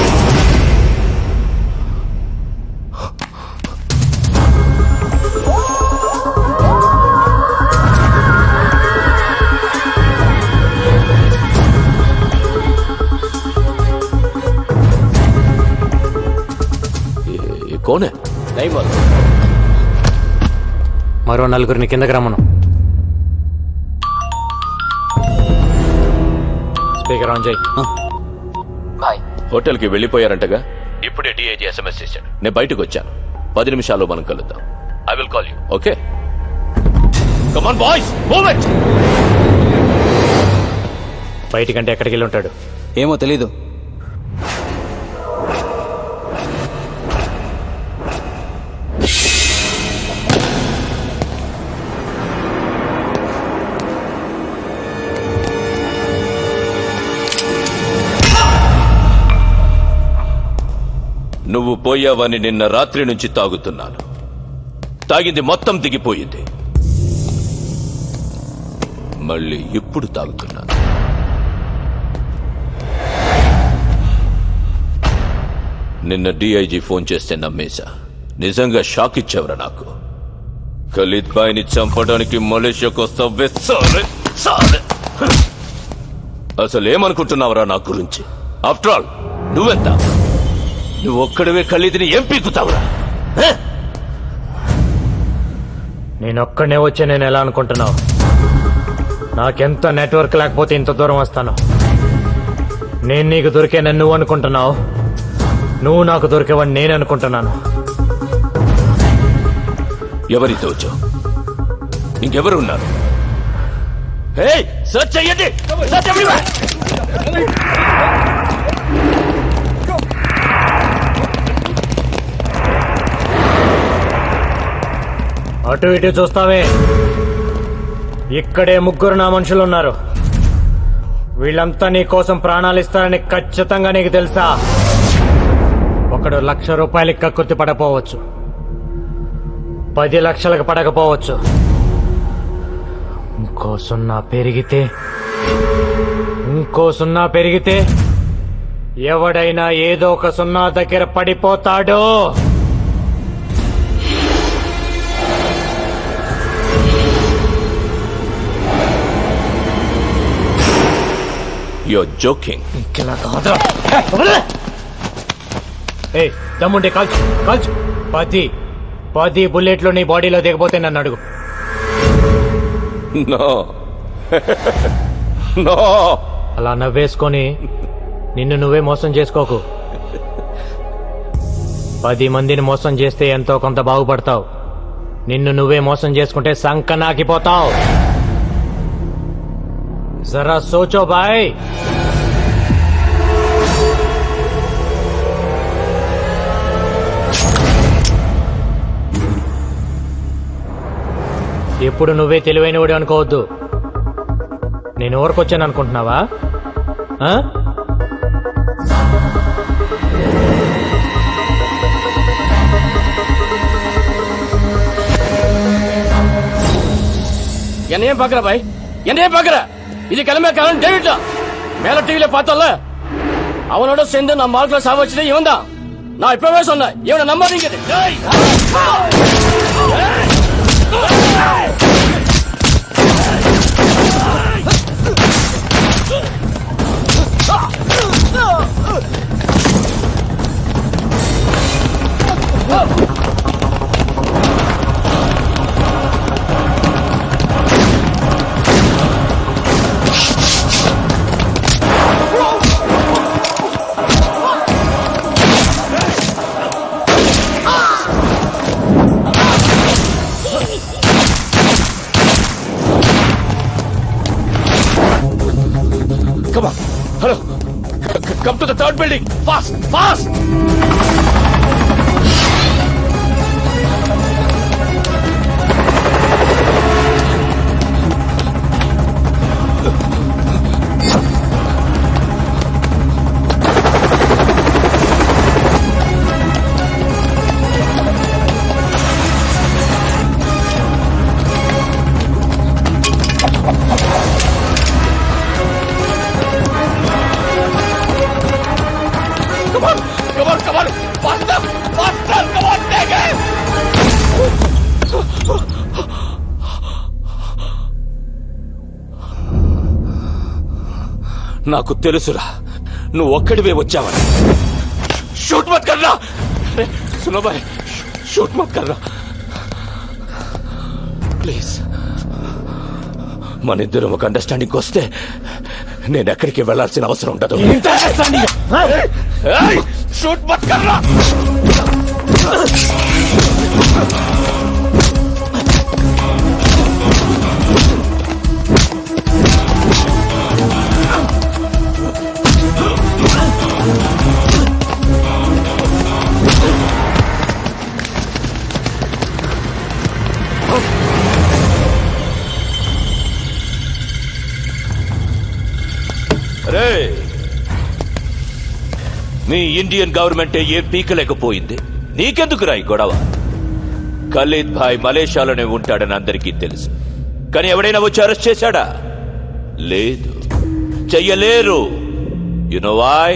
कौन है? नहीं बोल. మరో నలుగురిని కిందకి రమ్మను. Speaker on చేయి. Hotel కి వెళ్ళిపోయారంటగా. ఇప్పుడే డిఐజీ SMS చేశాడు. నేను బయటకు వచ్చాను. 10 నిమిషాల్లో మనం కలుద్దాం. I will call you. Okay? Come on boys, move it. బయటికంటే ఎక్కడికి వెళ్ళి ఉంటాడు? ఏమో తెలీదు. నువ్వు పోయావని నిన్న రాత్రి నుంచి తాగుతున్నాను. తాగింది మొత్తం దిగిపోయింది. మళ్ళీ ఇప్పుడు తాగుతున్నాను. నిన్న డిఐజీ ఫోన్ చేస్తే నమ్మేశా. నిజంగా షాక్ ఇచ్చావురా నాకు. ఖలీద్ బాయ్ని చంపడానికి మలేషియాకు వస్తావే. అసలు ఏమనుకుంటున్నావురా నా గురించి? ఆఫ్టర్ ఆల్ నువ్వెంత? నువ్వు ఒక్కడవే ఖలీద్ని ఏం పీకుతావురా? నేనొక్కడనే వచ్చి నేను ఎలా అనుకుంటున్నావు? నాకెంత నెట్వర్క్ లేకపోతే ఇంత దూరం వస్తాను. నేను నీకు దొరికేనని నువ్వు అనుకుంటున్నావు, నువ్వు నాకు దొరికేవని నేను అనుకుంటున్నాను. ఎవరితో వచ్చావు? ఇంకెవరు ఉన్నారు? సర్చ్ చెయ్యండి. అటు ఇటు చూస్తావే, ఇక్కడే ముగ్గురు నా మనుషులు ఉన్నారు. వీళ్ళంతా నీ కోసం ప్రాణాలు ఇస్తారని ఖచ్చితంగా నీకు తెలుసా? ఒకడు 1,00,000 రూపాయలకి కక్కుర్తి పడకపోవచ్చు, 10 లక్షలకు పడకపోవచ్చు. ఇంకో సున్నా పెరిగితే ఎవడైనా ఏదో ఒక సున్నా దగ్గర పడిపోతాడో. You're joking. దమ్ముంటే కాల్చు. 10 బుల్లెట్లు నీ బాడీలో దిగపోతే నన్ను అడుగు. నో. అలా నవ్వేసుకొని నిన్ను నువ్వే మోసం చేసుకోకు. 10 మందిని మోసం చేస్తే ఎంతో కొంత బాగుపడతావు. నిన్ను నువ్వే మోసం చేసుకుంటే సంకనాకిపోతావు. జరా సోచో బాయ్. ఎప్పుడు నువ్వే తెలివైనవాడు అనుకోవద్దు. నేను ఊరికొచ్చాను అనుకుంటున్నావా? என்னையும் பாக்குற பாய், என்னையும் பாக்குற. இது கிளம்ப காரணம் டேவிட் தான். மேல டிவில பார்த்தோம்ல, அவனோட சேர்ந்து நான் மார்க்ல சாவச்சதே இவன் தான். நான் இப்பவே சொன்னேன், இவனை நம்பாதீங்க. Come on. Hello. Come to the third building. Fast. Fast. నాకు తెలుసురా నువ్వు ఒక్కడివే వచ్చావని. షూట్ మత్ కర్రా. సునో భాయ్, షూట్ మత్ కర్రా ప్లీజ్. మన ఇద్దరం ఒక అండర్స్టాండింగ్ వస్తే నేను ఎక్కడికి వెళ్లాల్సిన అవసరం ఉండదు. షూట్ మత్ కర్రా. మీ ఇండియన్ గవర్నమెంట్ ఏం పీకలేకపోయింది. నీకెందుకురా ఈ గొడవ? ఖలీద్ భాయ్ మలేషియాలోనే ఉంటాడని అందరికీ తెలుసు. కానీ ఎవడైనా వచ్చి అరెస్ట్ చేశాడా? లేదు, చెయ్యలేరు. You know why?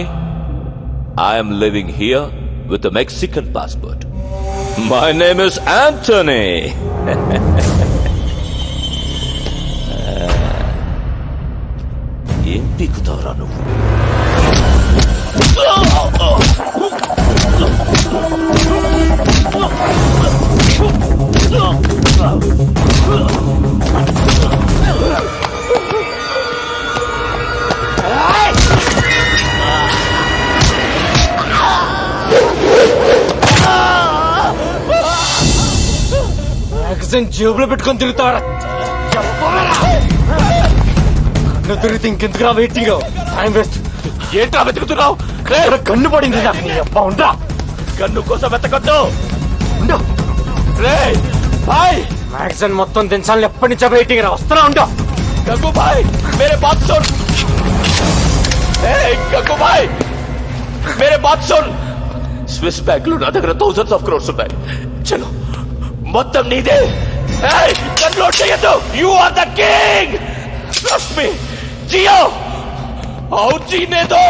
I'm living here with a Mexican passport. My name is Antony. ఏం పీకుతావురా నువ్వు? జేబులో పెట్టుకొని తిరుగుతావరా? నువ్వు తిరిగితే ఇంకెందుకురా వెయిటింగ్? Time waste. ఏంట్రా వెతుకుతున్నావు? కన్ను పడింది నాకు. నీ అబ్బా ఉంటా. కన్ను కోసం వెతకొద్దు. మ్యాగజైన్ మొత్తం దించాలని ఎప్పటి నుంచో వెయిటింగ్ రా. వస్తున్నా ఉంటా. గంగు భాయ్ మేరే బాత్ సున్. గంగు భాయ్ మేరే బాత్ సున్. స్విస్ బ్యాంక్ లో నా దగ్గర థౌసండ్స్ ఆఫ్ క్రోర్స్ ఉన్నాయి. చలో మొత్తం నీదే. కన్ను చేయొద్దు. You are the king. Trust me. జియో और जीने दो.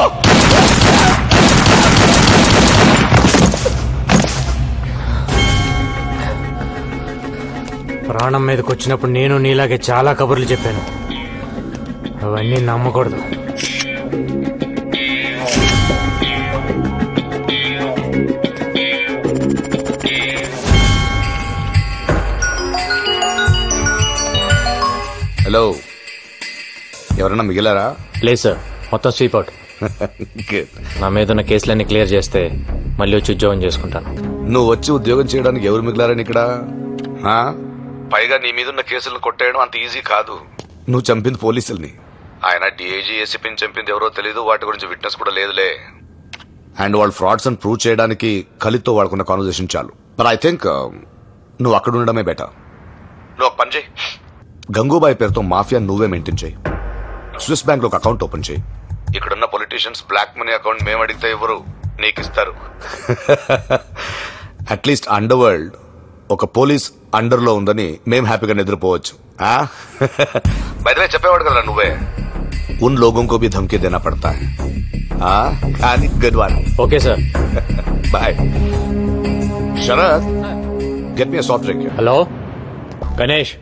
ప్రాణం మీదకి వచ్చినప్పుడు నేను నీలాగే చాలా కబుర్లు చెప్పాను. అవన్నీ నమ్మకూడదు. హలో, ఎవరన్నా మిగిలారా? లేదు సార్, మొత్తం స్వీప్ అవుట్. నా మీద ఉన్న కేసులన్నీ క్లియర్ చేస్తే మళ్ళీ వచ్చి ఉద్యోగం చేసుకుంటాను. నువ్వు వచ్చి ఉద్యోగం చేయడానికి ఎవరు మిగిలారని ఇక్కడ? పైగా నీ మీదున్న కేసులను కొట్టేయడం అంత ఈజీ కాదు. నువ్వు చంపింది పోలీసుల్ని. ఆయన డిఐజీ ఏసీపీని చంపింది ఎవరో తెలీదు. వాటి గురించి విట్నెస్ కూడా లేదులే. అండ్ వాళ్ళు ఫ్రాడ్స్ అని ప్రూవ్ చేయడానికి ఖలీద్తో వాడుకున్న కాన్వర్సేషన్ చాలు. బట్ ఐ థింక్ నువ్వు అక్కడ ఉండడమే బెటర్. నువ్వు ఒక పని చేయి. గంగూబాయ్ పేరుతో మాఫియా నువ్వే మెయింటైన్ చేయి. స్విస్ బ్యాంక్ లో ఒక అకౌంట్ ఓపెన్ చేయి. ఇక్కడున్న పొలిటీషియన్స్ బ్లాక్ మనీ అకౌంట్ మేము అడిగితే ఎవరు నీకు ఇస్తారు. అట్లీస్ట్ అండర్ వరల్డ్ ఒక పోలీస్ అండర్ లో ఉందని మేము హ్యాపీగా నిద్రపోవచ్చు. బయటనే చెప్పేవాడు కదా నువ్వే. ఉన్ లోగోं को भी धमकी देना पड़ता है. కానీ good one. Okay sir, bye. Sarath, get me soft drink. Hello Ganesh,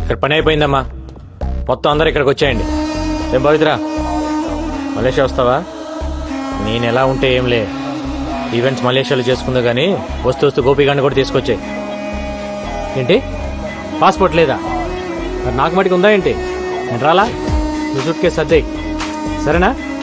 ఇక్కడ పని అయిపోయిందమ్మా. మొత్తం అందరు ఇక్కడికి వచ్చేయండి. ఏం పవిత్ర, మలేషియా వస్తావా? నేను ఎలా ఉంటే ఏంలే, ఈవెంట్స్ మలేషియాలో చేసుకుందా కానీ వస్తూ గోపిగాన్ని కూడా తీసుకొచ్చే. ఏంటి పాస్పోర్ట్ లేదా? మరి నాకు మటుకు ఉందా ఏంటి? నేను రాలా? నువ్వు సూట్ కేసు సర్దేయ్, సరేనా?